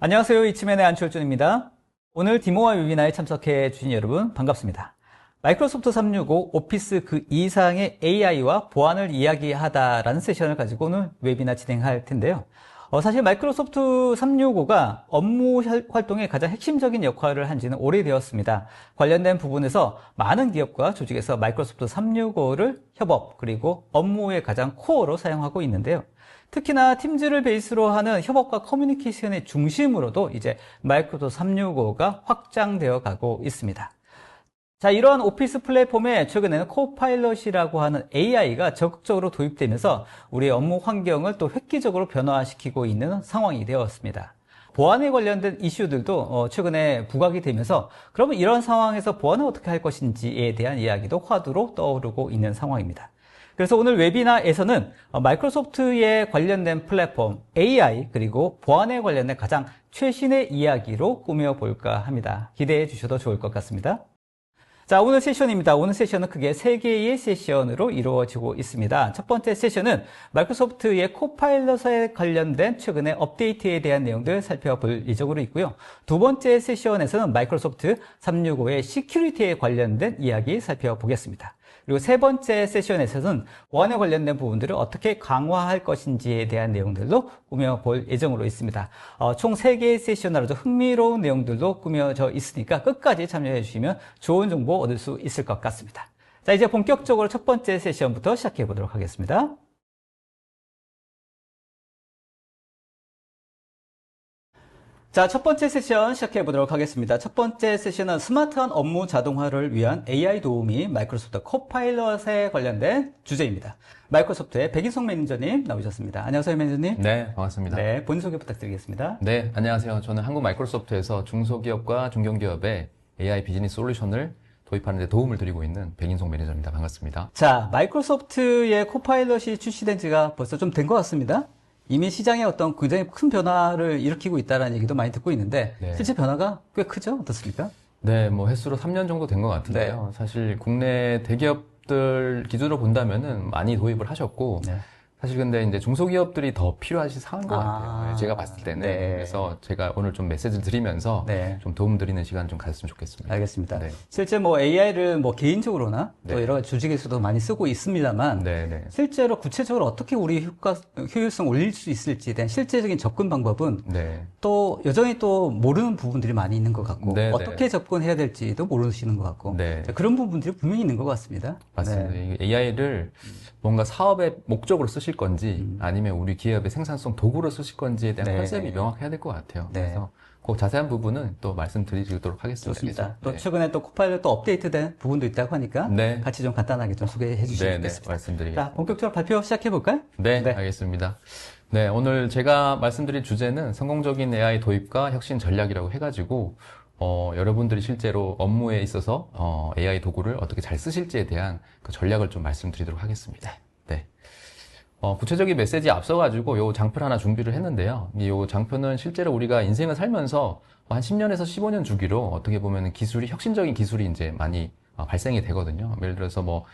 안녕하세요. 이치맨의 안철준입니다. 오늘 디모와 웨비나에 참석해 주신 여러분 반갑습니다. 마이크로소프트 365 오피스 그 이상의 AI와 보안을 이야기하다라는 세션을 가지고 오늘 웨비나 진행할 텐데요. 사실 마이크로소프트 365가 업무 활동에 가장 핵심적인 역할을 한 지는 오래되었습니다. 관련된 부분에서 많은 기업과 조직에서 마이크로소프트 365를 협업 그리고 업무의 가장 코어로 사용하고 있는데요. 특히나 팀즈를 베이스로 하는 협업과 커뮤니케이션의 중심으로도 이제 마이크로소프트 365가 확장되어 가고 있습니다. 자, 이러한 오피스 플랫폼에 최근에는 코파일럿이라고 하는 AI가 적극적으로 도입되면서 우리의 업무 환경을 또 획기적으로 변화시키고 있는 상황이 되었습니다. 보안에 관련된 이슈들도 최근에 부각이 되면서 그러면 이런 상황에서 보안을 어떻게 할 것인지에 대한 이야기도 화두로 떠오르고 있는 상황입니다. 그래서 오늘 웨비나에서는 마이크로소프트에 관련된 플랫폼 AI 그리고 보안에 관련된 가장 최신의 이야기로 꾸며볼까 합니다. 기대해 주셔도 좋을 것 같습니다. 자, 오늘 세션입니다. 오늘 세션은 크게 3개의 세션으로 이루어지고 있습니다. 첫 번째 세션은 마이크로소프트의 코파일럿에 관련된 최근의 업데이트에 대한 내용들 살펴볼 예정으로 있고요. 두 번째 세션에서는 마이크로소프트 365의 시큐리티에 관련된 이야기 살펴보겠습니다. 그리고 세 번째 세션에서는 보안에 관련된 부분들을 어떻게 강화할 것인지에 대한 내용들로 꾸며볼 예정으로 있습니다. 총 3개의 세션으로 아주 흥미로운 내용들도 꾸며져 있으니까 끝까지 참여해 주시면 좋은 정보 얻을 수 있을 것 같습니다. 자, 이제 본격적으로 첫 번째 세션부터 시작해 보도록 하겠습니다. 자, 첫 번째 세션 시작해 보도록 하겠습니다. 첫 번째 세션은 스마트한 업무 자동화를 위한 AI 도우미 마이크로소프트 코파일럿에 관련된 주제입니다. 마이크로소프트의 백인성 매니저님 나오셨습니다. 안녕하세요, 매니저님. 네, 반갑습니다. 네, 본인 소개 부탁드리겠습니다. 네, 안녕하세요. 저는 한국 마이크로소프트에서 중소기업과 중견기업에 AI 비즈니스 솔루션을 도입하는 데 도움을 드리고 있는 백인성 매니저입니다. 반갑습니다. 자, 마이크로소프트의 코파일럿이 출시된 지가 벌써 좀 된 것 같습니다. 이미 시장에 어떤 굉장히 큰 변화를 일으키고 있다는 얘기도 많이 듣고 있는데 네. 실제 변화가 꽤 크죠? 어떻습니까? 네, 뭐 횟수로 3년 정도 된 것 같은데요. 네. 사실 국내 대기업들 기준으로 본다면은 많이 도입을 하셨고, 네. 사실 근데 이제 중소기업들이 더 필요하신 상황인 것 같아요. 제가 봤을 때는. 네. 그래서 제가 오늘 좀 메시지를 드리면서 네. 좀 도움 드리는 시간 좀 가졌으면 좋겠습니다. 알겠습니다. 네. 실제 뭐 AI를 뭐 개인적으로나 또 네. 여러 조직에서도 많이 쓰고 있습니다만 네. 실제로 구체적으로 어떻게 우리 효율성 올릴 수 있을지에 대한 실제적인 접근 방법은 네. 또 여전히 또 모르는 부분들이 많이 있는 것 같고 네, 어떻게 네. 접근해야 될지도 모르시는 것 같고 네. 그런 부분들이 분명히 있는 것 같습니다. 맞습니다. 네. AI를 뭔가 사업의 목적으로 쓰실 건지 아니면 우리 기업의 생산성 도구로 쓰실 건지에 대한 네. 컨셉이 명확해야 될 것 같아요. 네. 그래서 그 자세한 부분은 또 말씀드리도록 하겠습니다. 좋습니다. 그래서. 또 네. 최근에 또 코파일럿 또 업데이트된 부분도 있다고 하니까 네. 같이 좀 간단하게 좀 소개해 주시면 네, 좋겠습니다. 말씀드리겠습니다. 자, 본격적으로 발표 시작해 볼까요? 네, 알겠습니다. 네, 오늘 제가 말씀드릴 주제는 성공적인 AI 도입과 혁신 전략이라고 해가지고 여러분들이 실제로 업무에 있어서 AI 도구를 어떻게 잘 쓰실지에 대한 그 전략을 좀 말씀드리도록 하겠습니다. 네. 구체적인 메시지에 앞서가지고 요 장표를 하나 준비를 했는데요. 이 장표는 실제로 우리가 인생을 살면서 한 10년에서 15년 주기로 어떻게 보면 혁신적인 기술이 이제 많이 발생이 되거든요. 예를 들어서 뭐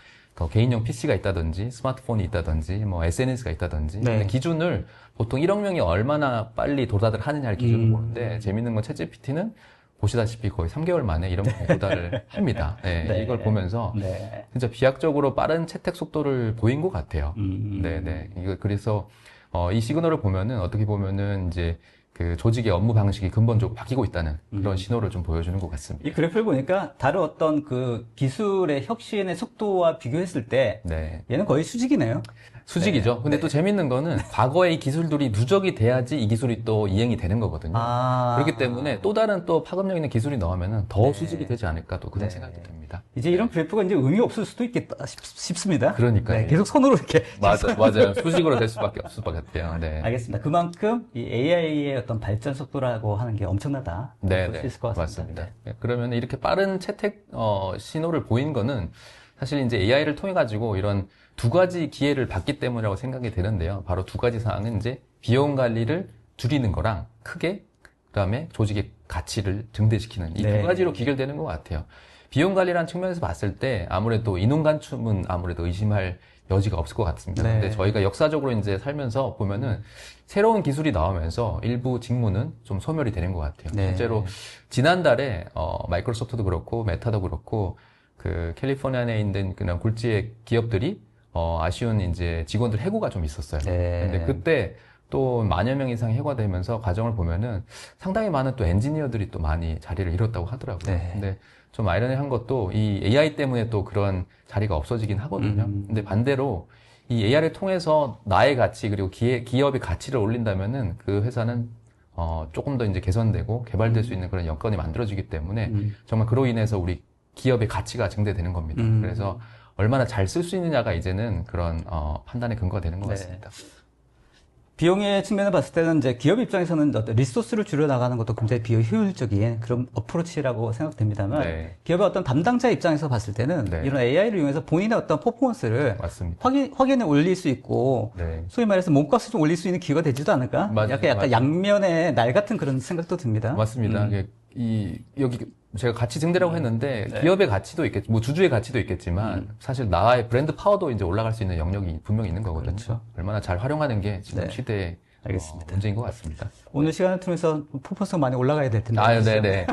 개인용 PC가 있다든지 스마트폰이 있다든지 뭐 SNS가 있다든지 네. 근데 기준을 보통 1억 명이 얼마나 빨리 도달을 하느냐를 기준으로 보는데 재밌는 건 챗GPT는 보시다시피 거의 3개월 만에 이런 명에 도달을 합니다. 네, 네. 이걸 보면서 네. 진짜 비약적으로 빠른 채택 속도를 보인 것 같아요. 네. 이거 그래서 이 시그널을 보면은 어떻게 보면은 이제 그 조직의 업무 방식이 근본적으로 바뀌고 있다는 그런 신호를 좀 보여주는 것 같습니다. 이 그래프를 보니까 다른 어떤 그 기술의 혁신의 속도와 비교했을 때 네. 얘는 거의 수직이네요. 수직이죠. 근데 또 재밌는 거는 과거의 이 기술들이 누적이 돼야지 이 기술이 또 이행이 되는 거거든요. 그렇기 때문에 또 다른 또 파급력 있는 기술이 나오면은 더 수직이 되지 않을까 또 그런 생각도 듭니다. 이제 이런 그래프가 이제 의미 없을 수도 있겠다 싶습니다. 그러니까요. 네, 계속 선으로 이렇게. 맞아요. 수직으로 될 수밖에 없을 것 같아요. 네. 알겠습니다. 그만큼 이 AI의 어떤 발전 속도라고 하는 게 엄청나다. 볼 수 있을 것 같습니다. 맞습니다. 네. 그러면 이렇게 빠른 채택 신호를 보인 거는 사실 이제 AI를 통해 가지고 이런 두 가지 기회를 받기 때문이라고 생각이 되는데요. 바로 두 가지 사항은 이제 비용 관리를 줄이는 거랑 크게 그다음에 조직의 가치를 증대시키는 이 두 가지로 귀결되는 것 같아요. 비용 관리라는 측면에서 봤을 때 아무래도 인원 감축은 아무래도 의심할 여지가 없을 것 같습니다. 네. 근데 저희가 역사적으로 이제 살면서 보면은 새로운 기술이 나오면서 일부 직무는 좀 소멸이 되는 것 같아요. 네. 실제로 지난달에 마이크로소프트도 그렇고 메타도 그렇고 그 캘리포니아에 있는 그냥 굴지의 기업들이 아쉬운 이제 직원들 해고가 좀 있었어요. 네. 근데 그때 또 만여 명 이상 해고되면서 과정을 보면은 상당히 많은 또 엔지니어들이 또 많이 자리를 잃었다고 하더라고요. 네. 근데 좀 아이러니한 것도 이 AI 때문에 또 그런 자리가 없어지긴 하거든요. 근데 반대로 이 AI를 통해서 나의 가치 그리고 기업의 가치를 올린다면은 그 회사는 조금 더 이제 개선되고 개발될 수 있는 그런 여건이 만들어지기 때문에 정말 그로 인해서 우리 기업의 가치가 증대되는 겁니다. 그래서 얼마나 잘 쓸 수 있느냐가 이제는 그런 판단의 근거가 되는 것 네. 같습니다. 비용의 측면을 봤을 때는 이제 기업 입장에서는 어떤 리소스를 줄여 나가는 것도 굉장히 비효율적인 그런 어프로치라고 생각됩니다만 네. 기업의 어떤 담당자 입장에서 봤을 때는 네. 이런 AI를 이용해서 본인의 어떤 퍼포먼스를 맞습니다. 확연히 올릴 수 있고 네. 소위 말해서 몸값을 좀 올릴 수 있는 기회가 되지도 않을까? 약간 맞아요. 양면의 날 같은 그런 생각도 듭니다. 맞습니다. 여기 제가 가치 증대라고 했는데 네. 기업의 가치도 있겠지, 뭐 주주의 가치도 있겠지만 사실 나의 브랜드 파워도 이제 올라갈 수 있는 영역이 분명히 있는 거거든요. 그렇죠. 얼마나 잘 활용하는 게 지금 네. 시대의 알겠습니다. 문제인 것 같습니다. 오늘 시간을 통해서 퍼포먼스가 많이 올라가야 될 텐데. 네네.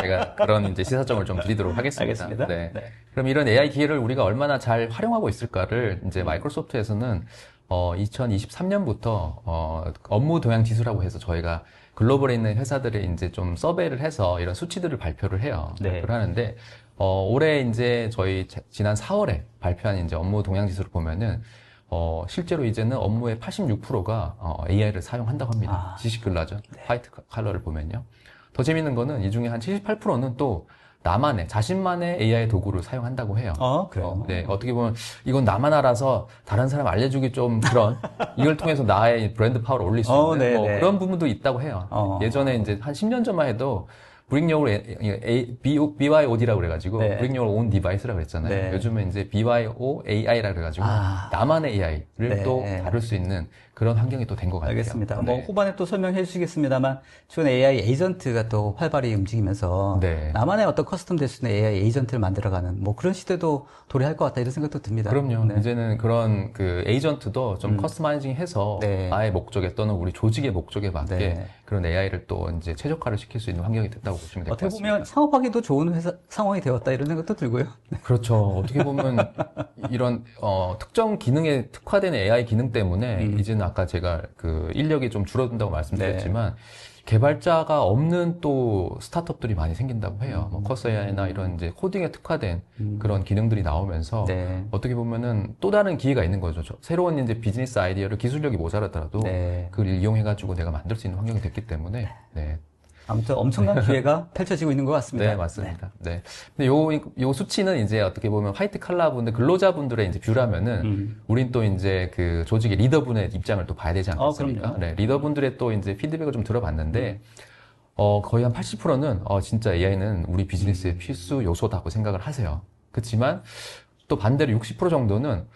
제가 그런 이제 시사점을 좀 드리도록 하겠습니다. 알겠습니다. 네. 네. 그럼 이런 AI 기회를 우리가 얼마나 잘 활용하고 있을까를 이제 마이크로소프트에서는 2023년부터 업무 동향 지수라고 해서 저희가 글로벌에 있는 회사들의 이제 좀 서베이를 해서 이런 수치들을 발표를 해요. 네. 발표를 하는데 올해 이제 저희 지난 4월에 발표한 이제 업무 동향 지수를 보면은 실제로 이제는 업무의 86%가 AI를 사용한다고 합니다. 지식 근로죠. 네. 화이트 칼러를 보면요. 더 재밌는 거는 이 중에 한 78%는 또 자신만의 AI 도구를 사용한다고 해요. 그래요. 네, 어떻게 보면 이건 나만 알아서 다른 사람 알려주기 좀 그런 이걸 통해서 나의 브랜드 파워를 올릴 수 있는 네, 뭐 네. 그런 부분도 있다고 해요. 예전에 이제 한 10년 전만 해도 Bring Your BYOD라고 그래가지고 네. Bring Your Own Device라고 그랬잖아요. 네. 요즘은 이제 BYOAI라고 그래가지고 나만의 AI를 네. 또 다룰 수 있는 그런 환경이 또 된 것 같아요. 알겠습니다. 네. 뭐 후반에 또 설명해 주시겠습니다만 최근 AI 에이전트가 또 활발히 움직이면서 네. 나만의 어떤 커스텀 될 수 있는 AI 에이전트를 만들어가는 뭐 그런 시대도 도래할 것 같다 이런 생각도 듭니다. 그럼요. 네. 이제는 그런 그 에이전트도 좀 커스터마이징 해서 네. 나의 목적에 또는 우리 조직의 목적에 맞게 네. 그런 AI를 또 이제 최적화를 시킬 수 있는 환경이 됐다고 보시면 될 것 어떻게 같습니다. 보면 창업하기도 좋은 회사 상황이 되었다 이런 생각도 들고요. 그렇죠. 어떻게 보면 이런 특정 기능에 특화된 AI 기능 때문에 이제는 아까 제가 그 인력이 좀 줄어든다고 말씀드렸지만 개발자가 없는 또 스타트업들이 많이 생긴다고 해요. 뭐 커서 AI나 이런 이제 코딩에 특화된 그런 기능들이 나오면서 네. 어떻게 보면은 또 다른 기회가 있는 거죠. 새로운 이제 비즈니스 아이디어를 기술력이 모자라더라도 네. 그걸 이용해가지고 내가 만들 수 있는 환경이 됐기 때문에 네. 아무튼 엄청난 기회가 펼쳐지고 있는 것 같습니다. 네, 맞습니다. 네. 근데 요 수치는 이제 어떻게 보면 화이트 칼라 분들, 근로자분들의 이제 뷰라면은, 우린 또 이제 그 조직의 리더분의 입장을 또 봐야 되지 않겠습니까? 그럼요. 네, 리더분들의 또 이제 피드백을 좀 들어봤는데, 거의 한 80%는, 진짜 AI는 우리 비즈니스의 필수 요소다고 생각을 하세요. 그렇지만, 또 반대로 60% 정도는,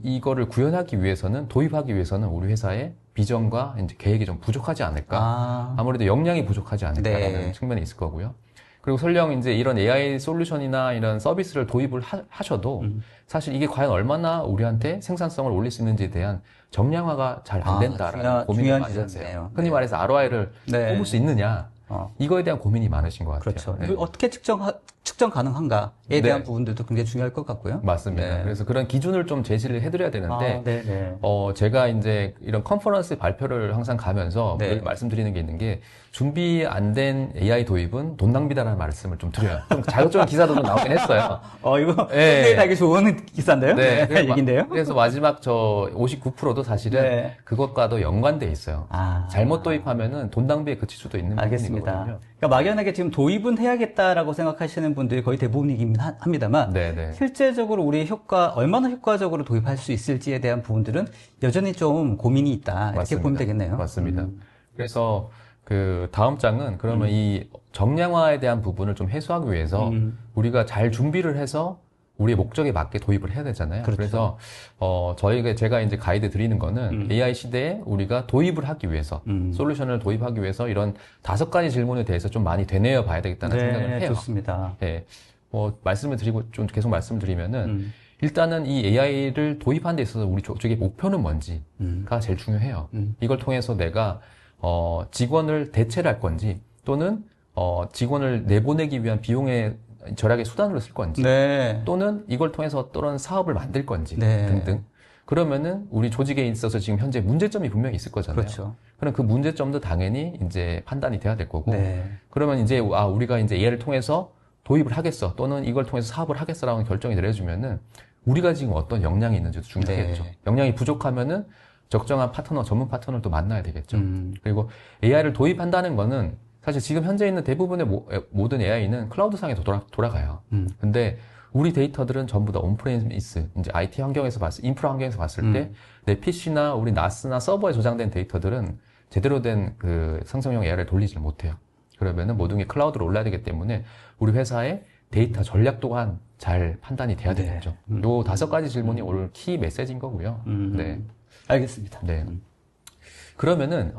이거를 구현하기 위해서는, 도입하기 위해서는 우리 회사의 비전과 이제 계획이 좀 부족하지 않을까. 아무래도 역량이 부족하지 않을까라는 네. 측면이 있을 거고요. 그리고 설령 이제 이런 AI 솔루션이나 이런 서비스를 도입을 하셔도 사실 이게 과연 얼마나 우리한테 생산성을 올릴 수 있는지에 대한 정량화가 잘 안 된다라는 고민을 중요한 많이 지점이네요. 하세요. 흔히 말해서 ROI를 네. 뽑을 수 있느냐. 이거에 대한 고민이 많으신 것 같아요. 그렇죠. 네. 그리고 어떻게 측정 가능한가에 대한 네. 부분들도 굉장히 중요할 것 같고요. 맞습니다. 네. 그래서 그런 기준을 좀 제시를 해드려야 되는데, 네네. 제가 이제 이런 컨퍼런스 발표를 항상 가면서 네. 늘 말씀드리는 게 있는 게, 준비 안 된 AI 도입은 돈 낭비다라는 말씀을 좀 드려요. 좀 자극적인 기사도 좀 나오긴 했어요. 이거 네. 굉장히 달기 좋은 기사인데요? 네. 그래서 얘긴데요? 그래서 마지막 저 59%도 사실은 네. 그것과도 연관돼 있어요. 잘못 도입하면은 돈 낭비에 그칠 수도 있는 알겠습니다. 부분이거든요. 그러니까 막연하게 지금 도입은 해야겠다라고 생각하시는 분들이 거의 대부분이긴 합니다만 네네. 실제적으로 우리 얼마나 효과적으로 도입할 수 있을지에 대한 부분들은 여전히 좀 고민이 있다. 이렇게 맞습니다. 보면 되겠네요. 맞습니다. 그래서 그 다음 장은 그러면 이 정량화에 대한 부분을 좀 해소하기 위해서 우리가 잘 준비를 해서 우리의 목적에 맞게 도입을 해야 되잖아요. 그렇죠. 그래서 제가 이제 가이드 드리는 거는 AI 시대에 우리가 도입을 하기 위해서 솔루션을 도입하기 위해서 이런 5가지 질문에 대해서 좀 많이 되뇌어 봐야 되겠다는 생각을 해요. 좋습니다. 네. 계속 말씀을 드리면은 일단은 이 AI를 도입하는 데 있어서 우리 쪽의 목표는 뭔지가 제일 중요해요. 이걸 통해서 내가 직원을 대체를 할 건지 또는 직원을 내보내기 위한 비용의 절약의 수단으로 쓸 건지 네. 또는 이걸 통해서 어떤 사업을 만들 건지 네. 등등. 그러면은 우리 조직에 있어서 지금 현재 문제점이 분명히 있을 거잖아요. 그렇죠. 그럼 그 문제점도 당연히 이제 판단이 돼야 될 거고. 네. 그러면 이제 우리가 이제 AI를 통해서 도입을 하겠어 또는 이걸 통해서 사업을 하겠어라는 결정이 내려지면은 우리가 지금 어떤 역량이 있는지도 중요하겠죠. 네. 역량이 부족하면은 적정한 파트너, 전문 파트너를 또 만나야 되겠죠. 그리고 AI를 도입한다는 거는 사실 지금 현재 있는 대부분의 모든 AI는 클라우드상에 돌아가요. 근데 우리 데이터들은 전부 다 온프레미스, 이제 IT 환경에서 인프라 환경에서 봤을 때 내 PC나 우리 NAS나 서버에 저장된 데이터들은 제대로 된 그 생성형 AI를 돌리질 못해요. 그러면은 모든 게 클라우드로 올라야 되기 때문에 우리 회사의 데이터 전략 또한 잘 판단이 돼야 네. 되겠죠. 요 5가지 질문이 오늘 키 메시지인 거고요. 네. 알겠습니다. 네. 그러면은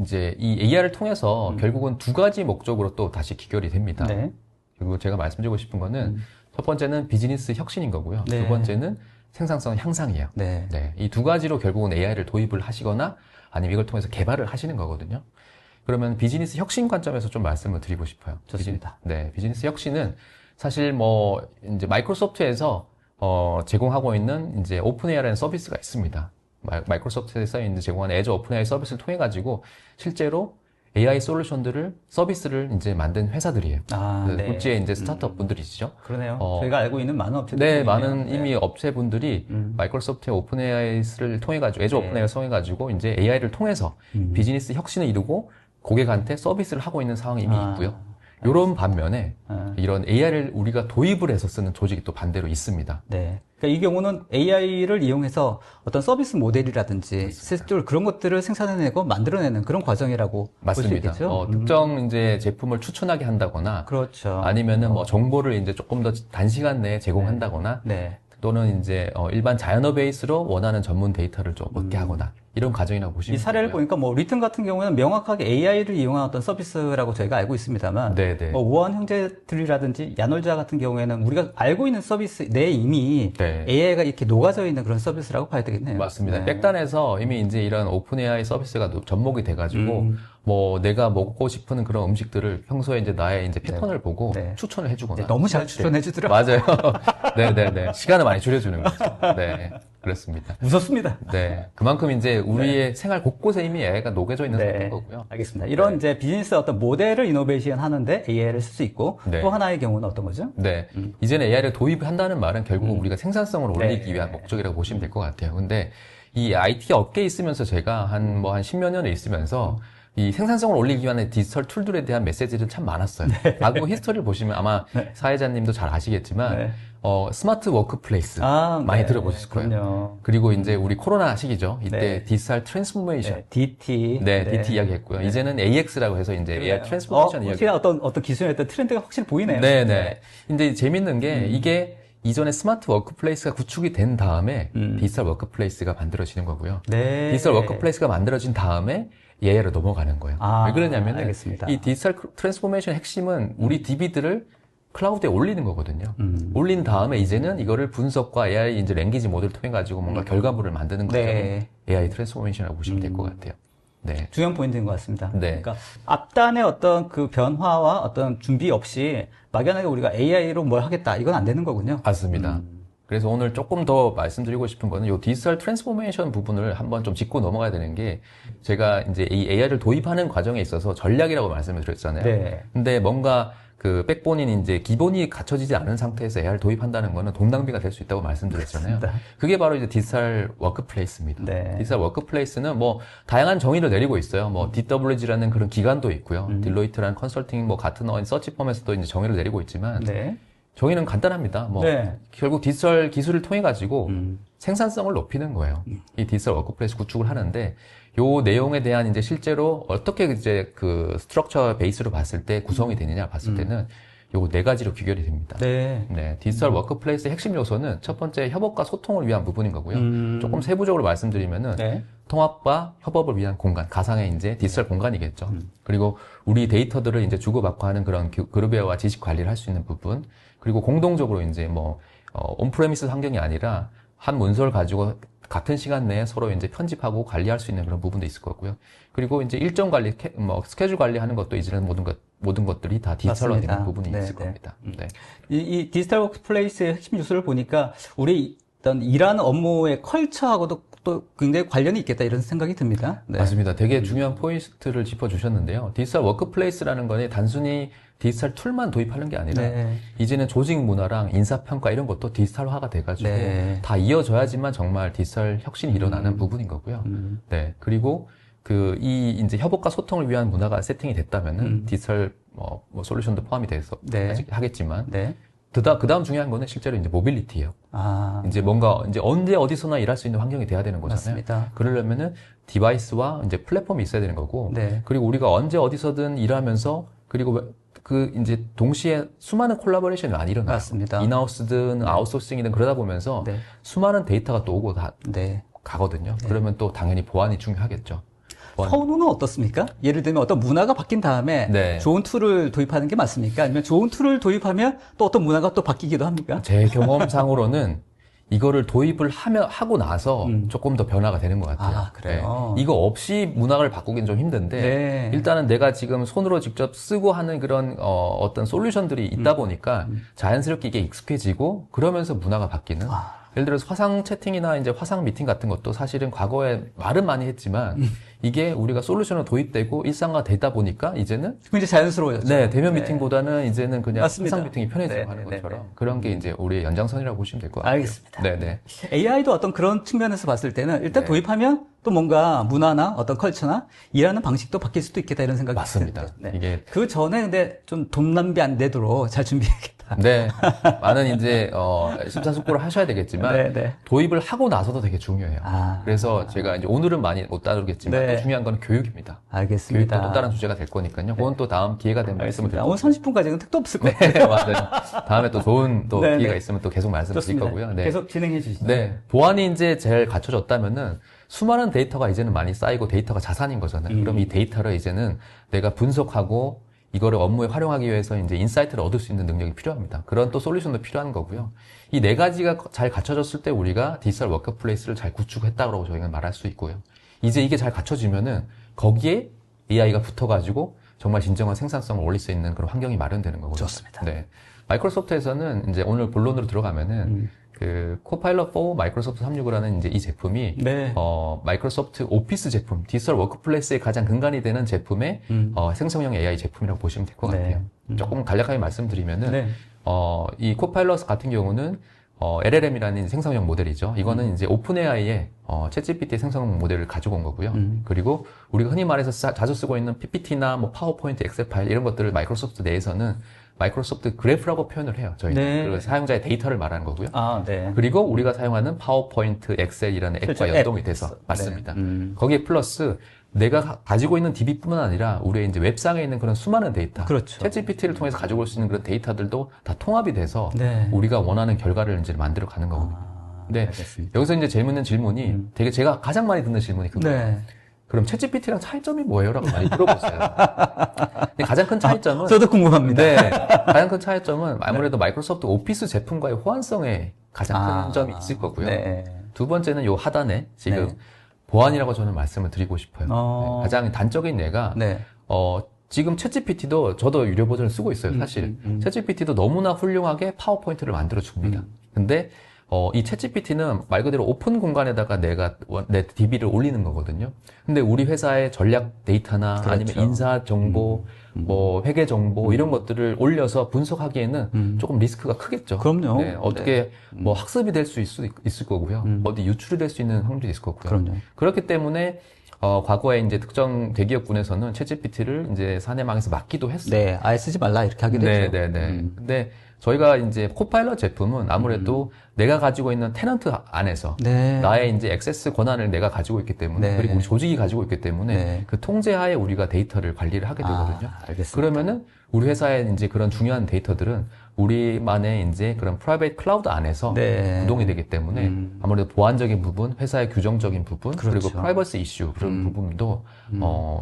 이제 이 AI를 통해서 결국은 2가지 목적으로 또 다시 귀결이 됩니다. 네. 그리고 제가 말씀드리고 싶은 거는 첫 번째는 비즈니스 혁신인 거고요. 네. 두 번째는 생산성 향상이에요. 네. 네. 이 2가지로 결국은 AI를 도입을 하시거나 아니면 이걸 통해서 개발을 하시는 거거든요. 그러면 비즈니스 혁신 관점에서 좀 말씀을 드리고 싶어요. 좋습니다. 비즈니스 혁신은 사실 뭐 이제 마이크로소프트에서 제공하고 있는 이제 오픈 AI라는 서비스가 있습니다. 마이크로소프트에서 이제 제공하는 애저 오픈 AI 서비스를 통해 가지고 실제로 AI 솔루션들을 서비스를 이제 만든 회사들이에요. 네. 국제의 이제 스타트업 분들이시죠. 그러네요. 저희가 알고 있는 많은 업체들이 네, 있네요. 많은 이미 업체분들이 마이크로소프트의 오픈 AI를 통해 가지고 애저 오픈 AI를 통해 가지고 이제 AI를 통해서 비즈니스 혁신을 이루고 고객한테 서비스를 하고 있는 상황이 이미 있고요. 이런 반면에 이런 AI를 우리가 도입을 해서 쓰는 조직이 또 반대로 있습니다. 네. 그러니까 이 경우는 AI를 이용해서 어떤 서비스 모델이라든지 실제로 그런 것들을 생산해내고 만들어내는 그런 과정이라고 볼 수 맞습니다. 있겠죠. 특정 이제 제품을 추천하게 한다거나 그렇죠. 아니면은 뭐 정보를 이제 조금 더 단시간 내에 제공한다거나 네. 또는 이제 일반 자연어 베이스로 원하는 전문 데이터를 좀 얻게 하거나 이런 과정이라고 보시면 이 사례를 되고요. 보니까 뭐 리튼 같은 경우에는 명확하게 AI를 이용한 어떤 서비스라고 저희가 알고 있습니다만 네네. 뭐 우한 형제들이라든지 야놀자 같은 경우에는 우리가 알고 있는 서비스 내에 이미 네. AI가 이렇게 녹아져 있는 그런 서비스라고 봐야 되겠네요. 맞습니다. 네. 백단에서 이미 이제 이런 오픈 AI 서비스가 접목이 돼가지고 뭐 내가 먹고 싶은 그런 음식들을 평소에 이제 나의 이제 패턴을 보고 네. 추천을 해주거나 너무 잘 추천해 주더라고요. 맞아요. 네네네. 시간을 많이 줄여주는 거죠. 네. 그렇습니다. 무섭습니다. 네. 그만큼 이제 우리의 생활 곳곳에 이미 AI가 녹여져 있는 상태인 거고요. 알겠습니다. 이런 이제 비즈니스 어떤 모델을 이노베이션 하는데 AI를 쓸 수 있고 네. 또 하나의 경우는 어떤 거죠? 네. 이제는 AI를 도입한다는 말은 결국 우리가 생산성을 올리기 위한 목적이라고 보시면 될 것 같아요. 근데 이 IT 업계에 있으면서 제가 한 10몇 년을 있으면서 이 생산성을 올리기 위한 디지털 툴들에 대한 메시지는 참 많았어요. 과거 히스토리를 보시면 아마 사회자님도 잘 아시겠지만 스마트 워크플레이스 많이 들어보셨을 거예요. 그럼요. 그리고 이제 우리 코로나 시기죠. 이때 네. 디지털 트랜스포메이션. DT. DT 이야기했고요. 이제는 AX라고 해서 이제 AI 트랜스포메이션 이야기. 확실히 어떤 기술의 어떤 트렌드가 확실히 보이네요. 네네. 근데 재밌는 게 이게 이전에 스마트 워크플레이스가 구축이 된 다음에 디지털 워크플레이스가 만들어지는 거고요. 네. 디지털 워크플레이스가 만들어진 다음에 AI로 넘어가는 거예요. 왜 그러냐면 알겠습니다. 이 디지털 트랜스포메이션 핵심은 우리 DB들을 클라우드에 올리는 거거든요. 올린 다음에 이제는 이거를 분석과 AI 이제 랭귀지 모델을 통해 가지고 뭔가 결과물을 만드는 과정이 네. AI 트랜스포메이션이라고 보시면 될 것 같아요. 네. 중요한 포인트인 것 같습니다. 네. 그러니까 앞단의 어떤 그 변화와 어떤 준비 없이 막연하게 우리가 AI로 뭘 하겠다 이건 안 되는 거군요. 맞습니다. 그래서 오늘 조금 더 말씀드리고 싶은 거는 이 디지털 트랜스포메이션 부분을 한번 좀 짚고 넘어가야 되는 게 제가 이제 이 AI를 도입하는 과정에 있어서 전략이라고 말씀을 드렸잖아요. 네. 근데 뭔가 그 백본인 이제 기본이 갖춰지지 않은 상태에서 AI를 도입한다는 거는 돈 낭비가 될 수 있다고 말씀드렸잖아요. 그게 바로 이제 디지털 워크플레이스입니다. 네. 디지털 워크플레이스는 뭐 다양한 정의를 내리고 있어요. 뭐 DWG라는 그런 기관도 있고요. 딜로이트라는 컨설팅 뭐 가트너 서치펌에서도 이제 정의를 내리고 있지만 네. 정의는 간단합니다. 뭐 네. 결국 디지털 기술을 통해 가지고 생산성을 높이는 거예요. 이 디지털 워크플레이스 구축을 하는데 요 내용에 대한 이제 실제로 어떻게 이제 그 스트럭처 베이스로 봤을 때 구성이 되느냐 봤을 때는 요 4가지로 귀결이 됩니다. 네. 네, 디지털 워크플레이스의 핵심 요소는 첫 번째 협업과 소통을 위한 부분인 거고요. 조금 세부적으로 말씀드리면은 네. 통합과 협업을 위한 공간, 가상의 이제 디지털 공간이겠죠. 그리고 우리 데이터들을 이제 주고받고 하는 그런 그룹웨어와 지식 관리를 할 수 있는 부분, 그리고 공동적으로 이제 뭐 온프레미스 환경이 아니라 한 문서를 가지고 같은 시간 내에 서로 이제 편집하고 관리할 수 있는 그런 부분도 있을 거고요. 그리고 이제 일정 관리, 스케줄 관리하는 것도 이제는 모든 것들이 다 디지털화 맞습니다. 되는 부분이 네, 있을 네. 겁니다. 네. 이 디지털 워크플레이스의 핵심 요소를 보니까 우리 어떤 일하는 업무의 컬처하고도 또 굉장히 관련이 있겠다 이런 생각이 듭니다. 네. 맞습니다. 되게 중요한 포인트를 짚어주셨는데요. 디지털 워크플레이스라는 거는 단순히 디지털 툴만 도입하는 게 아니라 네. 이제는 조직 문화랑 인사평가 이런 것도 디지털화가 돼가지고 네. 다 이어져야지만 정말 디지털 혁신이 일어나는 부분인 거고요. 네. 그리고 이제 협업과 소통을 위한 문화가 세팅이 됐다면은 디지털 솔루션도 포함이 돼서 네. 아직 하겠지만 네. 그 다음 중요한 거는 실제로 이제 모빌리티예요. 아, 이제 뭔가 이제 언제 어디서나 일할 수 있는 환경이 돼야 되는 거잖아요. 맞습니다. 그러려면은 디바이스와 이제 플랫폼이 있어야 되는 거고, 네. 그리고 우리가 언제 어디서든 일하면서 그리고 이제 동시에 수많은 콜라보레이션이 많이 일어나요. 맞습니다. 인하우스든 아웃소싱이든 그러다 보면서 네. 수많은 데이터가 또 오고 네. 가거든요. 그러면 또 당연히 보안이 중요하겠죠. 선호는 어떻습니까? 예를 들면 어떤 문화가 바뀐 다음에 네. 좋은 툴을 도입하는 게 맞습니까? 아니면 좋은 툴을 도입하면 또 어떤 문화가 또 바뀌기도 합니까? 제 경험상으로는 이거를 도입을 하고 나서 조금 더 변화가 되는 것 같아요. 아, 그래요? 네. 이거 없이 문화를 바꾸긴 좀 힘든데, 네. 일단은 내가 지금 손으로 직접 쓰고 하는 그런, 어떤 솔루션들이 있다 보니까 자연스럽게 이게 익숙해지고, 그러면서 문화가 바뀌는. 예를 들어서 화상 채팅이나 이제 화상 미팅 같은 것도 사실은 과거에 말은 많이 했지만, 이게 우리가 솔루션으로 도입되고 일상화 되다 보니까 이제는 굉장히 자연스러워졌죠. 네, 대면 미팅보다는 이제는 그냥 맞습니다. 화상 미팅이 편해지고 네, 하는 네, 네, 것처럼 네. 그런 게 이제 우리의 연장선이라고 보시면 될 것 같아요. 알겠습니다. 네네. AI도 어떤 그런 측면에서 봤을 때는 일단 네. 도입하면 또 뭔가 문화나 어떤 컬처나 일하는 방식도 바뀔 수도 있겠다 이런 생각이 맞습니다. 드는데. 이게 그 전에 근데 좀 돈 낭비 안 되도록 잘 준비해야겠다. 네, 많은 이제 심사숙고를 하셔야 되겠지만 네, 네. 도입을 하고 나서도 되게 중요해요. 아. 그래서 제가 이제 오늘은 많이 못 다루겠지만 네. 또 중요한 건 교육입니다. 알겠습니다. 교육도 또 다른 주제가 될 거니까요. 그건 또 다음 기회가 되면 말씀을 알겠습니다. 드릴 오늘 30분까지는 택도 없을 것 같아요. 네, 맞아요. 다음에 또 좋은 또 네, 기회가 네. 있으면 또 계속 말씀드릴 좋습니다. 거고요. 네. 계속 진행해 주시죠. 네. 보안이 이제 잘 갖춰졌다면은 수많은 데이터가 이제는 많이 쌓이고 데이터가 자산인 거잖아요. 그럼 이 데이터를 이제는 내가 분석하고 이거를 업무에 활용하기 위해서 이제 인사이트를 얻을 수 있는 능력이 필요합니다. 그런 또 솔루션도 필요한 거고요. 이 네 가지가 잘 갖춰졌을 때 우리가 디지털 워크플레이스를 잘 구축했다고 저희가 말할 수 있고요. 이제 이게 잘 갖춰지면은 거기에 AI가 붙어가지고 정말 진정한 생산성을 올릴 수 있는 그런 환경이 마련되는 거거든요. 좋습니다. 네. 마이크로소프트에서는 이제 오늘 본론으로 들어가면은 코파일럿 4 마이크로소프트 365라는 이제 이 제품이 네. 마이크로소프트 오피스 제품, 디지털 워크플레이스의 가장 근간이 되는 제품의 생성형 AI 제품이라고 보시면 될 것 네. 같아요. 조금 간략하게 말씀드리면은 네. 이 코파일럿 같은 경우는 LLM이라는 생성형 모델이죠. 이거는 이제 오픈 AI의 챗GPT 생성형 모델을 가지고 온 거고요. 그리고 우리가 흔히 말해서 자주 쓰고 있는 PPT나 뭐 파워포인트, 엑셀 파일 이런 것들을 마이크로소프트 내에서는 마이크로소프트 그래프라고 표현을 해요. 저희는. 네. 그리고 사용자의 데이터를 말하는 거고요. 아, 네. 그리고 우리가 사용하는 파워포인트, 엑셀이라는 앱과 그렇죠. 연동이 앱. 돼서 맞습니다. 네. 거기에 플러스 내가 가지고 있는 DB뿐만 아니라 우리의 이제 웹상에 있는 그런 수많은 데이터, 그렇죠. 챗GPT를 통해서 가지고 올 수 있는 그런 데이터들도 다 통합이 돼서 네. 우리가 원하는 결과를 이제 만들어 가는 거거든요. 네. 알겠습니다. 여기서 이제 재밌는 질문이 되게 제가 가장 많이 듣는 질문이 그거예요. 네. 그럼 챗GPT랑 차이점이 뭐예요? 라고 많이 물어보세요. 근데 가장 큰 차이점은 저도 궁금합니다. 네. 가장 큰 차이점은 아무래도 마이크로소프트 오피스 제품과의 호환성에 가장 큰 점이 있을 거고요. 네. 두 번째는 요 하단에 지금 네. 보안이라고 저는 말씀을 드리고 싶어요. 네. 가장 단적인 예가 네. 지금 챗GPT도 저도 유료 버전을 쓰고 있어요, 사실. 챗GPT도 너무나 훌륭하게 파워포인트를 만들어 줍니다. 근데 이 챗GPT는 말 그대로 오픈 공간에다가 내가 내 DB를 올리는 거거든요. 근데 우리 회사의 전략 데이터나 그렇죠. 아니면 인사 정보, 뭐 회계 정보 이런 것들을 올려서 분석하기에는 조금 리스크가 크겠죠. 그럼요. 네, 어떻게 뭐 학습이 될 수 있을 거고요. 어디 유출이 될 수 있는 확률이 있을 거고요. 그럼요. 그렇기 때문에 과거에 이제 특정 대기업군에서는 챗GPT를 이제 사내망에서 막기도 했어요. 네. 아예 쓰지 말라 이렇게 하기도 했죠. 네네네. 근데 저희가 이제 코파일럿 제품은 아무래도 내가 가지고 있는 테넌트 안에서 네. 나의 이제 액세스 권한을 내가 가지고 있기 때문에 네. 그리고 우리 조직이 가지고 있기 때문에 네. 그 통제하에 우리가 데이터를 관리를 하게 되거든요. 알겠습니다. 그러면은 우리 회사의 이제 그런 중요한 데이터들은 우리만의 이제 그런 프라이빗 클라우드 안에서 네. 구동이 되기 때문에 아무래도 보안적인 부분, 회사의 규정적인 부분, 그렇죠. 그리고 프라이버시 이슈 그런 부분도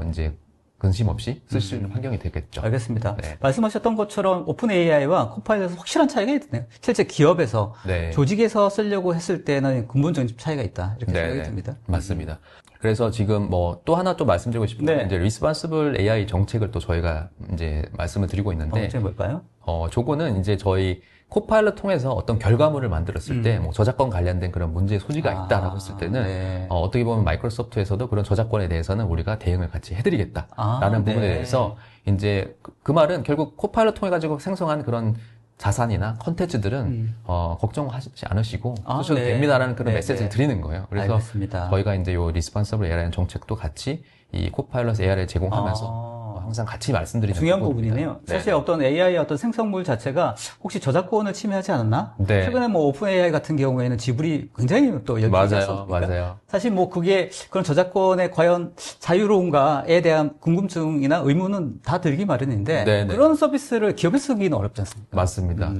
이제 근심 없이 쓸 수 있는 환경이 되겠죠. 알겠습니다. 네. 말씀하셨던 것처럼 오픈 AI와 코파일럿은 확실한 차이가 있네요. 실제 기업에서, 네. 조직에서 쓰려고 했을 때는 근본적인 차이가 있다. 이렇게 생각이 듭니다. 맞습니다. 그래서 지금 뭐 또 하나 또 말씀드리고 싶은 건 네. 이제 리스폰시블 AI 정책을 또 저희가 이제 말씀을 드리고 있는데 정책이 뭘까요? 저거는 이제 저희 코파일럿 통해서 어떤 결과물을 만들었을 때 뭐 저작권 관련된 그런 문제 소지가 있다라고 했을 때는 네. 어떻게 보면 마이크로소프트에서도 그런 저작권에 대해서는 우리가 대응을 같이 해드리겠다라는 부분에 네. 대해서 이제 그 말은 결국 코파일럿 통해 가지고 생성한 그런 자산이나 컨텐츠들은 걱정하지 않으시고 쓰셔도 네. 됩니다라는 그런 네, 메시지를 네. 드리는 거예요. 그래서 알겠습니다. 저희가 이제 요 리스폰서블 AI라는 정책도 같이 이 코파일럿 AI를 제공하면서 항상 같이 말씀드리는 중요한 부분입니다. 부분이네요. 네. 사실 어떤 AI의 어떤 생성물 자체가 혹시 저작권을 침해하지 않았나? 네. 최근에 뭐 오픈 AI 같은 경우에는 지불이 굉장히 또 열기가 맞아요. 사실 뭐 그게 그런 저작권의 과연 자유로운가에 대한 궁금증이나 의문은 다 들기 마련인데 네네. 그런 서비스를 기업에서 쓰기는 어렵지 않습니까? 맞습니다.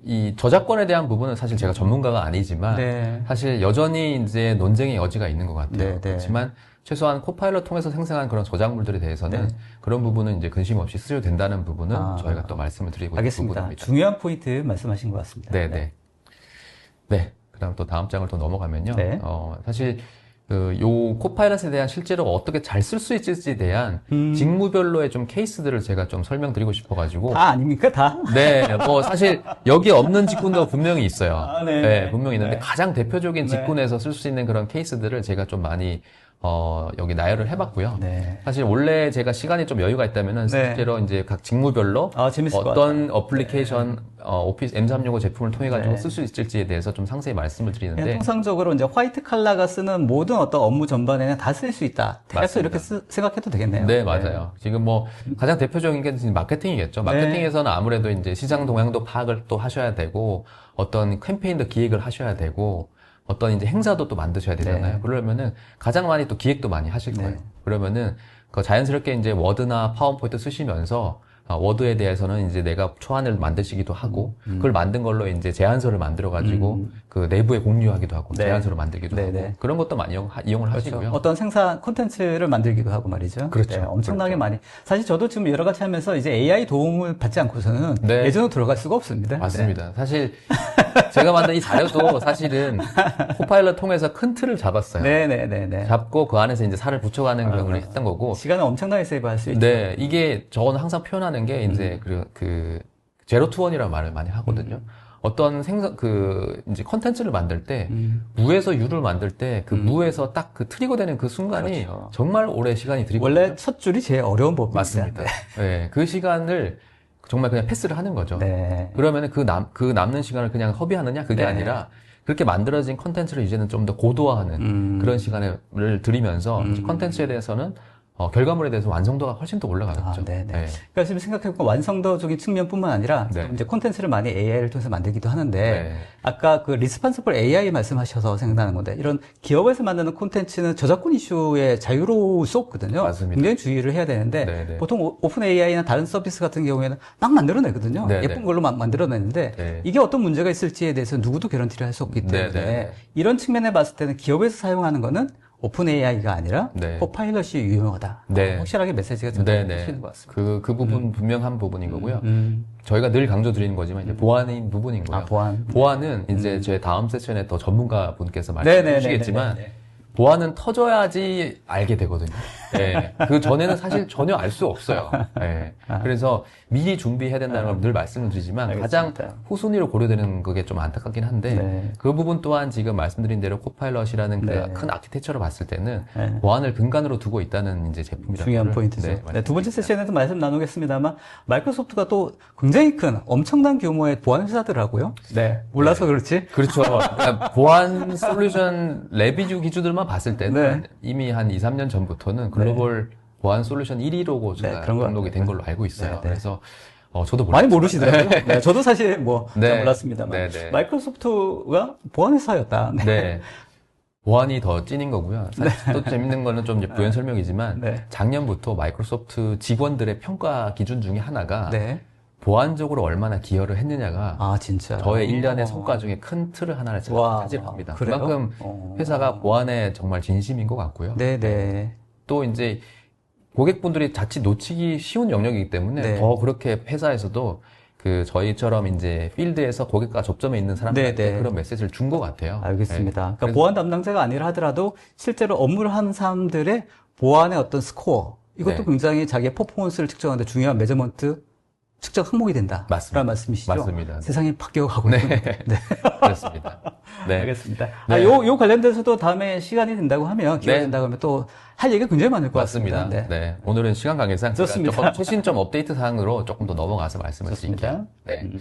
이 저작권에 대한 부분은 사실 제가 전문가가 아니지만 네. 사실 여전히 이제 논쟁의 여지가 있는 것 같아요. 네, 네. 그렇지만 최소한 코파일럿 통해서 생성한 그런 저작물들에 대해서는 그런 부분은 이제 근심 없이 쓰셔도 된다는 부분은 저희가 또 말씀을 드리고 있는 알겠습니다. 부분입니다. 중요한 포인트 말씀하신 것 같습니다. 네. 그다음 또 다음 장을 또 넘어가면요. 네. 사실 요 코파일럿에 대한 실제로 어떻게 잘 쓸 수 있을지에 대한 직무별로의 좀 케이스들을 제가 좀 설명드리고 싶어가지고. 다 아닙니까? 다? 네, 뭐 사실 여기 없는 직군도 분명히 있어요. 네. 분명히 있는데 네. 가장 대표적인 네. 직군에서 쓸 수 있는 그런 케이스들을 제가 좀 많이 여기 나열을 해봤고요. 네. 사실 원래 제가 시간이 좀 여유가 있다면은 실제로 이제 각 직무별로 재밌을 것 어떤 어플리케이션 오피스 M365 제품을 통해 가지고 네. 쓸 수 있을지에 대해서 좀 상세히 말씀을 그냥 드리는데 통상적으로 이제 화이트 칼라가 쓰는 모든 어떤 업무 전반에는 다 쓸 수 있다. 대략서 이렇게 생각해도 되겠네요. 네, 맞아요. 지금 뭐 가장 대표적인 게 마케팅이겠죠. 마케팅에서는 아무래도 이제 시장 동향도 파악을 또 하셔야 되고 어떤 캠페인도 기획을 하셔야 되고 어떤 이제 행사도 또 만드셔야 되잖아요. 네. 그러면은 가장 많이 또 기획도 많이 하실 거예요. 그러면은 자연스럽게 이제 워드나 파워포인트 쓰시면서 워드에 대해서는 이제 내가 초안을 만드시기도 하고 그걸 만든 걸로 이제 제안서를 만들어 가지고 그 내부에 공유하기도 하고 제안서를 만들기도 하고 그런 것도 많이 이용을 하시고요. 어떤 생산 콘텐츠를 만들기도 하고 말이죠. 그렇죠. 네, 엄청나게 많이. 사실 저도 지금 여러 가지 하면서 이제 AI 도움을 받지 않고서는 예전으로 들어갈 수가 없습니다. 맞습니다. 사실 제가 만든 이 자료도 사실은 코파일럿 통해서 큰 틀을 잡았어요. 네네네. 잡고 그 안에서 이제 살을 붙여가는 경우를 했던 거고. 시간을 엄청나게 세이브할 수 있죠. 네, 이게 저는 항상 표현하는 게 이제 그 제로 투 원이라는 말을 많이 하거든요. 어떤 이제 컨텐츠를 만들 때, 무에서 유를 만들 때, 그 무에서 딱 그 트리거 되는 그 순간이 정말 오래 시간이 들이거든요. 원래 첫 줄이 제일 어려운 법입니다. 맞습니다. 네, 그 시간을 정말 그냥 패스를 하는 거죠. 네. 그러면은 그 남는 시간을 그냥 허비하느냐? 그게 아니라, 그렇게 만들어진 컨텐츠를 이제는 좀 더 고도화하는 그런 시간을 들이면서 컨텐츠에 대해서는 결과물에 대해서 완성도가 훨씬 더 올라가겠죠. 네네. 그러니까 지금 생각해보면 완성도적인 측면뿐만 아니라 이제 콘텐츠를 많이 AI를 통해서 만들기도 하는데 아까 그 리스폰서블 AI 말씀하셔서 생각나는 건데 이런 기업에서 만드는 콘텐츠는 저작권 이슈에 자유로울 수 없거든요. 맞습니다. 굉장히 주의를 해야 되는데 보통 오픈 AI나 다른 서비스 같은 경우에는 막 만들어내거든요. 예쁜 걸로 막 만들어내는데 이게 어떤 문제가 있을지에 대해서 누구도 개런티를 할 수 없기 때문에 이런 측면에 봤을 때는 기업에서 사용하는 거는 오픈 AI가 아니라 코파일럿이 유용하다. 확실하게 메시지가 전달되는 것 같습니다. 그 부분 분명한 부분인 거고요. 저희가 늘 강조드리는 거지만 이제 보안인 부분인 거예요. 보안은 이제 제 다음 세션에 더 전문가 분께서 말씀해 주시겠지만 보안은 터져야지 알게 되거든요. 그 전에는 사실 전혀 알 수 없어요. 그래서 미리 준비해야 된다는 걸 늘 말씀을 드리지만 가장 후순위로 고려되는 그게 좀 안타깝긴 한데 그 부분 또한 지금 말씀드린 대로 코파일럿이라는 그 큰 아키텍처로 봤을 때는 보안을 근간으로 두고 있다는 이제 제품이라는 중요한 포인트죠. 두 번째 세션에도 말씀 나누겠습니다만 마이크로소프트가 또 굉장히 큰 엄청난 규모의 보안 회사들하고요. 몰라서 그렇지. 그렇죠. 그러니까 보안 솔루션 레비뉴 기준들만 봤을 때는 이미 한 2, 3년 전부터는 글로벌 보안 솔루션 1위로고 제가 등록이 된 걸로 알고 있어요. 그래서 저도 많이 모르시더라고요. 저도 사실 잘 몰랐습니다만 마이크로소프트가 보안 회사였다. 보안이 더 찐인 거고요. 사실 또 재밌는 거는 좀 부연 설명이지만 작년부터 마이크로소프트 직원들의 평가 기준 중에 하나가 보안적으로 얼마나 기여를 했느냐가 진짜 저의 1년의 성과 중에 큰 틀을 하나를 차지합니다. 그만큼 회사가 보안에 정말 진심인 것 같고요. 또 이제 고객분들이 자칫 놓치기 쉬운 영역이기 때문에 네. 더 그렇게 회사에서도 그 저희처럼 이제 필드에서 고객과 접점에 있는 사람들한테 네, 네. 그런 메시지를 준 것 같아요. 알겠습니다. 네. 그러니까 그래서- 보안 담당자가 아니라 하더라도 실제로 업무를 하는 사람들의 보안의 어떤 스코어, 이것도 네. 굉장히 자기의 퍼포먼스를 측정하는데 중요한 매저먼트 측정 항목이 된다. 맞습니다. 라는 말씀이시죠? 맞습니다. 세상이 바뀌어가고 네. 있는. 네. 그렇습니다. 네. 알겠습니다. 네. 요 관련돼서도 다음에 시간이 된다고 하면, 기회가 네. 된다고 하면 또 할 얘기가 굉장히 많을 것 맞습니다. 같습니다. 네. 오늘은 시간 관계상 제가 좋습니다. 조금 최신점 업데이트 사항으로 조금 더 넘어가서 말씀을 좋습니다. 드릴게요. 네.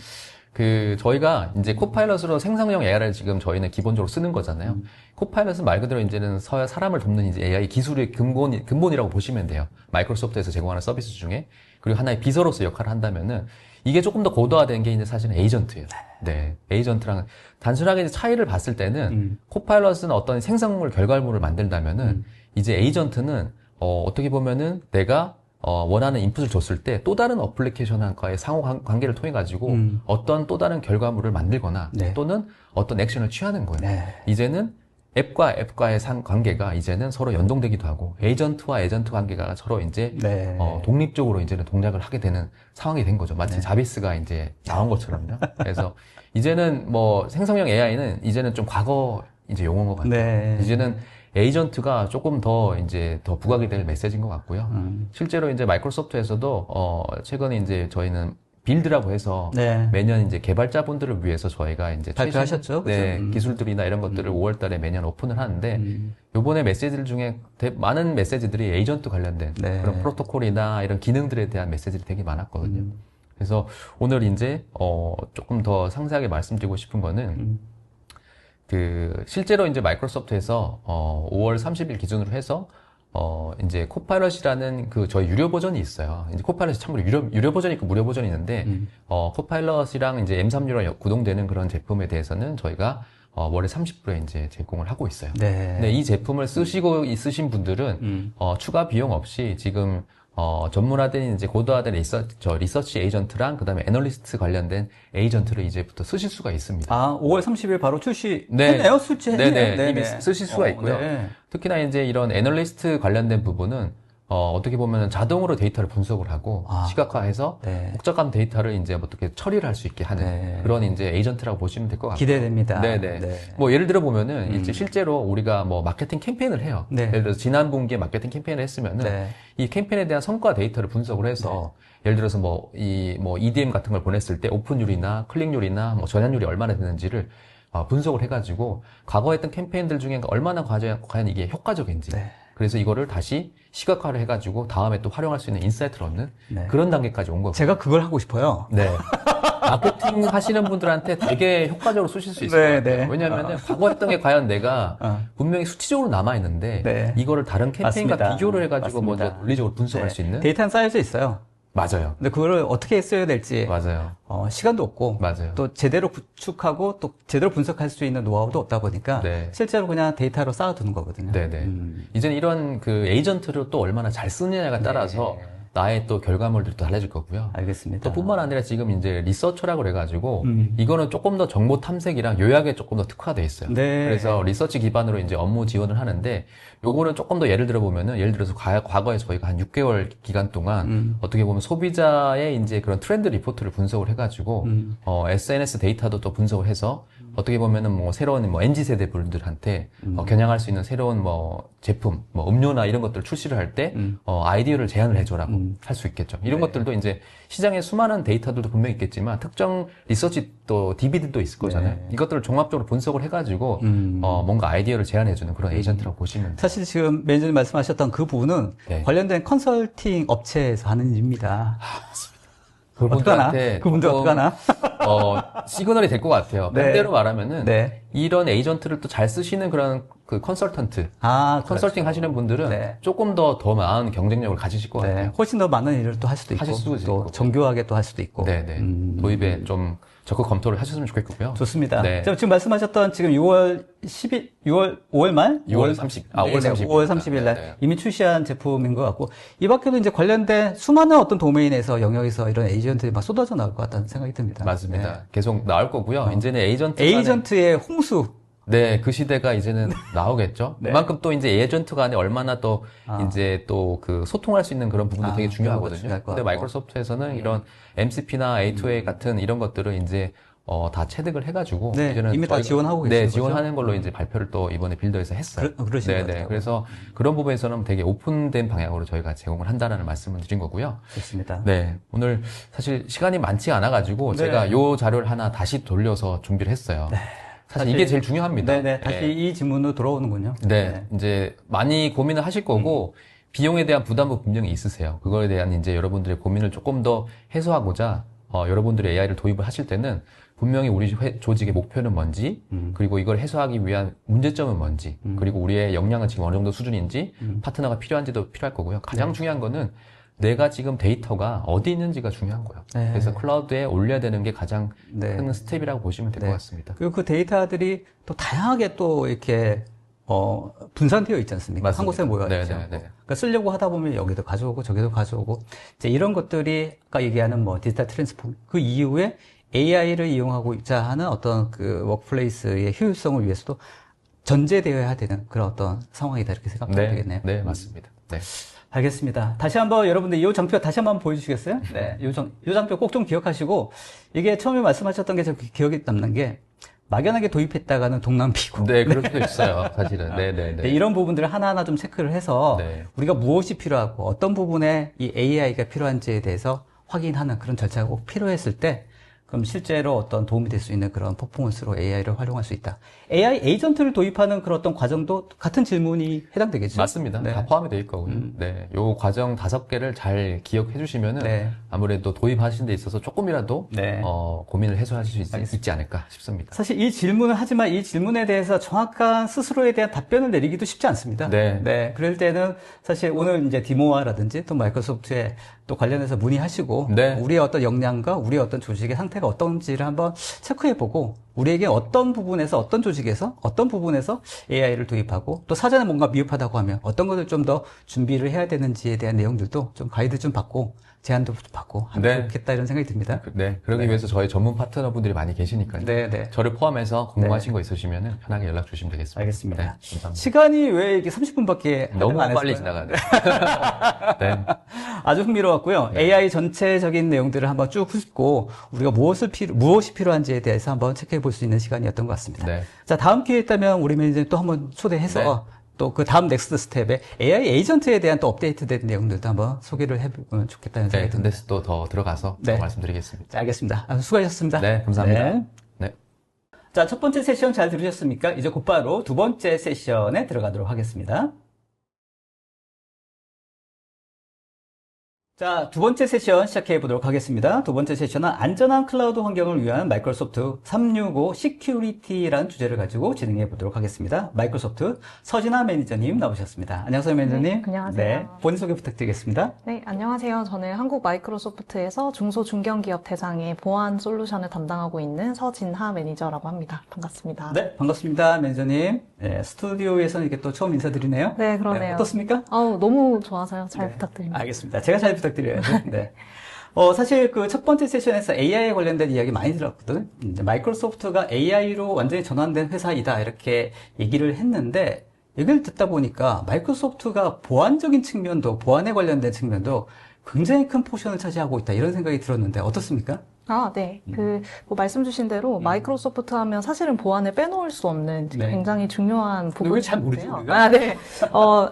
그 저희가 이제 코파일럿으로 생성형 AI를 지금 저희는 기본적으로 쓰는 거잖아요. 코파일럿은 말 그대로 이제는 사람을 돕는 이제 AI 기술의 근본이라고 보시면 돼요. 마이크로소프트에서 제공하는 서비스 중에. 그리고 하나의 비서로서 역할을 한다면은 이게 조금 더 고도화된 게 이제 사실은 에이전트예요. 네. 에이전트랑 단순하게 이제 차이를 봤을 때는 코파일럿은 어떤 생성물 결과물을 만들다면은 이제 에이전트는 어떻게 보면은 내가 원하는 인풋을 줬을 때 또 다른 어플리케이션과의 상호 관계를 통해 가지고 어떤 또 다른 결과물을 만들거나 네. 또는 어떤 액션을 취하는 거예요. 네. 이제는 앱과의 관계가 이제는 서로 연동되기도 하고 에이전트와 에이전트 관계가 서로 이제 네. 독립적으로 이제는 동작을 하게 되는 상황이 된 거죠. 마치 자비스가 이제 나온 것처럼요. 그래서 이제는 뭐 생성형 AI는 이제는 좀 과거 이제 용어인 것 같아요. 네. 이제는 에이전트가 조금 더 이제 더 부각이 될 메시지인 것 같고요. 실제로 이제 마이크로소프트에서도 최근에 이제 저희는 빌드라고 해서 네. 매년 이제 개발자분들을 위해서 저희가 이제 발표하셨죠? 네, 그죠? 기술들이나 이런 것들을 5월 달에 매년 오픈을 하는데 요번에 메시지들 중에 많은 메시지들이 에이전트 관련된 네. 그런 프로토콜이나 이런 기능들에 대한 메시지들이 되게 많았거든요. 그래서 오늘 이제 조금 더 상세하게 말씀드리고 싶은 거는 그 실제로 이제 마이크로소프트에서 5월 30일 기준으로 해서 이제 코파일럿이라는 그 저희 유료 버전이 있어요. 이제 코파일럿이 참고로 유료 버전이 있고 무료 버전이 있는데 코파일럿이랑 이제 M3류랑 구동되는 그런 제품에 대해서는 저희가 월에 30불에 이제 제공을 하고 있어요. 네. 근데 이 제품을 쓰시고 있으신 분들은 추가 비용 없이 지금 전문화된 이제 고도화된 리서치 에이전트랑 그다음에 애널리스트 관련된 에이전트를 이제부터 쓰실 수가 있습니다. 아, 5월 30일 바로 출시했네요? 네. 출시했네요. 네네. 이미 쓰실 수가 있고요. 네. 특히나 이제 이런 애널리스트 관련된 부분은 어떻게 보면 자동으로 데이터를 분석을 하고 시각화해서 네. 복잡한 데이터를 이제 어떻게 처리를 할 수 있게 하는 네. 그런 이제 에이전트라고 보시면 될 것 같아요. 기대됩니다. 네네. 네. 뭐 예를 들어 보면은 이제 실제로 우리가 뭐 마케팅 캠페인을 해요. 네. 예를 들어서 지난 분기에 마케팅 캠페인을 했으면은 네. 이 캠페인에 대한 성과 데이터를 분석을 해서 예를 들어서 뭐 EDM 같은 걸 보냈을 때 오픈율이나 클릭률이나 뭐 전환율이 얼마나 되는지를 분석을 해가지고 과거에 했던 캠페인들 중에 얼마나 과연 이게 효과적인지 네. 그래서 이거를 다시 시각화를 해가지고 다음에 또 활용할 수 있는 인사이트를 얻는 네. 그런 단계까지 온 거고. 제가 그걸 하고 싶어요. 네. 마케팅 하시는 분들한테 되게 효과적으로 쓰실 수 있을 네, 것 같아요. 네. 왜냐하면 과거 했던 게 과연 내가 분명히 수치적으로 남아있는데 네. 이거를 다른 캠페인과 맞습니다. 비교를 해가지고 맞습니다. 먼저 논리적으로 분석할 네. 수 있는. 데이터는 쌓여져 있어요. 맞아요. 근데 그거를 어떻게 써야 될지 맞아요. 시간도 없고 맞아요. 또 제대로 구축하고 또 제대로 분석할 수 있는 노하우도 없다 보니까 네. 실제로 그냥 데이터로 쌓아두는 거거든요. 네네. 이제는 이런 그 에이전트를 또 얼마나 잘 쓰느냐가 따라서 나의 또 결과물들도 달라질 거고요. 알겠습니다. 또 뿐만 아니라 지금 이제 리서처라고 그래가지고 이거는 조금 더 정보 탐색이랑 요약에 조금 더 특화돼 있어요. 네. 그래서 리서치 기반으로 이제 업무 지원을 하는데 요거는 조금 더 예를 들어 보면은 예를 들어서 과거에 저희가 한 6개월 기간 동안 어떻게 보면 소비자의 이제 그런 트렌드 리포트를 분석을 해가지고 SNS 데이터도 또 분석을 해서 어떻게 보면은 뭐 새로운 뭐 MZ 세대 분들한테 겨냥할 수 있는 새로운 뭐 제품, 뭐 음료나 이런 것들을 출시를 할 때 아이디어를 제안을 해줘라고 할 수 있겠죠. 이런 것들도 이제 시장에 수많은 데이터들도 분명히 있겠지만 특정 리서치 또 DB들도 있을 거잖아요. 이것들을 종합적으로 분석을 해가지고 뭔가 아이디어를 제안해주는 그런 에이전트라고 보시면 돼요. 사실 지금 매니저님 말씀하셨던 그 부분은 네. 관련된 컨설팅 업체에서 하는 일입니다. 어떡하나? 그분들한테 그분들 조금, 어떡하나? 시그널이 될 것 같아요. 네. 반대로 말하면은 네. 이런 에이전트를 또 잘 쓰시는 그런 그 컨설턴트, 컨설팅 하시는 분들은 네. 조금 더 많은 경쟁력을 가지실 것 네. 같아요. 훨씬 더 많은 일을 또 할 수도 있고, 하실 수도 있을 또 거고. 정교하게 또 할 수도 있고. 네네. 도입에 좀 적극 검토를 하셨으면 좋겠고요. 좋습니다. 네. 지금 말씀하셨던 지금 5월 5월 30. 아, 5월 30일. 5월 30일 날 네. 이미 출시한 제품인 것 같고, 이 밖에도 이제 관련된 수많은 어떤 도메인에서 영역에서 이런 에이전트들이 막 쏟아져 나올 것 같다는 생각이 듭니다. 맞습니다. 네. 계속 나올 거고요. 이제는 에이전트의 홍수. 네, 그 시대가 이제는 나오겠죠. 네. 그만큼 또 이제 에이전트 간에 얼마나 또 아. 이제 또 그 소통할 수 있는 그런 부분도 되게 그런 것도 중요하거든요. 중요할 것 근데 같고. 마이크로소프트에서는 이런 MCP나 A2A 같은 이런 것들을 이제 다 체득을 해가지고 네, 이제는 이미 다 저희가- 지원하고 네, 계신 거죠? 지원하는 걸로 이제 발표를 또 이번에 빌더에서 했어요. 그러신 것 네, 네. 같아요. 그래서 그런 부분에서는 되게 오픈된 방향으로 저희가 제공을 한다라는 말씀을 드린 거고요. 좋습니다. 네, 오늘 사실 시간이 많지 않아가지고 네. 제가 요 자료를 하나 다시 돌려서 준비를 했어요. 사실 이게 제일 중요합니다. 네네. 다시 이 질문으로 돌아오는군요. 네, 이제 많이 고민을 하실 거고 비용에 대한 부담도 분명히 있으세요. 그거에 대한 이제 여러분들의 고민을 조금 더 해소하고자 여러분들이 AI를 도입을 하실 때는 분명히 우리 조직의 목표는 뭔지, 그리고 이걸 해소하기 위한 문제점은 뭔지, 그리고 우리의 역량은 지금 어느 정도 수준인지, 파트너가 필요한지도 필요할 거고요. 가장 중요한 거는 내가 지금 데이터가 어디 있는지가 중요한 거예요. 네. 그래서 클라우드에 올려야 되는 게 가장 네. 큰 스텝이라고 보시면 될 것 같습니다. 그리고 그 데이터들이 또 다양하게 또 이렇게 분산되어 있지 않습니까? 맞습니다. 한 곳에 모여 있지 네, 않고. 네, 네. 그러니까 쓰려고 하다 보면 여기도 가져오고 저기도 가져오고 이제 이런 것들이 아까 얘기하는 뭐 디지털 트랜스포머 그 이후에 AI를 이용하고 있자 하는 어떤 그 워크플레이스의 효율성을 위해서도 전제되어야 되는 그런 어떤 상황이다 이렇게 생각하면 되겠네요. 네, 맞습니다. 네. 알겠습니다. 다시 한번 여러분들 이 장표 다시 한번 보여주시겠어요? 네, 이 장표 꼭 좀 기억하시고 이게 처음에 말씀하셨던 게 저 기억에 남는 게 막연하게 도입했다가는 동남피고. 네, 그럴 수도 있어요, 사실은. 네, 네, 네, 네. 이런 부분들을 하나하나 좀 체크를 해서 네. 우리가 무엇이 필요하고 어떤 부분에 이 AI가 필요한지에 대해서 확인하는 그런 절차가 꼭 필요했을 때 그럼 실제로 어떤 도움이 될 수 있는 그런 퍼포먼스로 AI를 활용할 수 있다. AI 에이전트를 도입하는 그런 어떤 과정도 같은 질문이 해당되겠죠? 맞습니다. 네. 다 포함이 되어 있거든요. 네. 요 과정 5개를 잘 기억해 주시면은 네. 아무래도 도입하시는 데 있어서 조금이라도 네. 고민을 해소하실 수 있지 않을까 싶습니다. 사실 이 질문을 하지만 이 질문에 대해서 정확한 스스로에 대한 답변을 내리기도 쉽지 않습니다. 네. 그럴 때는 사실 오늘 이제 디모아라든지 또 마이크로소프트에 또 관련해서 문의하시고 네. 우리의 어떤 역량과 우리의 어떤 조직의 상태가 어떤지를 한번 체크해보고 우리에게 어떤 부분에서 어떤 조직에서 어떤 부분에서 AI를 도입하고 또 사전에 뭔가 미흡하다고 하면 어떤 것을 좀 더 준비를 해야 되는지에 대한 내용들도 좀 가이드 좀 받고 제안도 받고 하면 네. 좋겠다 이런 생각이 듭니다. 네. 그러기 위해서 저희 전문 파트너분들이 많이 계시니까요. 네. 저를 포함해서 궁금하신 거 있으시면은 편하게 연락 주시면 되겠습니다. 알겠습니다. 네, 감사합니다. 시간이 왜 이렇게 30분밖에 너무 안 빨리 했을까요? 지나가네요. 네. 아주 흥미로웠고요. AI 전체적인 내용들을 한번 쭉 훑고 우리가 무엇이 필요한지에 대해서 한번 체크해 볼 수 있는 시간이었던 것 같습니다. 네. 자, 다음 기회에 있다면 우리 매니저님 또 한번 초대해서 또 그 다음 넥스트 스텝에 AI 에이전트에 대한 또 업데이트된 내용들도 한번 소개를 해보면 좋겠다는 네. 생각이 듭니다. 근데서 또 더 들어가서 네. 말씀드리겠습니다. 자, 알겠습니다. 수고하셨습니다. 네. 감사합니다. 네. 네. 자, 첫 번째 세션 잘 들으셨습니까? 이제 곧바로 두 번째 세션에 들어가도록 하겠습니다. 자, 두 번째 세션 시작해 보도록 하겠습니다. 두 번째 세션은 안전한 클라우드 환경을 위한 마이크로소프트 365 시큐리티라는 주제를 가지고 진행해 보도록 하겠습니다. 마이크로소프트 서진아 매니저님 나오셨습니다. 안녕하세요, 매니저님. 네, 안녕하세요. 네, 본인 소개 부탁드리겠습니다. 네, 안녕하세요. 저는 한국 마이크로소프트에서 중소 중견기업 대상의 보안 솔루션을 담당하고 있는 서진하 매니저라고 합니다. 반갑습니다. 네, 반갑습니다, 매니저님. 네, 스튜디오에서는 이렇게 또 처음 인사드리네요. 네, 그러네요. 어떻습니까? 너무 좋아서요. 잘 네, 부탁드립니다. 알겠습니다. 제가 잘 부탁드려야죠. 네. 사실 그 첫 번째 세션에서 AI에 관련된 이야기 많이 들었거든. 이제 마이크로소프트가 AI로 완전히 전환된 회사이다 이렇게 얘기를 했는데 얘기를 듣다 보니까 마이크로소프트가 보안적인 측면도 보안에 관련된 측면도 굉장히 큰 포션을 차지하고 있다 이런 생각이 들었는데 어떻습니까? 네. 뭐 말씀 주신 대로 마이크로소프트 하면 사실은 보안을 빼놓을 수 없는 네. 굉장히 중요한 근데 왜 잘 모르지, 부분인데요. 우리가? 네.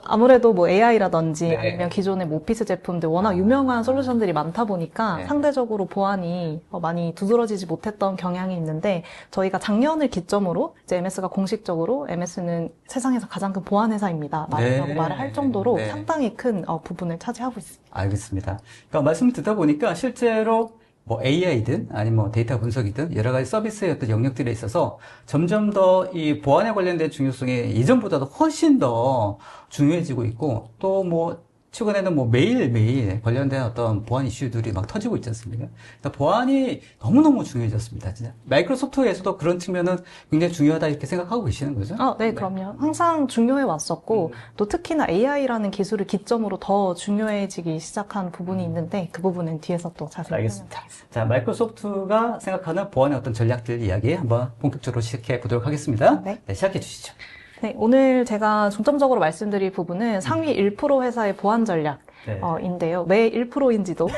아무래도 뭐 AI라든지 네. 아니면 기존의 뭐 오피스 제품들 워낙 유명한 솔루션들이 많다 보니까 네. 상대적으로 보안이 많이 두드러지지 못했던 경향이 있는데 저희가 작년을 기점으로 이제 MS가 공식적으로 MS는 세상에서 가장 큰 보안 회사입니다. 라고 네. 말을 할 정도로 네. 상당히 큰 부분을 차지하고 있습니다. 알겠습니다. 그러니까 말씀을 듣다 보니까 실제로 뭐 AI든 아니면 뭐 데이터 분석이든 여러 가지 서비스의 어떤 영역들에 있어서 점점 더 이 보안에 관련된 중요성이 예전보다도 훨씬 더 중요해지고 있고 또 뭐 최근에는 뭐 매일매일 관련된 어떤 보안 이슈들이 막 터지고 있지 않습니까? 그러니까 보안이 너무너무 중요해졌습니다. 진짜. 마이크로소프트에서도 그런 측면은 굉장히 중요하다 이렇게 생각하고 계시는 거죠? 네, 그럼요. 항상 중요해 왔었고, 또 특히나 AI라는 기술을 기점으로 더 중요해지기 시작한 부분이 있는데, 그 부분은 뒤에서 또 자세히 알겠습니다. 자, 마이크로소프트가 생각하는 보안의 어떤 전략들 이야기 한번 본격적으로 시작해 보도록 하겠습니다. 네. 시작해 주시죠. 네, 오늘 제가 중점적으로 말씀드릴 부분은 상위 1% 회사의 보안 전략인데요. 왜 1%인지도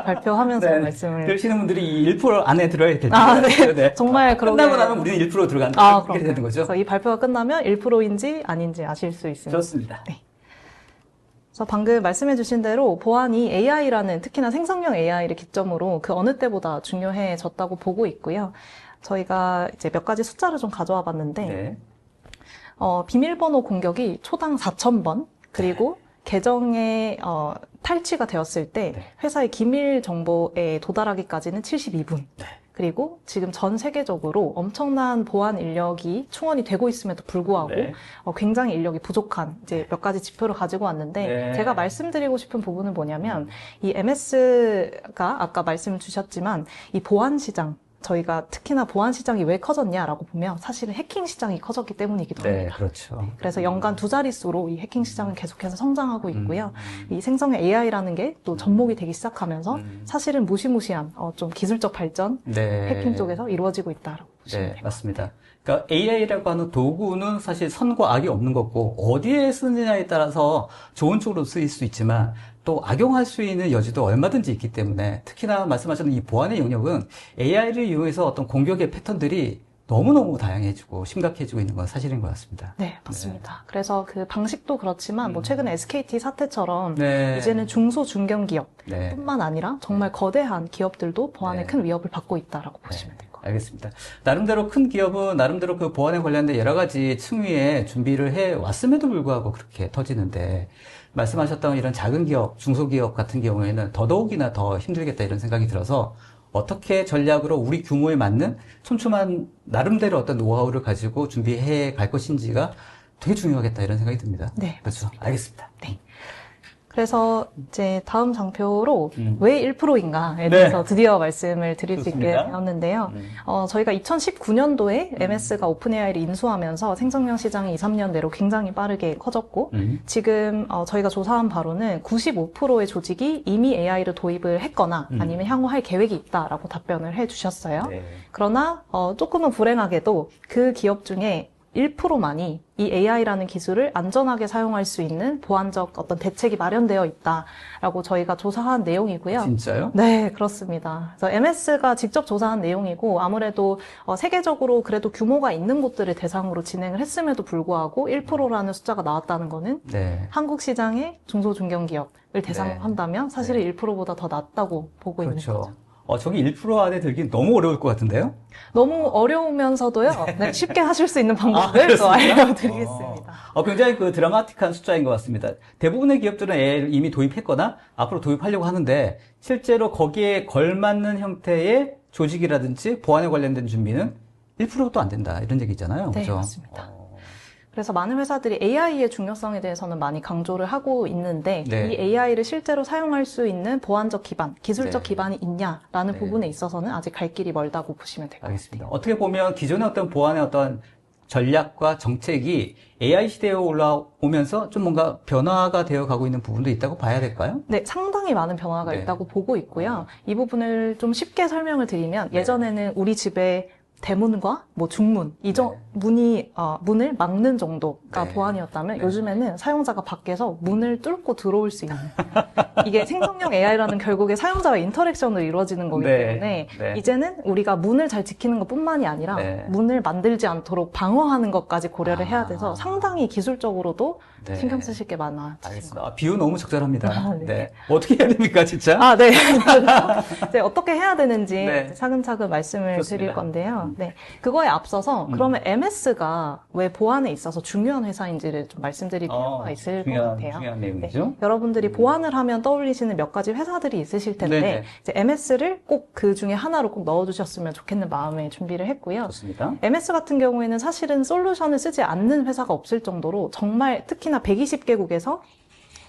발표하면서 네. 말씀을. 들으시는 분들이 이 1% 안에 들어야 될 네. 네. 정말 그러게. 끝나고 나면 우리는 1% 들어간다. 이렇게 그럼요. 되는 거죠. 그래서 이 발표가 끝나면 1%인지 아닌지 아실 수 있습니다. 좋습니다. 네. 그래서 방금 말씀해주신 대로 보안이 AI라는 특히나 생성형 AI를 기점으로 그 어느 때보다 중요해졌다고 보고 있고요. 저희가 이제 몇 가지 숫자를 좀 가져와 봤는데, 네. 비밀번호 공격이 초당 4,000번, 그리고 계정에 탈취가 되었을 때 네. 회사의 기밀 정보에 도달하기까지는 72분. 네. 그리고 지금 전 세계적으로 엄청난 보안 인력이 충원이 되고 있음에도 불구하고 네. 굉장히 인력이 부족한 이제 몇 가지 지표를 가지고 왔는데 네. 제가 말씀드리고 싶은 부분은 뭐냐면 이 MS가 아까 말씀 주셨지만 이 보안 시장 저희가 특히나 보안 시장이 왜 커졌냐라고 보면 사실은 해킹 시장이 커졌기 때문이기도 네, 합니다. 그렇죠. 그래서 연간 2자릿수로 이 해킹 시장은 계속해서 성장하고 있고요. 이 생성형 AI라는 게 또 접목이 되기 시작하면서 사실은 무시무시한 좀 기술적 발전, 네. 해킹 쪽에서 이루어지고 있다라고 보시면 네, 돼요. 맞습니다. 그러니까 AI라고 하는 도구는 사실 선과 악이 없는 거고 어디에 쓰느냐에 따라서 좋은 쪽으로 쓰일 수 있지만 또 악용할 수 있는 여지도 얼마든지 있기 때문에 특히나 말씀하셨던 이 보안의 영역은 AI를 이용해서 어떤 공격의 패턴들이 너무너무 다양해지고 심각해지고 있는 건 사실인 것 같습니다. 네, 맞습니다. 그래서 그 방식도 그렇지만 뭐 최근에 SKT 사태처럼 네. 이제는 중소 중견 기업 네. 뿐만 아니라 정말 거대한 기업들도 보안에 네. 큰 위협을 받고 있다라고 보시면 될 것 같아요. 알겠습니다. 나름대로 큰 기업은 나름대로 그 보안에 관련된 여러 가지 층위에 준비를 해 왔음에도 불구하고 그렇게 터지는데 말씀하셨던 이런 작은 기업, 중소기업 같은 경우에는 더더욱이나 더 힘들겠다 이런 생각이 들어서 어떻게 전략으로 우리 규모에 맞는 촘촘한 나름대로 어떤 노하우를 가지고 준비해 갈 것인지가 되게 중요하겠다 이런 생각이 듭니다. 네, 그렇죠. 알겠습니다. 네. 그래서 이제 다음 장표로 음. 왜 1%인가에 네. 대해서 드디어 말씀을 드릴 수 있게 좋습니다. 되었는데요. 저희가 2019년도에 MS가 오픈 AI를 인수하면서 생성형 시장이 2, 3년 내로 굉장히 빠르게 커졌고 지금 저희가 조사한 바로는 95%의 조직이 이미 AI를 도입을 했거나 아니면 향후 할 계획이 있다라고 답변을 해주셨어요. 네. 그러나 조금은 불행하게도 그 기업 중에 1%만이 이 AI라는 기술을 안전하게 사용할 수 있는 보안적 어떤 대책이 마련되어 있다라고 저희가 조사한 내용이고요. 진짜요? 네, 그렇습니다. 그래서 MS가 직접 조사한 내용이고 아무래도 세계적으로 그래도 규모가 있는 곳들을 대상으로 진행을 했음에도 불구하고 1%라는 숫자가 나왔다는 거는 네. 한국 시장의 중소중견기업을 대상으로 네. 한다면 사실은 1%보다 더 낮다고 보고 있는 거죠. 그렇죠. 저기 1% 안에 들긴 너무 어려울 것 같은데요? 너무 어려우면서도요, 네, 쉽게 하실 수 있는 방법을 또 그렇습니까? 알려드리겠습니다. 굉장히 그 드라마틱한 숫자인 것 같습니다. 대부분의 기업들은 AI를 이미 도입했거나 앞으로 도입하려고 하는데 실제로 거기에 걸맞는 형태의 조직이라든지 보안에 관련된 준비는 1%도 안 된다 이런 얘기 있잖아요. 네, 그렇죠? 맞습니다. 그래서 많은 회사들이 AI의 중요성에 대해서는 많이 강조를 하고 있는데 네. 이 AI를 실제로 사용할 수 있는 보안적 기반, 기술적 네. 기반이 있냐라는 네. 부분에 있어서는 아직 갈 길이 멀다고 보시면 될 것 알겠습니다. 같아요. 어떻게 보면 기존의 어떤 보안의 어떤 전략과 정책이 AI 시대에 올라오면서 좀 뭔가 변화가 되어 가고 있는 부분도 있다고 봐야 될까요? 네, 상당히 많은 변화가 네. 있다고 보고 있고요. 이 부분을 좀 쉽게 설명을 드리면 네. 예전에는 우리 집에 대문과 뭐 중문, 문을 막는 정도가 네. 보안이었다면 네. 요즘에는 사용자가 밖에서 문을 뚫고 들어올 수 있는 이게 생성형 AI라는 결국에 사용자와 인터랙션으로 이루어지는 거기 네. 때문에 네. 이제는 우리가 문을 잘 지키는 것뿐만이 아니라 네. 문을 만들지 않도록 방어하는 것까지 고려를 해야 돼서 아. 상당히 기술적으로도 네. 신경 쓰실 게 많아지신 알겠습니다. 비유 너무 적절합니다. 네. 네. 어떻게 해야 됩니까, 진짜? 네. 이제 어떻게 해야 되는지 네. 차근차근 말씀을 좋습니다. 드릴 건데요. 네. 그거에 앞서서 그러면 MS가 왜 보안에 있어서 중요한 회사인지를 좀 말씀드릴 필요가 있을 것 같아요. 중요한 내용이죠. 여러분들이 보안을 하면 떠올리시는 몇 가지 회사들이 있으실 텐데 네네. 이제 MS를 꼭 그 중에 하나로 꼭 넣어주셨으면 좋겠는 마음에 준비를 했고요. 좋습니다. MS 같은 경우에는 사실은 솔루션을 쓰지 않는 회사가 없을 정도로 정말 특히나 120개국에서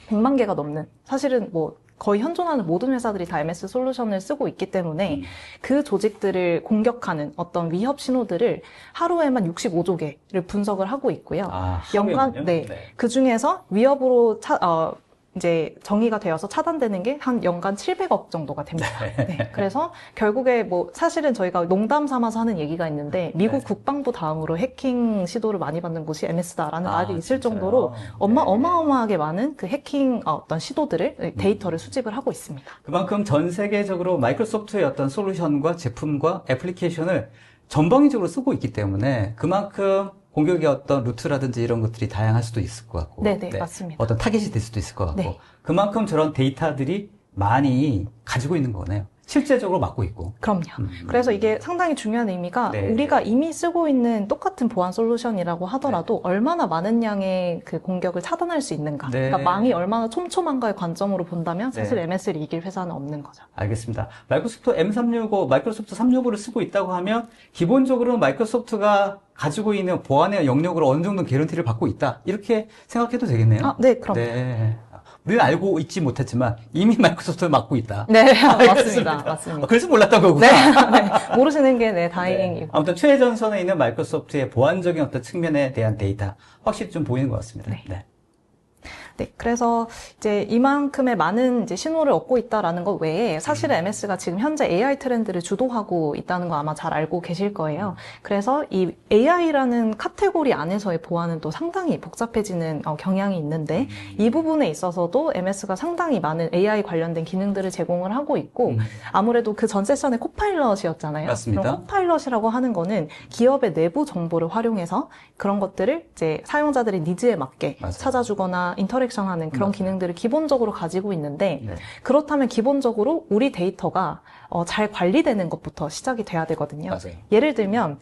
100만 개가 넘는, 사실은 뭐 거의 현존하는 모든 회사들이 다 MS 솔루션을 쓰고 있기 때문에 그 조직들을 공격하는 어떤 위협 신호들을 하루에만 65조 개를 분석을 하고 있고요. 연간, 네. 그 중에서 위협으로 이제 정의가 되어서 차단되는 게 한 연간 700억 정도가 됩니다. 네. 그래서 결국에 뭐 사실은 저희가 농담 삼아서 하는 얘기가 있는데 미국 국방부 다음으로 해킹 시도를 많이 받는 곳이 MS다라는 말이 있을 진짜요? 정도로 어마어마하게 많은 그 해킹 어떤 시도들을 데이터를 수집을 하고 있습니다. 그만큼 전 세계적으로 마이크로소프트의 어떤 솔루션과 제품과 애플리케이션을 전방위적으로 쓰고 있기 때문에 그만큼 공격의 어떤 루트라든지 이런 것들이 다양할 수도 있을 것 같고. 네네, 맞습니다. 어떤 타겟이 될 수도 있을 것 같고. 네. 그만큼 저런 데이터들이 많이 가지고 있는 거네요. 실제적으로 맡고 있고. 그럼요. 그래서 이게 상당히 중요한 의미가 네. 우리가 이미 쓰고 있는 똑같은 보안 솔루션이라고 하더라도 얼마나 많은 양의 그 공격을 차단할 수 있는가. 네. 그러니까 망이 얼마나 촘촘한가의 관점으로 본다면 사실 네. MS를 이길 회사는 없는 거죠. 알겠습니다. 마이크로소프트 M365, 마이크로소프트 365를 쓰고 있다고 하면 기본적으로는 마이크로소프트가 가지고 있는 보안의 영역으로 어느 정도 개런티를 받고 있다. 이렇게 생각해도 되겠네요. 네, 그럼요. 네. 우리는 알고 있지 못했지만 이미 마이크로소프트를 맡고 있다. 네, 알겠습니다. 맞습니다. 그래서 몰랐던 거구나. 네, 모르시는 게 다행이고. 아무튼 최전선에 있는 마이크로소프트의 보안적인 어떤 측면에 대한 데이터 확실히 좀 보이는 것 같습니다. 네. 네, 그래서 이제 이만큼의 많은 이제 신호를 얻고 있다라는 것 외에 사실은 MS가 지금 현재 AI 트렌드를 주도하고 있다는 거 아마 잘 알고 계실 거예요. 그래서 이 AI라는 카테고리 안에서의 보안은 또 상당히 복잡해지는 경향이 있는데 이 부분에 있어서도 MS가 상당히 많은 AI 관련된 기능들을 제공을 하고 있고 아무래도 그 전 세션의 코파일럿이었잖아요. 맞습니다. 그럼 코파일럿이라고 하는 거는 기업의 내부 정보를 활용해서 그런 것들을 이제 사용자들의 니즈에 맞게 맞아요. 찾아주거나 인터랙션하는 그런 기능들을 기본적으로 가지고 있는데 네. 그렇다면 기본적으로 우리 데이터가 잘 관리되는 것부터 시작이 돼야 되거든요. 맞아요. 예를 들면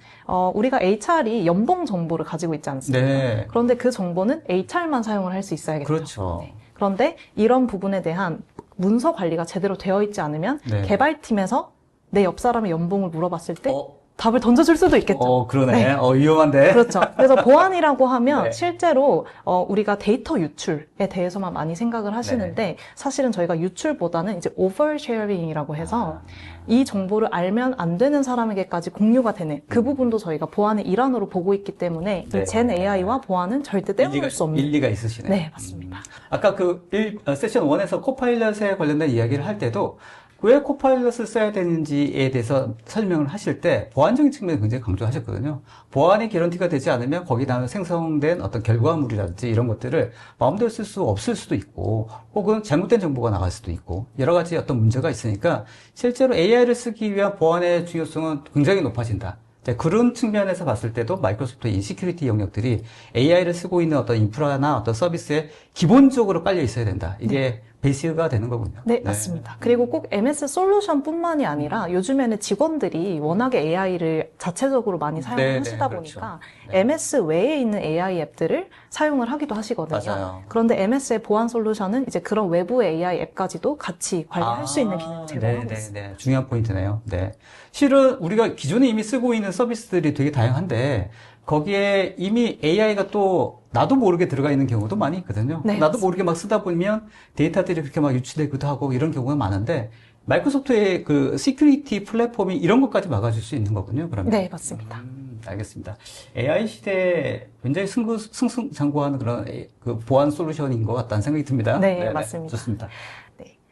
우리가 HR이 연봉 정보를 가지고 있지 않습니까? 네. 그런데 그 정보는 HR만 사용을 할 수 있어야겠죠. 그렇죠. 네. 그런데 이런 부분에 대한 문서 관리가 제대로 되어 있지 않으면 네. 개발팀에서 내 옆 사람의 연봉을 물어봤을 때 답을 던져줄 수도 있겠죠. 그러네. 네. 위험한데. 그렇죠. 그래서 보안이라고 하면 네. 실제로 우리가 데이터 유출에 대해서만 많이 생각을 하시는데 사실은 저희가 유출보다는 이제 oversharing이라고 해서 이 정보를 알면 안 되는 사람에게까지 공유가 되는 그 부분도 저희가 보안의 일환으로 보고 있기 때문에 네. 이 젠 AI와 보안은 절대 떼어놓을 수 없는. 일리가 있으시네요. 네, 맞습니다. 아까 세션 1에서 코파일럿에 관련된 이야기를 할 때도 왜 코파일럿을 써야 되는지에 대해서 설명을 하실 때 보안적인 측면을 굉장히 강조하셨거든요. 보안이 개런티가 되지 않으면 거기다 생성된 어떤 결과물이라든지 이런 것들을 마음대로 쓸 수 없을 수도 있고 혹은 잘못된 정보가 나갈 수도 있고 여러 가지 어떤 문제가 있으니까 실제로 AI를 쓰기 위한 보안의 중요성은 굉장히 높아진다. 그런 측면에서 봤을 때도 마이크로소프트의 이 시큐리티 영역들이 AI를 쓰고 있는 어떤 인프라나 어떤 서비스에 기본적으로 깔려 있어야 된다. 이게 베이스가 되는 거군요. 네, 맞습니다. 그리고 꼭 MS 솔루션뿐만이 아니라 요즘에는 직원들이 워낙에 AI를 자체적으로 많이 사용을 하시다 보니까 MS 외에 있는 AI 앱들을 사용을 하기도 하시거든요. 맞아요. 그런데 MS의 보안 솔루션은 이제 그런 외부의 AI 앱까지도 같이 관리할 수 있는 기능을 제공하고 있습니다. 네. 중요한 포인트네요. 네. 실은 우리가 기존에 이미 쓰고 있는 서비스들이 되게 다양한데 거기에 이미 AI가 또 나도 모르게 들어가 있는 경우도 많이 있거든요. 네, 나도 모르게 막 쓰다 보면 데이터들이 그렇게 막 유출되기도 하고 이런 경우가 많은데 마이크로소프트의 그 시큐리티 플랫폼이 이런 것까지 막아줄 수 있는 거군요. 그러면. 네, 맞습니다. 알겠습니다. AI 시대에 굉장히 승승장구하는 그런 그 보안 솔루션인 것 같다는 생각이 듭니다. 네, 맞습니다. 좋습니다.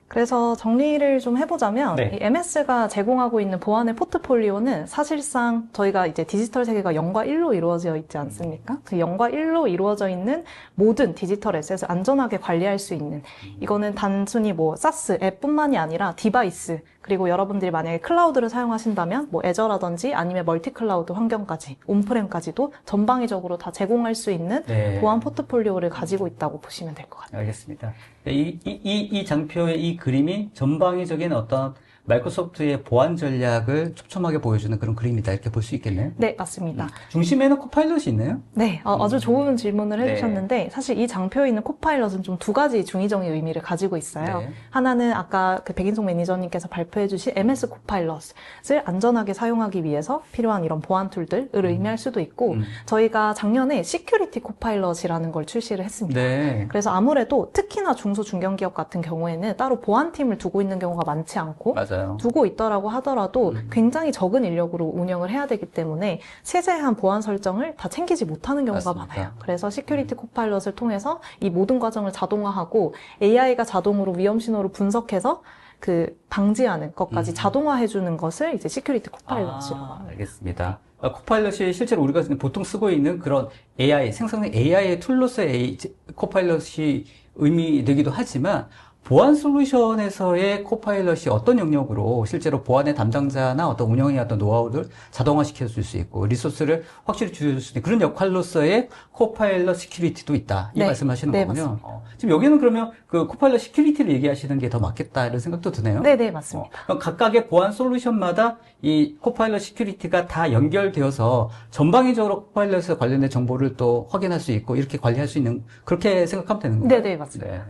그래서 정리를 좀 해보자면 이 MS가 제공하고 있는 보안의 포트폴리오는 사실상 저희가 이제 디지털 세계가 0과 1로 이루어져 있지 않습니까? 그 0과 1로 이루어져 있는 모든 디지털 에셋을 안전하게 관리할 수 있는 이거는 단순히 뭐 사스 앱뿐만이 아니라 디바이스 그리고 여러분들이 만약에 클라우드를 사용하신다면 뭐 애저라든지 아니면 멀티 클라우드 환경까지 온프렘까지도 전방위적으로 다 제공할 수 있는 보안 포트폴리오를 가지고 있다고 보시면 될 것 같아요. 알겠습니다. 이 장표의 이 그림이 전방위적인 어떤 마이크로소프트의 보안 전략을 촘촘하게 보여주는 그런 그림이다. 이렇게 볼 수 있겠네요. 네, 맞습니다. 중심에는 코파일럿이 있나요? 네, 아주 좋은 질문을 네. 해주셨는데 사실 이 장표에 있는 코파일럿은 좀 두 가지 중의적인 의미를 가지고 있어요. 네. 하나는 아까 그 백인송 매니저님께서 발표해주신 MS 코파일럿을 안전하게 사용하기 위해서 필요한 이런 보안 툴들을 의미할 수도 있고 저희가 작년에 시큐리티 코파일럿이라는 걸 출시를 했습니다. 네. 그래서 아무래도 특히나 중소 중견기업 같은 경우에는 따로 보안팀을 두고 있는 경우가 많지 않고 맞아요. 두고 있더라고 하더라도 굉장히 적은 인력으로 운영을 해야 되기 때문에 세세한 보안 설정을 다 챙기지 못하는 경우가 맞습니다. 많아요. 그래서 시큐리티 코파일럿을 통해서 이 모든 과정을 자동화하고 AI가 자동으로 위험 신호를 분석해서 그 방지하는 것까지 자동화해주는 것을 이제 시큐리티 코파일럿이라고 합니다. 알겠습니다. 코파일럿이 실제로 우리가 보통 쓰고 있는 그런 AI, 생성된 AI의 툴로서의 코파일럿이 의미되기도 하지만 보안 솔루션에서의 코파일럿이 어떤 영역으로 실제로 보안의 담당자나 어떤 운영의 어떤 노하우를 자동화시켜 줄 수 있고 리소스를 확실히 줄여줄 수 있는 그런 역할로서의 코파일럿 시큐리티도 있다. 이 네. 말씀하시는 네, 거군요. 맞습니다. 지금 여기는 그러면 그 코파일럿 시큐리티를 얘기하시는 게 더 맞겠다 이런 생각도 드네요. 네, 맞습니다. 그럼 각각의 보안 솔루션마다 이 코파일럿 시큐리티가 다 연결되어서 전방위적으로 코파일럿에 관련된 정보를 또 확인할 수 있고 이렇게 관리할 수 있는 그렇게 생각하면 되는 건가요? 네, 맞습니다. 네.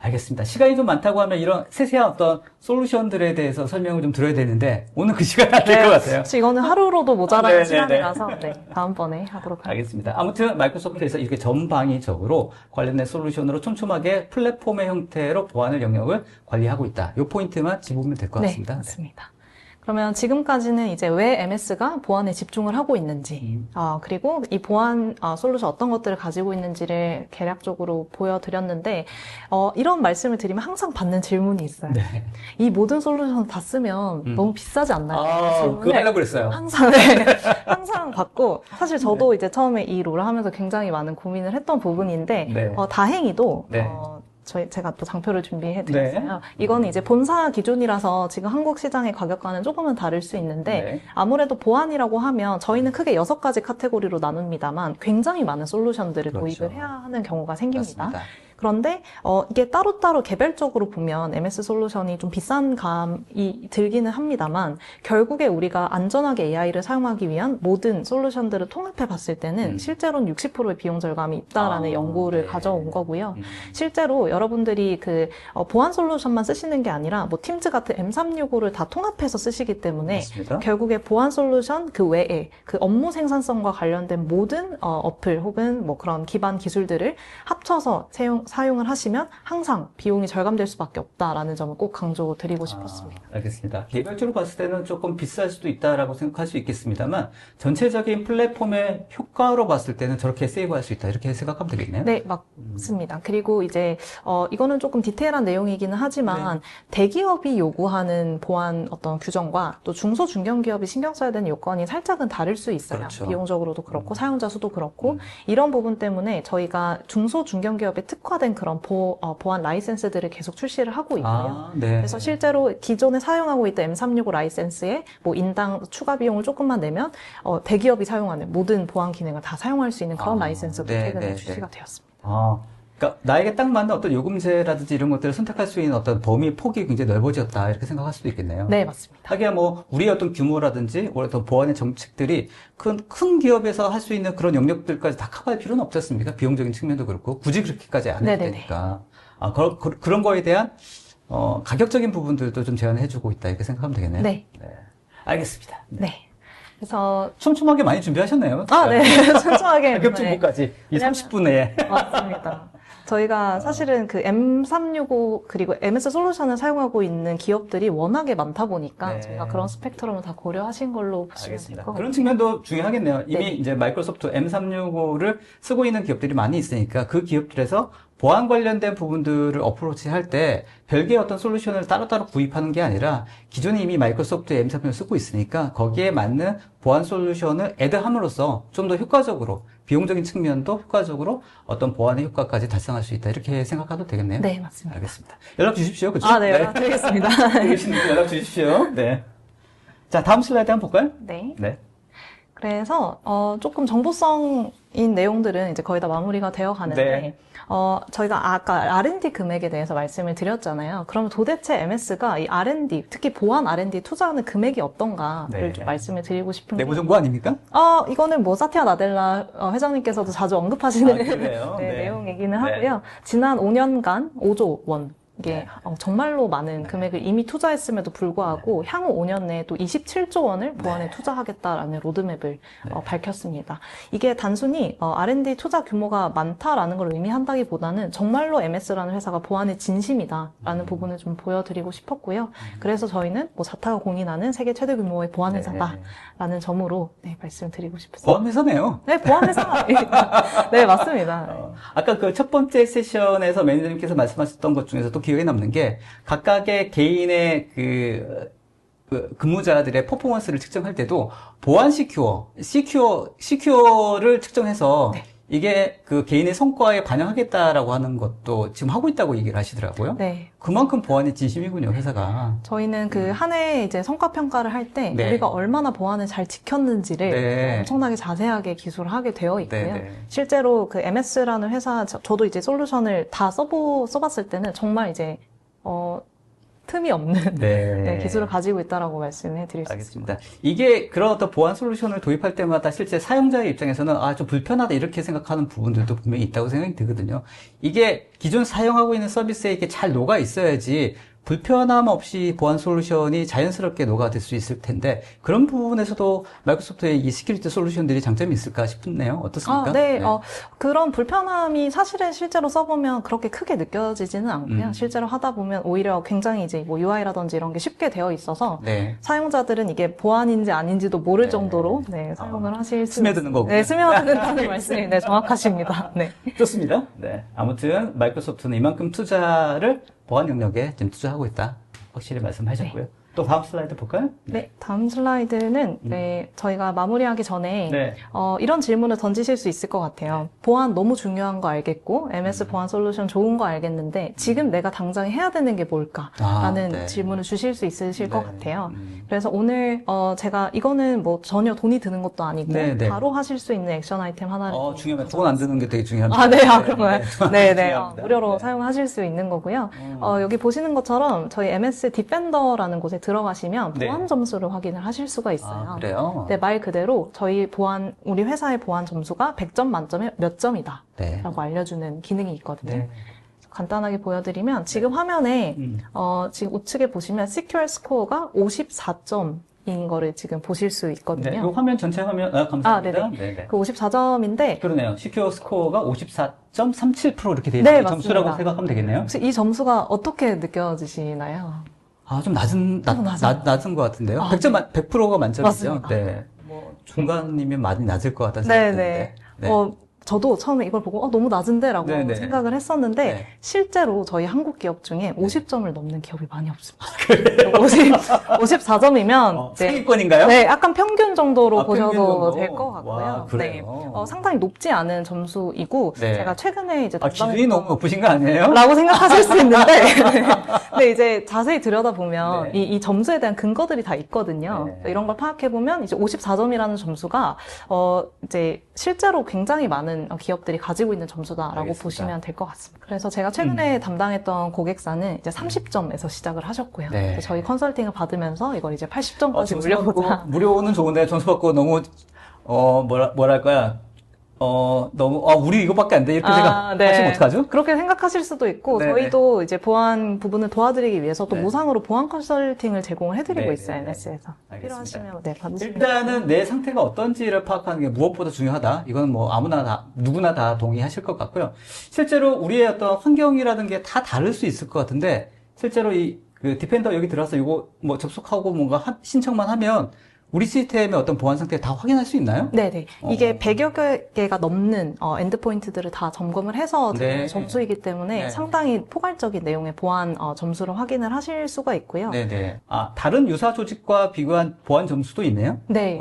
알겠습니다. 시간이 좀 많다고 하면 이런 세세한 어떤 솔루션들에 대해서 설명을 좀 들어야 되는데 오늘 그 시간이 안 될 것 같아요. 혹시 이거는 하루로도 모자란 네, 시간이라서 다음번에 하도록 하겠습니다. 알겠습니다. 아무튼 마이크로소프트에서 이렇게 전방위적으로 관련된 솔루션으로 촘촘하게 플랫폼의 형태로 보안을 영역을 관리하고 있다. 이 포인트만 짚으면 될 것 같습니다. 네, 맞습니다. 그러면 지금까지는 이제 왜 MS가 보안에 집중을 하고 있는지, 그리고 이 보안 솔루션 어떤 것들을 가지고 있는지를 개략적으로 보여드렸는데, 이런 말씀을 드리면 항상 받는 질문이 있어요. 네. 이 모든 솔루션 다 쓰면 너무 비싸지 않나요? 그거 하려고 그랬어요. 항상, 항상 받고, 사실 저도 이제 처음에 이 롤을 하면서 굉장히 많은 고민을 했던 부분인데, 네. 다행히도, 네. 제가 또 장표를 준비해 드렸어요. 이거는 이제 본사 기준이라서 지금 한국 시장의 가격과는 조금은 다를 수 있는데 네. 아무래도 보안이라고 하면 저희는 크게 6가지 카테고리로 나눕니다만 굉장히 많은 솔루션들을 그렇죠. 도입을 해야 하는 경우가 생깁니다. 맞습니다. 그런데 이게 따로따로 개별적으로 보면 MS 솔루션이 좀 비싼 감이 들기는 합니다만 결국에 우리가 안전하게 AI를 사용하기 위한 모든 솔루션들을 통합해 봤을 때는 실제로는 60%의 비용 절감이 있다라는 연구를 가져온 거고요. 실제로 여러분들이 그 보안 솔루션만 쓰시는 게 아니라 뭐 팀즈 같은 M365를 다 통합해서 쓰시기 때문에 맞습니다. 결국에 보안 솔루션 그 외에 그 업무 생산성과 관련된 모든 어플 혹은 뭐 그런 기반 기술들을 합쳐서 사용을 하시면 항상 비용이 절감될 수밖에 없다라는 점을 꼭 강조드리고 싶었습니다. 알겠습니다. 개별적으로 봤을 때는 조금 비쌀 수도 있다라고 생각할 수 있겠습니다만 전체적인 플랫폼의 효과로 봤을 때는 저렇게 세이브할 수 있다 이렇게 생각하면 되겠네요. 네, 맞습니다. 그리고 이제 이거는 조금 디테일한 내용이기는 하지만 대기업이 요구하는 보안 어떤 규정과 또 중소 중견기업이 신경 써야 되는 요건이 살짝은 다를 수 있어요. 그렇죠. 비용적으로도 그렇고 사용자 수도 그렇고 이런 부분 때문에 저희가 중소 중견기업에 특화된 그런 보안 라이센스들을 계속 출시를 하고 있고요. 네. 그래서 실제로 기존에 사용하고 있던 M365 라이센스에 뭐 인당 추가 비용을 조금만 내면 대기업이 사용하는 모든 보안 기능을 다 사용할 수 있는 그런 라이센스도 최근에 출시가 되었습니다. 그러니까 나에게 딱 맞는 어떤 요금제라든지 이런 것들을 선택할 수 있는 어떤 범위 폭이 굉장히 넓어졌다 이렇게 생각할 수도 있겠네요. 네, 맞습니다. 하기야 뭐 우리의 어떤 규모라든지 어떤 보안의 정책들이 큰 기업에서 할 수 있는 그런 영역들까지 다 커버할 필요는 없지 않습니까? 비용적인 측면도 그렇고 굳이 그렇게까지 안 해도 되니까 그런 거에 대한 가격적인 부분들도 좀 제한을 해주고 있다 이렇게 생각하면 되겠네요. 네. 알겠습니다. 네. 그래서 촘촘하게 많이 준비하셨네요. 네. 촘촘하게 가격 정보까지 이 30분 내에. 맞습니다. 저희가 사실은 그 M365 그리고 MS 솔루션을 사용하고 있는 기업들이 워낙에 많다 보니까 저희가 그런 스펙트럼을 다 고려하신 걸로 보시면 될 것 같아요. 그런 측면도 중요하겠네요. 이미 이제 마이크로소프트 M365를 쓰고 있는 기업들이 많이 있으니까 그 기업들에서 보안 관련된 부분들을 어프로치 할 때 별개의 어떤 솔루션을 따로따로 구입하는 게 아니라 기존에 이미 마이크로소프트 M365를 쓰고 있으니까 거기에 맞는 보안 솔루션을 애드함으로써 좀 더 효과적으로 비용적인 측면도 효과적으로 어떤 보안의 효과까지 달성할 수 있다. 이렇게 생각해도 되겠네요. 네, 맞습니다. 알겠습니다. 연락 주십시오. 그렇죠? 네, 연락 드리겠습니다. 계시는 분 연락 주십시오. 네. 자, 다음 슬라이드 한번 볼까요? 네. 네. 그래서 조금 정보성인 내용들은 이제 거의 다 마무리가 되어 가는데 네. 저희가 아까 R&D 금액에 대해서 말씀을 드렸잖아요. 그럼 도대체 MS가 이 R&D, 특히 보안 R&D 투자하는 금액이 어떤가를 네. 좀 말씀을 드리고 싶은 게 내부 정보 아닙니까? 이거는 뭐 사티아 나델라 회장님께서도 자주 언급하시는 그래요? 네, 네. 내용이기는 네. 하고요. 지난 5년간 5조 원. 이게 정말로 많은 금액을 이미 투자했음에도 불구하고 향후 5년 내에 또 27조 원을 보안에 투자하겠다라는 로드맵을 밝혔습니다. 이게 단순히 R&D 투자 규모가 많다라는 걸 의미한다기보다는 정말로 MS라는 회사가 보안에 진심이다라는 부분을 좀 보여드리고 싶었고요. 그래서 저희는 뭐 자타가 공인하는 세계 최대 규모의 보안 회사다라는 점으로 말씀드리고 싶습니다. 보안 회사네요. 네, 보안 회사. 네, 맞습니다. 아까 그 첫 번째 세션에서 매니저님께서 말씀하셨던 것 중에서 또 기억에 남는 게 각각의 개인의 그 근무자들의 퍼포먼스를 측정할 때도 보안 시큐어를 측정해서 이게 그 개인의 성과에 반영하겠다라고 하는 것도 지금 하고 있다고 얘기를 하시더라고요. 네. 그만큼 보안이 진심이군요, 회사가. 저희는 그 한 해 이제 성과 평가를 할 때 우리가 얼마나 보안을 잘 지켰는지를 엄청나게 자세하게 기술을 하게 되어 있고요. 실제로 그 MS라는 회사, 저도 이제 솔루션을 다 써봤을 때는 정말 이제 틈이 없는 기술을 가지고 있다라고 말씀해 드릴 수 있습니다. 알겠습니다. 이게 그런 어떤 보안 솔루션을 도입할 때마다 실제 사용자의 입장에서는 좀 불편하다 이렇게 생각하는 부분들도 분명히 있다고 생각이 들거든요. 이게 기존 사용하고 있는 서비스에 이게 잘 녹아 있어야지 불편함 없이 보안 솔루션이 자연스럽게 녹아들 수 있을 텐데 그런 부분에서도 마이크로소프트의 이 시큐리티 솔루션들이 장점이 있을까 싶네요. 어떻습니까? 네. 그런 불편함이 사실은 실제로 써보면 그렇게 크게 느껴지지는 않고요. 실제로 하다 보면 오히려 굉장히 이제 뭐 UI라든지 이런 게 쉽게 되어 있어서 사용자들은 이게 보안인지 아닌지도 모를 정도로 사용을 하실 수 스며드는 거고요. 네, 스며드는다는 말씀이 정확하십니다. 네. 좋습니다. 네. 아무튼 마이크로소프트는 이만큼 투자를 보안 영역에 지금 투자하고 있다. 확실히 말씀하셨고요. 또 다음 슬라이드 볼까요? 네, 다음 슬라이드는 저희가 마무리하기 전에 이런 질문을 던지실 수 있을 것 같아요. 보안 너무 중요한 거 알겠고 MS 보안 솔루션 좋은 거 알겠는데 지금 내가 당장 해야 되는 게 뭘까라는 질문을 주실 수 있으실 것 같아요. 그래서 오늘 제가 이거는 뭐 전혀 돈이 드는 것도 아니고 바로 하실 수 있는 액션 아이템 하나를 중요하면 돈 안 드는 게 되게 중요합니다. 그런가요? 네. 무료로 사용하실 수 있는 거고요. 여기 보시는 것처럼 저희 MS 디펜더라는 곳에 들어가시면 보안 점수를 확인을 하실 수가 있어요. 그래요? 네, 말 그대로 우리 회사의 보안 점수가 100점 만점에 몇 점이다 라고 알려주는 기능이 있거든요. 간단하게 보여드리면 지금 화면에 지금 우측에 보시면 Secure 스코어가 54점인 거를 지금 보실 수 있거든요. 이 화면 전체 화면 감사합니다. 그 54점인데 그러네요. 시큐어 스코어가 54.37% 이렇게 되어 있는 점수라고 생각하면 되겠네요. 혹시 이 점수가 어떻게 느껴지시나요? 좀 낮은 것 같은데요. 100%가 만점이죠. 맞습니다. 네. 뭐, 중간이면 많이 낮을 것 같다는 생각이 드는데. 저도 처음에 이걸 보고 너무 낮은데라고 생각을 했었는데 실제로 저희 한국 기업 중에 50점을 넘는 기업이 많이 없습니다. 54점이면 상위권인가요? 네, 약간 평균 정도로 보셔도 될 것 같고요. 와, 그래요? 상당히 높지 않은 점수이고 제가 최근에 이제 기준이 너무 높으신 거 아니에요? 라고 생각하실 수 있는데 근데 이제 자세히 들여다보면 이 점수에 대한 근거들이 다 있거든요. 이런 걸 파악해 보면 이제 54점이라는 점수가 이제 실제로 굉장히 많은 기업들이 가지고 있는 점수다라고 보시면 될 것 같습니다. 그래서 제가 최근에 담당했던 고객사는 이제 30점에서 시작을 하셨고요. 저희 컨설팅을 받으면서 이걸 이제 80점까지 올려보자. 무료는 좋은데 점수 받고 너무 뭐랄까요? 너무 우리 이거밖에 안 돼 이렇게 생각하시면 어떡하죠? 그렇게 생각하실 수도 있고 저희도 이제 보안 부분을 도와드리기 위해서 또 무상으로 보안 컨설팅을 제공을 해드리고 있어요. MS에서 필요하시면 받으시면 일단은 내 상태가 어떤지를 파악하는 게 무엇보다 중요하다. 이건 뭐 누구나 다 동의하실 것 같고요. 실제로 우리의 어떤 환경이라는 게 다 다를 수 있을 것 같은데 실제로 그 디펜더 여기 들어와서 이거 뭐 접속하고 뭔가 신청만 하면 우리 시스템의 어떤 보안 상태를 다 확인할 수 있나요? 네네. 이게 100여 개가 넘는 엔드포인트들을 다 점검을 해서 점수이기 때문에 상당히 포괄적인 내용의 보안 점수를 확인을 하실 수가 있고요. 네네. 다른 유사 조직과 비교한 보안 점수도 있네요? 네.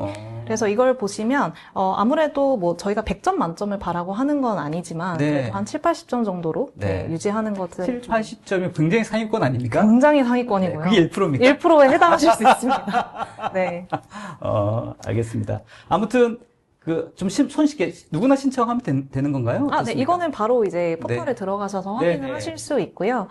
그래서 이걸 보시면 아무래도 뭐 저희가 100점 만점을 바라고 하는 건 아니지만 네. 그래도 한 7, 80점 정도로 네. 네, 유지하는 것들 7, 80점이 굉장히 상위권 아닙니까? 굉장히 상위권이고요. 네, 그게 1%입니까? 1%에 해당하실 수 있습니다. 네. 알겠습니다. 아무튼 좀 손쉽게 누구나 신청하면 되는 건가요? 네, 어떻습니까? 이거는 바로 이제 포털에 네. 들어가셔서 네, 확인을 네. 하실 수 있고요.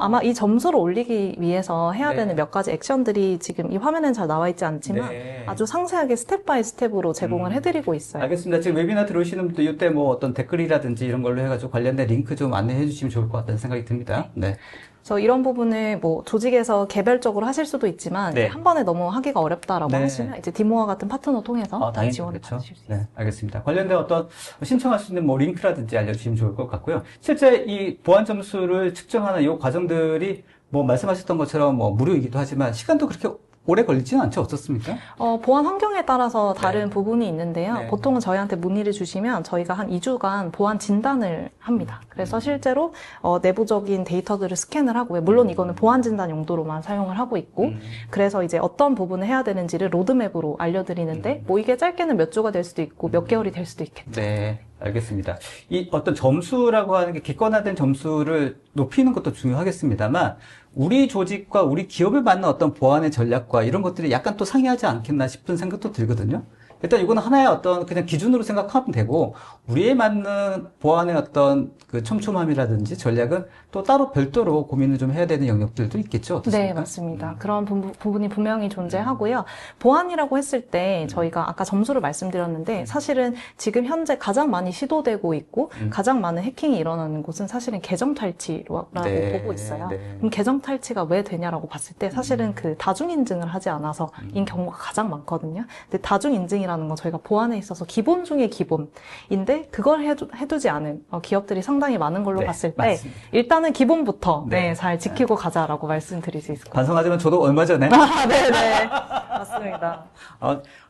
아마 이 점수를 올리기 위해서 해야 네. 되는 몇 가지 액션들이 지금 이 화면엔 잘 나와 있지 않지만 네. 아주 상세하게 스텝 바이 스텝으로 제공을 해드리고 있어요. 알겠습니다. 지금 웨비나 들어오시는 분들 이때 뭐 어떤 댓글이라든지 이런 걸로 해가지고 관련된 링크 좀 안내해 주시면 좋을 것 같다는 생각이 듭니다. 네. 그래서 이런 부분을 뭐 조직에서 개별적으로 하실 수도 있지만 네. 한 번에 너무 하기가 어렵다라고 네. 하시면 이제 디모아 같은 파트너 통해서 당연히 지원을 그렇죠. 받으실 수 있어요. 네, 알겠습니다. 관련된 어떤 신청할 수 있는 뭐 링크라든지 알려주시면 좋을 것 같고요. 실제 이 보안 점수를 측정하는 이 과정들이 뭐 말씀하셨던 것처럼 뭐 무료이기도 하지만 시간도 그렇게 오래 걸리지는 않죠? 어떻습니까? 보안 환경에 따라서 다른 부분이 있는데요. 네. 보통은 저희한테 문의를 주시면 저희가 한 2주간 보안 진단을 합니다. 그래서 실제로 내부적인 데이터들을 스캔을 하고요. 물론 이거는 보안 진단 용도로만 사용을 하고 있고 그래서 이제 어떤 부분을 해야 되는지를 로드맵으로 알려드리는데 뭐 이게 짧게는 몇 주가 될 수도 있고 몇 개월이 될 수도 있겠죠. 네, 알겠습니다. 이 어떤 점수라고 하는 게 객관화된 점수를 높이는 것도 중요하겠습니다만 우리 조직과 우리 기업에 맞는 어떤 보안의 전략과 이런 것들이 약간 또 상이하지 않겠나 싶은 생각도 들거든요. 일단 이거는 하나의 어떤 그냥 기준으로 생각하면 되고 우리에 맞는 보안의 어떤 그 촘촘함이라든지 전략은 또 따로 별도로 고민을 좀 해야 되는 영역들도 있겠죠. 어떻습니까? 네, 맞습니다. 그런 부분이 분명히 존재하고요. 보안이라고 했을 때 저희가 아까 점수를 말씀드렸는데 사실은 지금 현재 가장 많이 시도되고 있고 가장 많은 해킹이 일어나는 곳은 사실은 계정 탈취라고 네, 보고 있어요. 네. 그럼 계정 탈취가 왜 되냐라고 봤을 때 사실은 그 다중 인증을 하지 않아서인 경우가 가장 많거든요. 근데 다중 인증이라는 건 저희가 보안에 있어서 기본 중에 기본인데 그걸 해두지 않은 기업들이 상당히 많은 걸로 네, 봤을 때 맞습니다. 일단은 기본부터 네. 잘 지키고 가자라고 말씀드릴 수 있을 것 같아요. 반성하지만 저도 얼마 전에 네네. 맞습니다.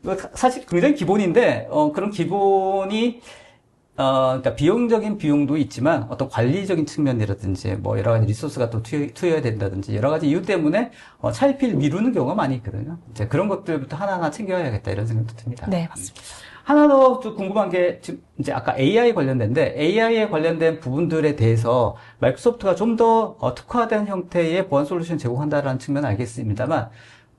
이거 사실 굉장히 기본인데 그런 기본이 그러니까 비용적인 비용도 있지만 어떤 관리적인 측면이라든지 뭐 여러 가지 리소스가 또 투여해야 된다든지 여러 가지 이유 때문에 차일피일 미루는 경우가 많이 있거든요. 이제 그런 것들부터 하나하나 챙겨야겠다 이런 생각도 듭니다. 네, 맞습니다. 하나 더 좀 궁금한 게 지금 이제 아까 AI 관련된데 AI에 관련된 부분들에 대해서 마이크로소프트가 좀 더 특화된 형태의 보안 솔루션 제공한다라는 측면은 알겠습니다만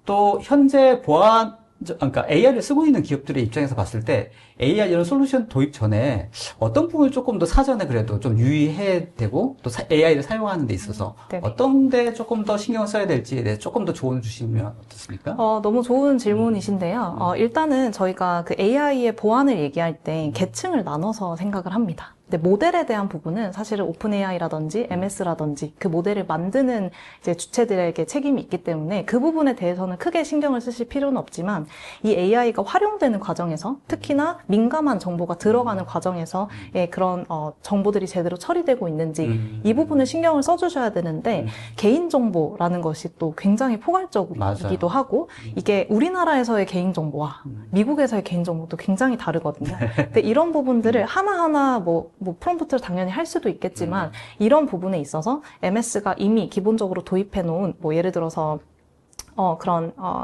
또 현재 그러니까 AI를 쓰고 있는 기업들의 입장에서 봤을 때 AI 이런 솔루션 도입 전에 어떤 부분을 조금 더 사전에 그래도 좀 유의해야 되고 또 AI를 사용하는 데 있어서 네네. 어떤 데 조금 더 신경을 써야 될지에 대해 조금 더 조언을 주시면 어떻습니까? 너무 좋은 질문이신데요. 일단은 저희가 그 AI의 보안을 얘기할 때 계층을 나눠서 생각을 합니다. 근데 모델에 대한 부분은 사실은 오픈 AI라든지 MS라든지 그 모델을 만드는 이제 주체들에게 책임이 있기 때문에 그 부분에 대해서는 크게 신경을 쓰실 필요는 없지만 이 AI가 활용되는 과정에서 특히나 민감한 정보가 들어가는 과정에서 그런 정보들이 제대로 처리되고 있는지 이 부분을 신경을 써주셔야 되는데 개인정보라는 것이 또 굉장히 포괄적이기도 하고 이게 우리나라에서의 개인정보와 미국에서의 개인정보도 굉장히 다르거든요. 근데 이런 부분들을 하나하나 뭐 프롬프트를 당연히 할 수도 있겠지만 이런 부분에 있어서 MS가 이미 기본적으로 도입해 놓은 뭐 예를 들어서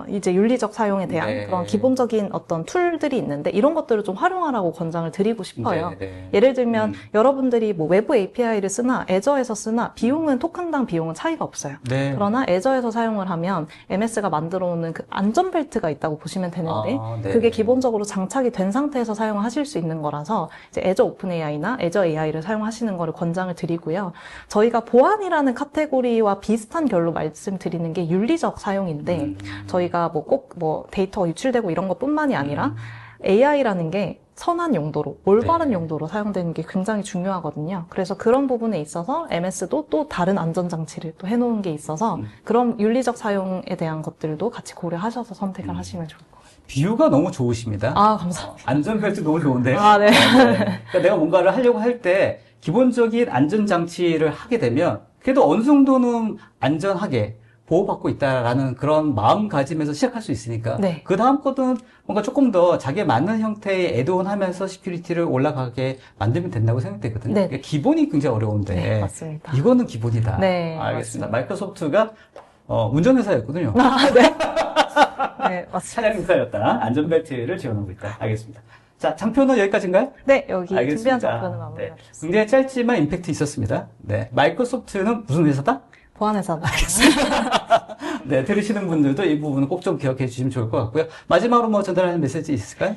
이제 윤리적 사용에 대한 네. 그런 기본적인 어떤 툴들이 있는데 이런 것들을 좀 활용하라고 권장을 드리고 싶어요. 네. 예를 들면 여러분들이 뭐 외부 API를 쓰나 애저에서 쓰나 비용은 토큰당 비용은 차이가 없어요. 네. 그러나 애저에서 사용을 하면 MS가 만들어 놓는 그 안전벨트가 있다고 보시면 되는데 네. 그게 기본적으로 장착이 된 상태에서 사용하실 수 있는 거라서 이제 애저 오픈 AI나 애저 AI를 사용하시는 거를 권장을 드리고요. 저희가 보안이라는 카테고리와 비슷한 결로 말씀드리는 게 윤리적 사용인데 저희가 꼭 데이터가 유출되고 이런 것뿐만이 아니라 AI라는 게 선한 용도로, 올바른 네. 용도로 사용되는 게 굉장히 중요하거든요. 그래서 그런 부분에 있어서 MS도 또 다른 안전장치를 또 해놓은 게 있어서 그런 윤리적 사용에 대한 것들도 같이 고려하셔서 선택을 하시면 좋을 것 같아요. 비유가 너무 좋으십니다. 감사합니다. 안전벨트 너무 좋은데요. 네. 그러니까 내가 뭔가를 하려고 할 때 기본적인 안전장치를 하게 되면 그래도 어느 정도는 안전하게 보호받고 있다라는 그런 마음가짐에서 시작할 수 있으니까 네. 그 다음 것은 뭔가 조금 더 자기에 맞는 형태의 애드온 하면서 시큐리티를 올라가게 만들면 된다고 생각되거든요. 네. 그러니까 기본이 굉장히 어려운데 네, 맞습니다. 이거는 기본이다. 네, 알겠습니다. 맞습니다. 마이크로소프트가 운전회사였거든요. 네. 네, 맞습니다. 차량 미사였다. 안전벨트를 지원하고 있다. 알겠습니다. 자, 장표는 여기까지인가요? 네, 여기 알겠습니다. 준비한 장표는 네. 마무리가 됐습니다. 굉장히 짧지만 임팩트 있었습니다. 네. 마이크로소프트는 무슨 회사다? 보안회사다. 네, 들으시는 분들도 이 부분은 꼭 좀 기억해 주시면 좋을 것 같고요. 마지막으로 뭐 전달하는 메시지 있을까요?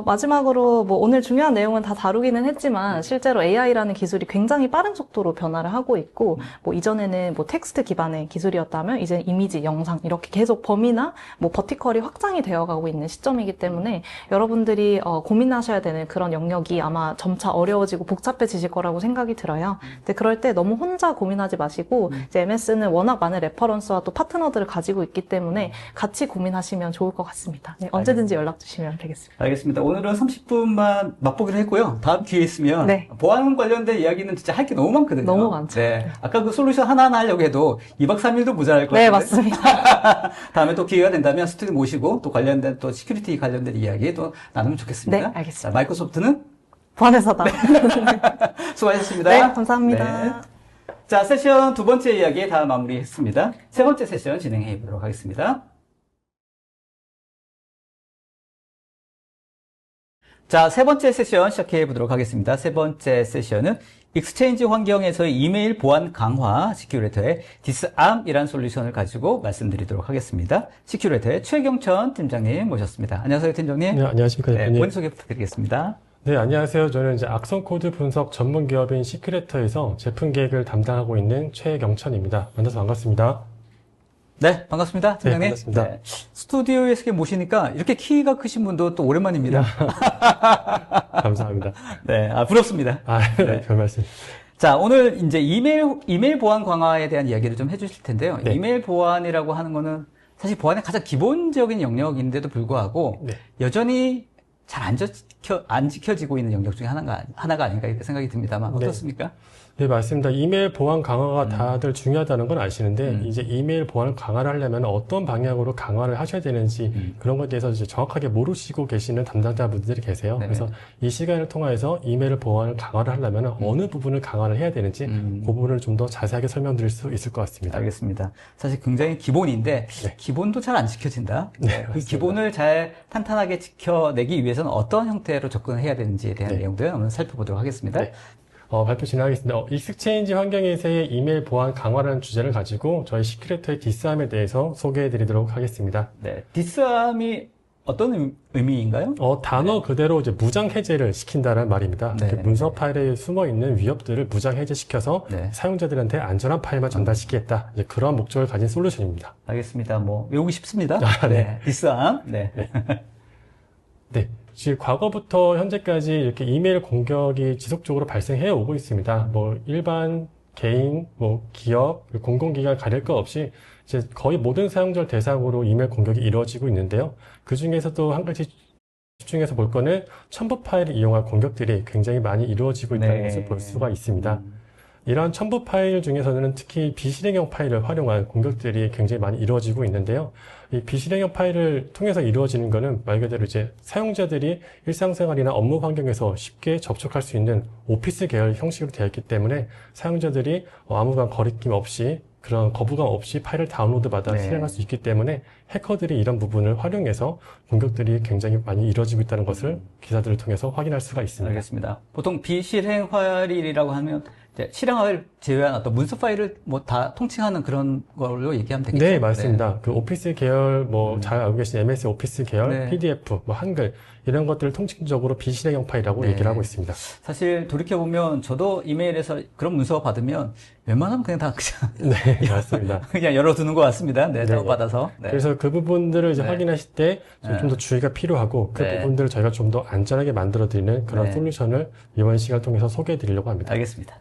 마지막으로 뭐 오늘 중요한 내용은 다 다루기는 했지만 실제로 AI라는 기술이 굉장히 빠른 속도로 변화를 하고 있고 뭐 이전에는 뭐 텍스트 기반의 기술이었다면 이제 이미지, 영상 이렇게 계속 범위나 뭐 버티컬이 확장이 되어가고 있는 시점이기 때문에 여러분들이 고민하셔야 되는 그런 영역이 아마 점차 어려워지고 복잡해지실 거라고 생각이 들어요. 근데 그럴 때 너무 혼자 고민하지 마시고 이제 MS는 워낙 많은 레퍼런스와 또 파트너들을 가지고 있기 때문에 같이 고민하시면 좋을 것 같습니다. 네, 언제든지 연락 주시면 되겠습니다. 알겠습니다. 오늘은 30분만 맛보기로 했고요. 다음 기회 있으면 네. 보안 관련된 이야기는 진짜 할 게 너무 많거든요. 너무 많죠. 네. 아까 그 솔루션 하나하나 하려고 해도 2박 3일도 모자랄 것 같아요. 네, 맞습니다. 다음에 또 기회가 된다면 스튜디오 모시고 또 관련된 또 시큐리티 관련된 이야기 또 나누면 좋겠습니다. 네, 알겠습니다. 자, 마이크로소프트는 보안회사다. 수고하셨습니다. 네, 감사합니다. 네. 자, 세션 두 번째 이야기 다 마무리했습니다. 세 번째 세션 진행해 보도록 하겠습니다. 자, 세 번째 세션 시작해 보도록 하겠습니다. 세 번째 세션은 익스체인지 환경에서의 이메일 보안 강화 시큐리터의 디스암이라는 솔루션을 가지고 말씀드리도록 하겠습니다. 시큐리터의 최경천 팀장님 모셨습니다. 안녕하세요, 팀장님. 네, 안녕하십니까, 네, 대표님. 본인 소개 부탁드리겠습니다. 네, 안녕하세요. 저는 이제 악성 코드 분석 전문 기업인 시큐레터에서 제품 계획을 담당하고 있는 최경천입니다. 만나서 반갑습니다. 네, 반갑습니다, 팀장님. 네, 반갑습니다. 스튜디오에 이렇게 모시니까 이렇게 키가 크신 분도 또 오랜만입니다. 감사합니다. 네, 부럽습니다. 네, 별 말씀. 자, 오늘 이제 이메일 보안 강화에 대한 이야기를 좀 해주실 텐데요. 네. 이메일 보안이라고 하는 거는 사실 보안의 가장 기본적인 영역인데도 불구하고 네. 여전히 잘 안 지켜지고 있는 영역 중에 하나가 아닌가 이렇게 생각이 듭니다만 네. 어떻습니까? 네, 맞습니다. 이메일 보안 강화가 다들 중요하다는 건 아시는데, 이제 이메일 보안을 강화를 하려면 어떤 방향으로 강화를 하셔야 되는지, 그런 것에 대해서 이제 정확하게 모르시고 계시는 담당자분들이 계세요. 네네. 그래서 이 시간을 통해서 이메일 보안을 강화를 하려면 어느 부분을 강화를 해야 되는지, 그 부분을 좀 더 자세하게 설명드릴 수 있을 것 같습니다. 알겠습니다. 사실 굉장히 기본인데 네. 기본도 잘 안 지켜진다. 네, 그 맞습니다. 기본을 잘 탄탄하게 지켜내기 위해서는 어떤 형태로 접근을 해야 되는지에 대한 네. 내용들 오늘 살펴보도록 하겠습니다. 네. 발표 진행하겠습니다. 익스체인지 환경에서의 이메일 보안 강화라는 주제를 가지고 저희 시큐레터의 디스암에 대해서 소개해 드리도록 하겠습니다. 네. 디스암이 어떤 의미인가요? 단어 그대로 이제 무장 해제를 시킨다는 말입니다. 네. 문서 파일에 숨어 있는 위협들을 무장 해제시켜서 네. 사용자들한테 안전한 파일만 전달시키겠다. 이제 그런 목적을 가진 솔루션입니다. 알겠습니다. 뭐 외우기 쉽습니다. 네. 네. 디스암. 네. 네. 지금 과거부터 현재까지 이렇게 이메일 공격이 지속적으로 발생해 오고 있습니다. 뭐 일반 개인, 뭐 기업, 공공기관 가릴 것 없이 이제 거의 모든 사용자를 대상으로 이메일 공격이 이루어지고 있는데요. 그 중에서도 한 가지 집중해서 볼 거는 첨부 파일을 이용한 공격들이 굉장히 많이 이루어지고 있다는 네. 것을 볼 수가 있습니다. 이러한 첨부 파일 중에서는 특히 비실행형 파일을 활용한 공격들이 굉장히 많이 이루어지고 있는데요. 이 비실행형 파일을 통해서 이루어지는 것은 말 그대로 이제 사용자들이 일상생활이나 업무 환경에서 쉽게 접촉할 수 있는 오피스 계열 형식으로 되어 있기 때문에 사용자들이 아무런 거리낌 없이 그런 거부감 없이 파일을 다운로드받아 네. 실행할 수 있기 때문에 해커들이 이런 부분을 활용해서 공격들이 굉장히 많이 이루어지고 있다는 것을 기사들을 통해서 확인할 수가 있습니다. 알겠습니다. 보통 비실행 파일이라고 하면 이제 실행을 제외한 어떤 문서 파일을 뭐 다 통칭하는 그런 걸로 얘기하면 되겠죠? 네, 맞습니다. 그 오피스 계열, 뭐, 잘 알고 계신 MS 오피스 계열, 네. PDF, 뭐, 한글, 이런 것들을 통칭적으로 비실행형 파일이라고 네. 얘기를 하고 있습니다. 사실 돌이켜보면 저도 이메일에서 그런 문서가 받으면 웬만하면 그냥 다 네, 맞습니다. 그냥 열어두는 것 같습니다. 네, 네. 다운받아서. 네. 그래서 그 부분들을 이제 네. 확인하실 때 네. 좀 더 주의가 필요하고 그 네. 부분들을 저희가 좀 더 안전하게 만들어드리는 그런 네. 솔루션을 이번 시간을 통해서 소개해드리려고 합니다. 알겠습니다.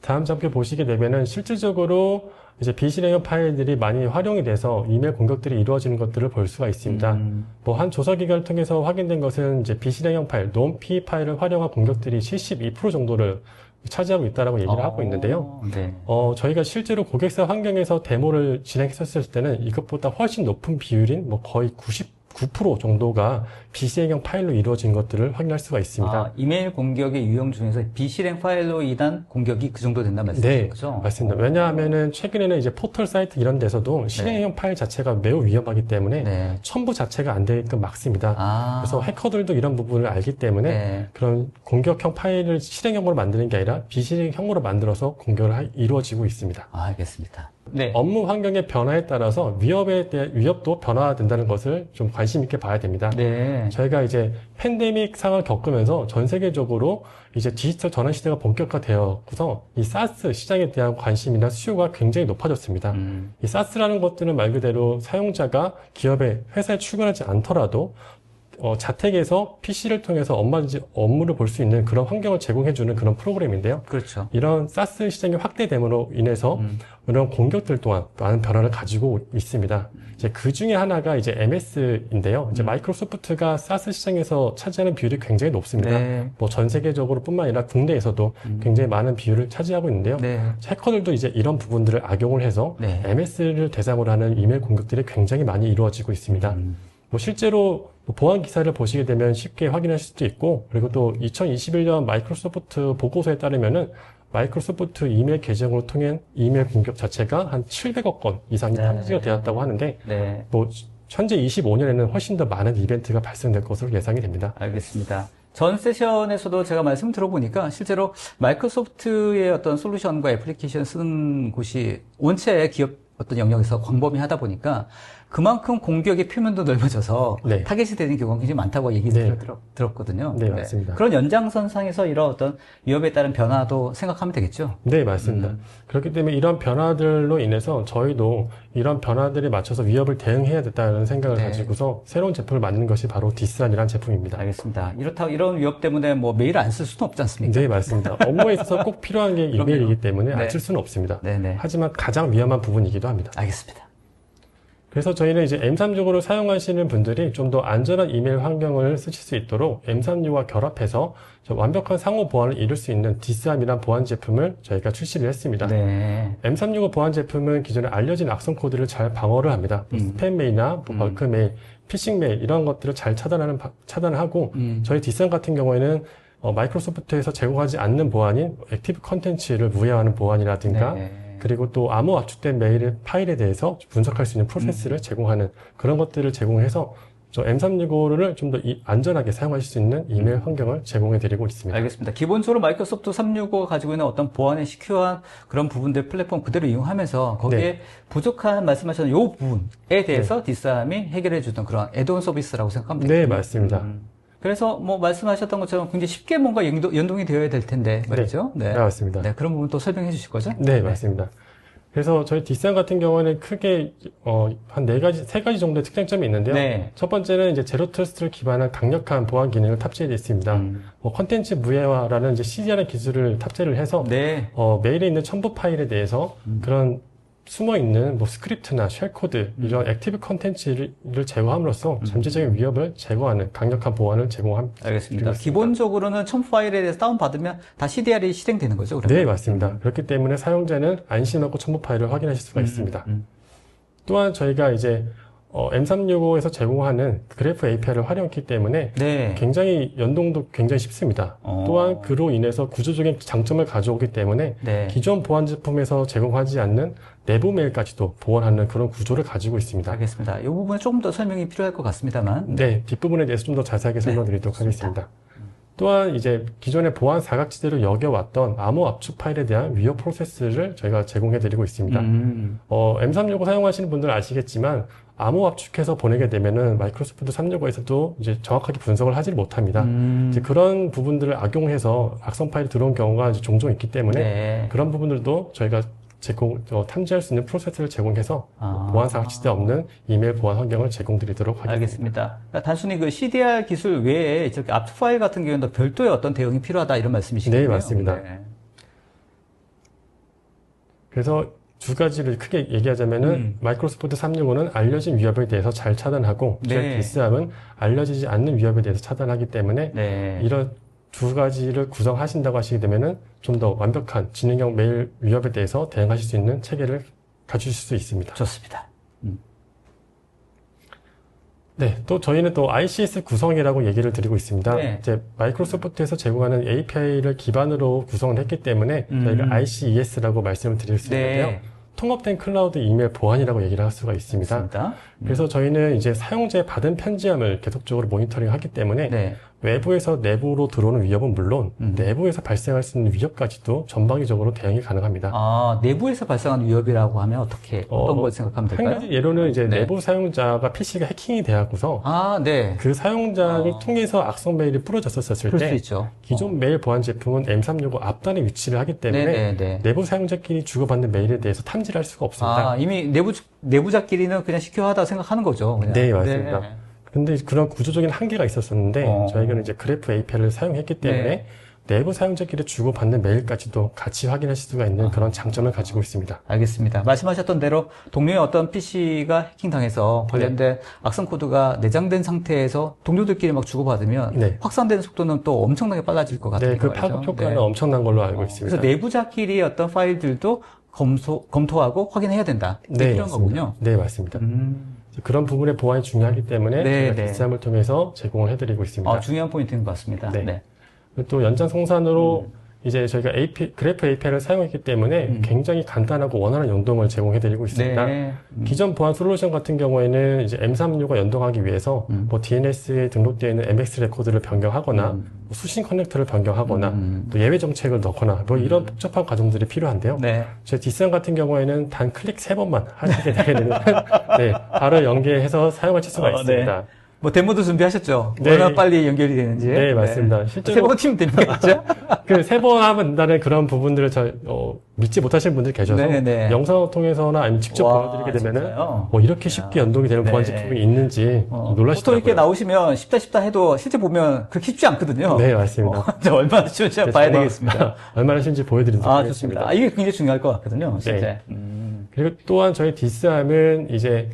다음 장표 보시게 되면은 실질적으로 이제 비실행형 파일들이 많이 활용이 돼서 이메일 공격들이 이루어지는 것들을 볼 수가 있습니다. 뭐 한 조사 기관을 통해서 확인된 것은 이제 비실행형 파일, non-P 파일을 활용한 공격들이 72% 정도를 차지하고 있다라고 얘기를 하고 있는데요. 네. 저희가 실제로 고객사 환경에서 데모를 진행했었을 때는 이것보다 훨씬 높은 비율인 뭐 거의 90% 9% 정도가 비실행형 파일로 이루어진 것들을 확인할 수가 있습니다. 아, 이메일 공격의 유형 중에서 비실행 파일로 인한 공격이 그 정도 된다는 말씀이신 네, 거죠? 맞습니다. 왜냐하면은 최근에는 이제 포털 사이트 이런 데서도 실행형 파일 자체가 매우 위험하기 때문에 네. 첨부 자체가 안 되게끔 막습니다. 아. 그래서 해커들도 이런 부분을 알기 때문에 네. 그런 공격형 파일을 실행형으로 만드는 게 아니라 비실행형으로 만들어서 공격을 이루어지고 있습니다. 아, 알겠습니다. 네. 업무 환경의 변화에 따라서 위협도 변화된다는 것을 좀 관심 있게 봐야 됩니다. 네. 저희가 이제 팬데믹 상황을 겪으면서 전 세계적으로 이제 디지털 전환 시대가 본격화되어서 이 사스 시장에 대한 관심이나 수요가 굉장히 높아졌습니다. 이 사스라는 것들은 말 그대로 사용자가 기업에 회사에 출근하지 않더라도 자택에서 PC를 통해서 업무를 볼 수 있는 그런 환경을 제공해주는 그런 프로그램인데요. 그렇죠. 이런 사스 시장이 확대됨으로 인해서 이런 공격들 또한 많은 변화를 가지고 있습니다. 이제 그 중에 하나가 이제 MS인데요. 이제 마이크로소프트가 사스 시장에서 차지하는 비율이 굉장히 높습니다. 네. 뭐 전 세계적으로 뿐만 아니라 국내에서도 굉장히 많은 비율을 차지하고 있는데요. 네. 해커들도 이제 이런 부분들을 악용을 해서 네. MS를 대상으로 하는 이메일 공격들이 굉장히 많이 이루어지고 있습니다. 뭐 실제로 보안 기사를 보시게 되면 쉽게 확인하실 수도 있고, 그리고 또 2021년 마이크로소프트 보고서에 따르면은 마이크로소프트 이메일 계정으로 통한 이메일 공격 자체가 한 700억 건 이상이 네. 탐지가 되었다고 하는데, 네. 뭐 현재 25년에는 훨씬 더 많은 이벤트가 발생될 것으로 예상이 됩니다. 알겠습니다. 전 세션에서도 제가 말씀 들어보니까 실제로 마이크로소프트의 어떤 솔루션과 애플리케이션 쓰는 곳이 원체 기업 어떤 영역에서 광범위하다 보니까 그만큼 공격의 표면도 넓어져서 네. 타겟이 되는 경우가 굉장히 많다고 얘기를 네. 들었거든요. 네, 맞습니다. 그런 연장선상에서 이런 어떤 위협에 따른 변화도 생각하면 되겠죠. 네, 맞습니다. 그렇기 때문에 이런 변화들로 인해서 저희도 이런 변화들에 맞춰서 위협을 대응해야 됐다는 생각을 네. 가지고서 새로운 제품을 만든 것이 바로 디스란이라는 제품입니다. 알겠습니다. 이렇다고 이런 위협 때문에 뭐 메일을 안 쓸 수는 없지 않습니까? 네, 맞습니다. 업무에 있어서 꼭 필요한 게 이메일이기 때문에 네. 안 쓸 수는 없습니다. 네네. 하지만 가장 위험한 부분이기도 합니다. 알겠습니다. 그래서 저희는 이제 M365를 사용하시는 분들이 좀 더 안전한 이메일 환경을 쓰실 수 있도록 M365와 결합해서 좀 완벽한 상호 보안을 이룰 수 있는 디스암이란 보안 제품을 저희가 출시를 했습니다. 네. M365 보안 제품은 기존에 알려진 악성 코드를 잘 방어를 합니다. 스팸 메일이나 벌크 메일, 피싱 메일 이런 것들을 잘 차단하고 저희 디스암 같은 경우에는 마이크로소프트에서 제공하지 않는 보안인 액티브 컨텐츠를 무효화하는 보안이라든가 네. 그리고 또 암호 압축된 메일 파일에 대해서 분석할 수 있는 프로세스를 제공하는 그런 것들을 제공해서 저 M365를 좀 더 안전하게 사용하실 수 있는 이메일 환경을 제공해 드리고 있습니다. 알겠습니다. 기본적으로 마이크로소프트 365가 가지고 있는 어떤 보안에 시큐한 그런 부분들 플랫폼 그대로 이용하면서 거기에 네. 부족한 말씀하셨던 이 부분에 대해서 디스암이 해결해 주던 그런 애드온 서비스라고 생각하면 네, 되겠군요. 맞습니다. 그래서 뭐 말씀하셨던 것처럼 굉장히 쉽게 뭔가 연동이 되어야 될 텐데 말이죠. 네, 맞습니다. 네, 그런 부분 또 설명해 주실 거죠? 네, 맞습니다. 그래서 저희 디스암 같은 경우는 크게 한 세 가지 정도의 특장점이 있는데요. 네. 첫 번째는 이제 제로 트러스트를 기반한 강력한 보안 기능을 탑재해 있습니다. 뭐 컨텐츠 무해화라는 이제 CDR의 기술을 탑재를 해서 네. 메일에 있는 첨부 파일에 대해서 그런 숨어 있는 뭐 스크립트나 쉘 코드 이런 액티브 컨텐츠를 제거함으로써 잠재적인 위협을 제거하는 강력한 보안을 제공합니다. 알겠습니다. 기본적으로는 첨부 파일에 대해서 다운받으면 다 CDR이 실행되는 거죠? 그러면? 네, 맞습니다. 그렇기 때문에 사용자는 안심하고 첨부 파일을 확인하실 수가 있습니다. 또한 저희가 이제 M365에서 제공하는 그래프 API를 활용했기 때문에 네. 굉장히 연동도 굉장히 쉽습니다. 또한 그로 인해서 구조적인 장점을 가져오기 때문에 네. 기존 보안 제품에서 제공하지 않는 내부 메일까지도 보완하는 그런 구조를 가지고 있습니다. 알겠습니다. 이 부분은 조금 더 설명이 필요할 것 같습니다만. 네, 뒷부분에 대해서 좀 더 자세하게 설명드리도록 하겠습니다. 또한 이제 기존의 보안 사각지대로 여겨왔던 암호 압축 파일에 대한 위협 프로세스를 저희가 제공해드리고 있습니다. M365 사용하시는 분들은 아시겠지만 암호 압축해서 보내게 되면은 마이크로소프트 365에서도 이제 정확하게 분석을 하지 못합니다. 이제 그런 부분들을 악용해서 악성 파일이 들어온 경우가 이제 종종 있기 때문에 네. 그런 부분들도 저희가 탐지할 수 있는 프로세스를 제공해서 보안 사각지대 없는 이메일 보안 환경을 제공드리도록 하겠습니다. 알겠습니다. 그러니까 단순히 그 CDR 기술 외에 이렇게 압축 파일 같은 경우는 별도의 어떤 대응이 필요하다 이런 말씀이시군요. 네, 맞습니다. 네. 그래서 두 가지를 크게 얘기하자면은 마이크로소프트 365는 알려진 위협에 대해서 잘 차단하고 네. 저희 디스암은 알려지지 않는 위협에 대해서 차단하기 때문에 네. 이런 두 가지를 구성하신다고 하시게 되면은 좀 더 완벽한 지능형 메일 위협에 대해서 대응하실 수 있는 체계를 갖추실 수 있습니다. 좋습니다. 네, 또 저희는 또 ICS 구성이라고 얘기를 드리고 있습니다. 네. 이제 마이크로소프트에서 제공하는 API를 기반으로 구성을 했기 때문에 저희가 ICES라고 말씀을 드릴 수 있는데요. 네. 통합된 클라우드 이메일 보안이라고 얘기를 할 수가 있습니다. 맞습니다. 그래서 저희는 이제 사용자의 받은 편지함을 계속적으로 모니터링하기 때문에 네. 외부에서 내부로 들어오는 위협은 물론 내부에서 발생할 수 있는 위협까지도 전방위적으로 대응이 가능합니다. 아, 내부에서 발생한 위협이라고 하면 어떤 걸 생각하면 한 될까요? 가지 예로는 이제 네. 내부 사용자가 PC가 해킹이 되었고서 아, 네. 그 사용자를 통해서 악성 메일이 뿌려졌었을 그럴 수 때 있죠. 기존 메일 보안 제품은 M365 앞단에 위치를 하기 때문에 네. 내부 사용자끼리 주고받는 메일에 대해서 탐지를 할 수가 없습니다. 아, 이미 내부자끼리는 그냥 시큐하다 생각하는 거죠. 그냥. 네, 맞습니다. 네. 근데 그런 구조적인 한계가 있었었는데 저희는 이제 그래프 API를 사용했기 때문에 네. 내부 사용자끼리 주고받는 메일까지도 같이 확인하실 수가 있는 그런 장점을 가지고 있습니다. 알겠습니다. 말씀하셨던 대로 동료의 어떤 PC가 해킹당해서 관련된 악성 코드가 내장된 상태에서 동료들끼리 막 주고받으면 네. 확산되는 속도는 또 엄청나게 빨라질 것 같아요. 네, 그 파급 효과는 엄청난 걸로 알고 있습니다. 그래서 내부자끼리 어떤 파일들도 검토하고 확인해야 된다. 이게 네, 필요한 맞습니다. 거군요. 네, 맞습니다. 그런 부분의 보안이 중요하기 때문에 네, 저희가 네. DSM을 통해서 제공을 해드리고 있습니다. 중요한 포인트인 것 같습니다. 네. 네. 또 연장성산으로 이제 저희가 그래프 API를 사용했기 때문에 굉장히 간단하고 원활한 연동을 제공해드리고 있습니다. 네. 기존 보안 솔루션 같은 경우에는 이제 M365가 연동하기 위해서 뭐 DNS에 등록되어 있는 MX 레코드를 변경하거나 뭐 수신 커넥터를 변경하거나 또 예외 정책을 넣거나 뭐 이런 복잡한 과정들이 필요한데요. 네. 제 뒷선 같은 경우에는 단 클릭 3번만 하시게 되면 네, 바로 연계해서 사용하실 수가 있습니다. 뭐 데모도 준비하셨죠? 네. 얼마나 빨리 연결이 되는지. 네, 맞습니다. 실제로 3번 팀 되겠죠? 그 3번 하면 된다는 그런 부분들을 믿지 못하시는 분들이 계셔서 네. 영상을 통해서나 아니면 직접 와, 보여드리게 되면은 진짜요? 뭐 이렇게 쉽게 연동이 되는 보안 네. 제품이 있는지 보통 놀라시더라고요. 이렇게 나오시면 쉽다 해도 실제 보면 그렇게 쉽지 않거든요. 네, 맞습니다. 진짜 얼마나 쉬운지 그래서 봐야 정말 되겠습니다. 얼마나 쉬운지 보여드리도록 좋습니다. 하겠습니다. 이게 굉장히 중요할 것 같거든요. 진짜. 네. 그리고 또한 저희 DSR은 이제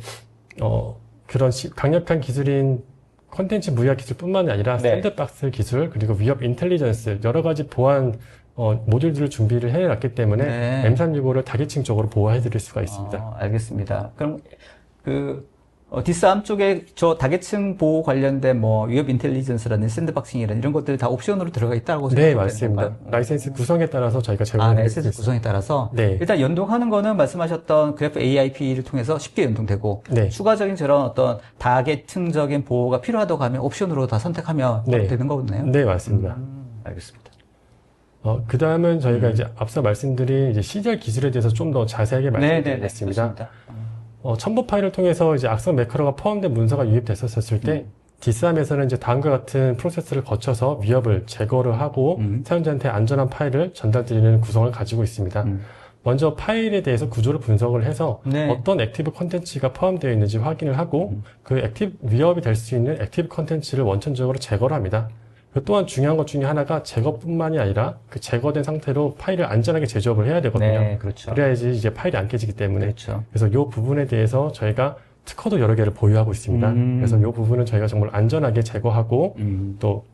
그런 강력한 기술인 콘텐츠 무희화 기술뿐만 아니라 네. 샌드박스 기술 그리고 위협 인텔리전스 여러 가지 보안 모듈들을 준비를 해놨기 때문에 네. M365를 타겟층 쪽으로 보호해드릴 수가 있습니다. 알겠습니다. 그럼 디스암 쪽에 저 다계층 보호 관련된 뭐 위협 인텔리전스라는 샌드박싱이라는 이런 것들이 다 옵션으로 들어가 있다고 네, 생각하면 맞습니다. 되는 건가요? 라이센스 구성에 따라서 저희가 제공해드리고 라이센스 있습니다. 구성에 따라서 네. 일단 연동하는 거는 말씀하셨던 그래프 AIP를 통해서 쉽게 연동되고 네. 추가적인 저런 어떤 다계층적인 보호가 필요하다고 하면 옵션으로 다 선택하면 네. 되는 거네요. 네, 맞습니다. 알겠습니다. 그 다음은 저희가 이제 앞서 말씀드린 이제 CDR 기술에 대해서 좀 더 자세하게 말씀드리겠습니다. 좋습니다. 첨부 파일을 통해서 이제 악성 매크로가 포함된 문서가 유입됐었을 때 DSAM에서는 이제 다음과 같은 프로세스를 거쳐서 위협을 제거를 하고 사용자한테 안전한 파일을 전달드리는 구성을 가지고 있습니다. 먼저 파일에 대해서 구조를 분석을 해서 네. 어떤 액티브 컨텐츠가 포함되어 있는지 확인을 하고 그 위협이 될 수 있는 액티브 컨텐츠를 원천적으로 제거를 합니다. 또한 중요한 것 중에 하나가 제거뿐만이 아니라 그 제거된 상태로 파일을 안전하게 재조업을 해야 되거든요. 네, 그렇죠. 그래야지 이제 파일이 안 깨지기 때문에. 그렇죠. 그래서 이 부분에 대해서 저희가 특허도 여러 개를 보유하고 있습니다. 그래서 이 부분은 저희가 정말 안전하게 제거하고 또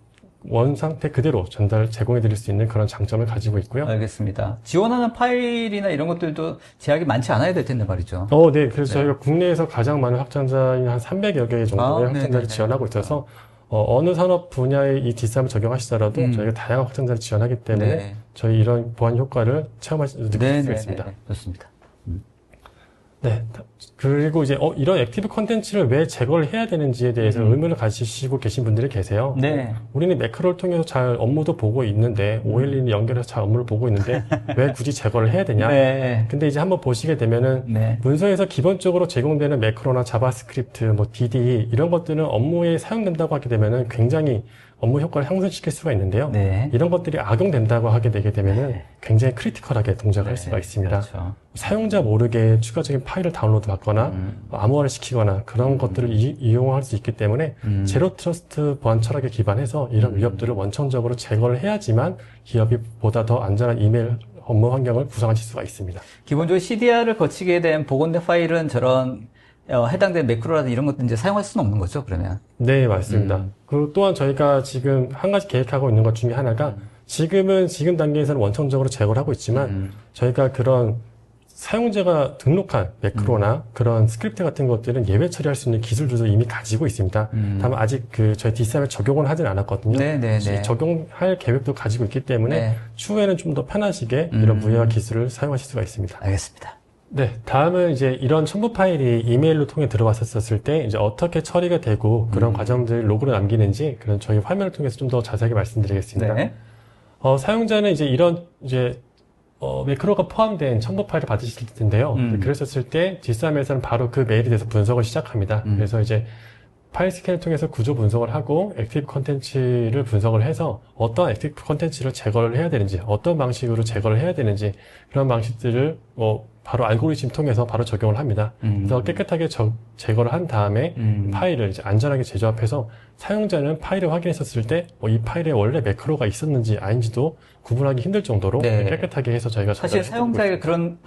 원 상태 그대로 제공해 드릴 수 있는 그런 장점을 가지고 있고요. 알겠습니다. 지원하는 파일이나 이런 것들도 제약이 많지 않아야 될 텐데 말이죠. 네. 그래서 저희가 국내에서 가장 많은 확장자인 한 300여 개 정도의 확장자를 지원하고 있어서 어느 산업 분야의 이 DSAM을 적용하시더라도 저희가 다양한 확장자를 지원하기 때문에 네. 저희 이런 보안 효과를 느낄 수 있습니다. 좋습니다. 네. 그리고 이제 이런 액티브 컨텐츠를 왜 제거를 해야 되는지에 대해서 의문을 가지시고 계신 분들이 계세요. 네. 우리는 매크로를 통해서 잘 업무도 보고 있는데 OLE는 연결해서 잘 업무를 보고 있는데 왜 굳이 제거를 해야 되냐? 네. 근데 이제 한번 보시게 되면은 네. 문서에서 기본적으로 제공되는 매크로나 자바스크립트, 뭐 DDE 이런 것들은 업무에 사용된다고 하게 되면은 굉장히 업무 효과를 향상시킬 수가 있는데요. 네. 이런 것들이 악용된다고 하게 되게 되면은 굉장히 크리티컬하게 동작을 할 수가 있습니다. 그렇죠. 사용자 모르게 추가적인 파일을 다운로드 받거나 암호화를 시키거나 그런 것들을 이용할 수 있기 때문에 제로 트러스트 보안 철학에 기반해서 이런 위협들을 원천적으로 제거를 해야지만 기업이 보다 더 안전한 이메일 업무 환경을 구성하실 수가 있습니다. 기본적으로 CDR을 거치게 된 복원된 파일은 저런 해당된 매크로라든지 이런 것들 이제 사용할 수는 없는 거죠, 그러면? 네, 맞습니다. 그리고 또한 저희가 지금 한 가지 계획하고 있는 것 중에 하나가 지금 단계에서는 원천적으로 제거를 하고 있지만 저희가 그런 사용자가 등록한 매크로나 그런 스크립트 같은 것들은 예외 처리할 수 있는 기술들도 이미 가지고 있습니다. 다만 아직 저희 DCM에 적용을 하진 않았거든요. 네네네. 적용할 계획도 가지고 있기 때문에 네. 추후에는 좀 더 편하시게 이런 무해화 기술을 사용하실 수가 있습니다. 알겠습니다. 네, 다음은 이제 이런 첨부 파일이 이메일로 통해 들어왔었을 때 이제 어떻게 처리가 되고 그런 과정들 로그로 남기는지 그런 저희 화면을 통해서 좀 더 자세하게 말씀드리겠습니다. 네. 사용자는 이제 이런 매크로가 포함된 첨부 파일을 받으실 텐데요. 그랬었을 때 D3에서는 바로 그 메일에 대해서 분석을 시작합니다. 그래서 이제 파일 스캔을 통해서 구조 분석을 하고 액티브 컨텐츠를 분석을 해서 어떤 액티브 컨텐츠를 제거를 해야 되는지 어떤 방식으로 제거를 해야 되는지 그런 방식들을 바로 알고리즘 통해서 바로 적용을 합니다. 그래서 깨끗하게 제거를 한 다음에 파일을 이제 안전하게 재조합해서 사용자는 파일을 확인했었을 때 이 파일에 원래 매크로가 있었는지 아닌지도 구분하기 힘들 정도로 네. 깨끗하게 해서 저희가 사실 사용자에게 그런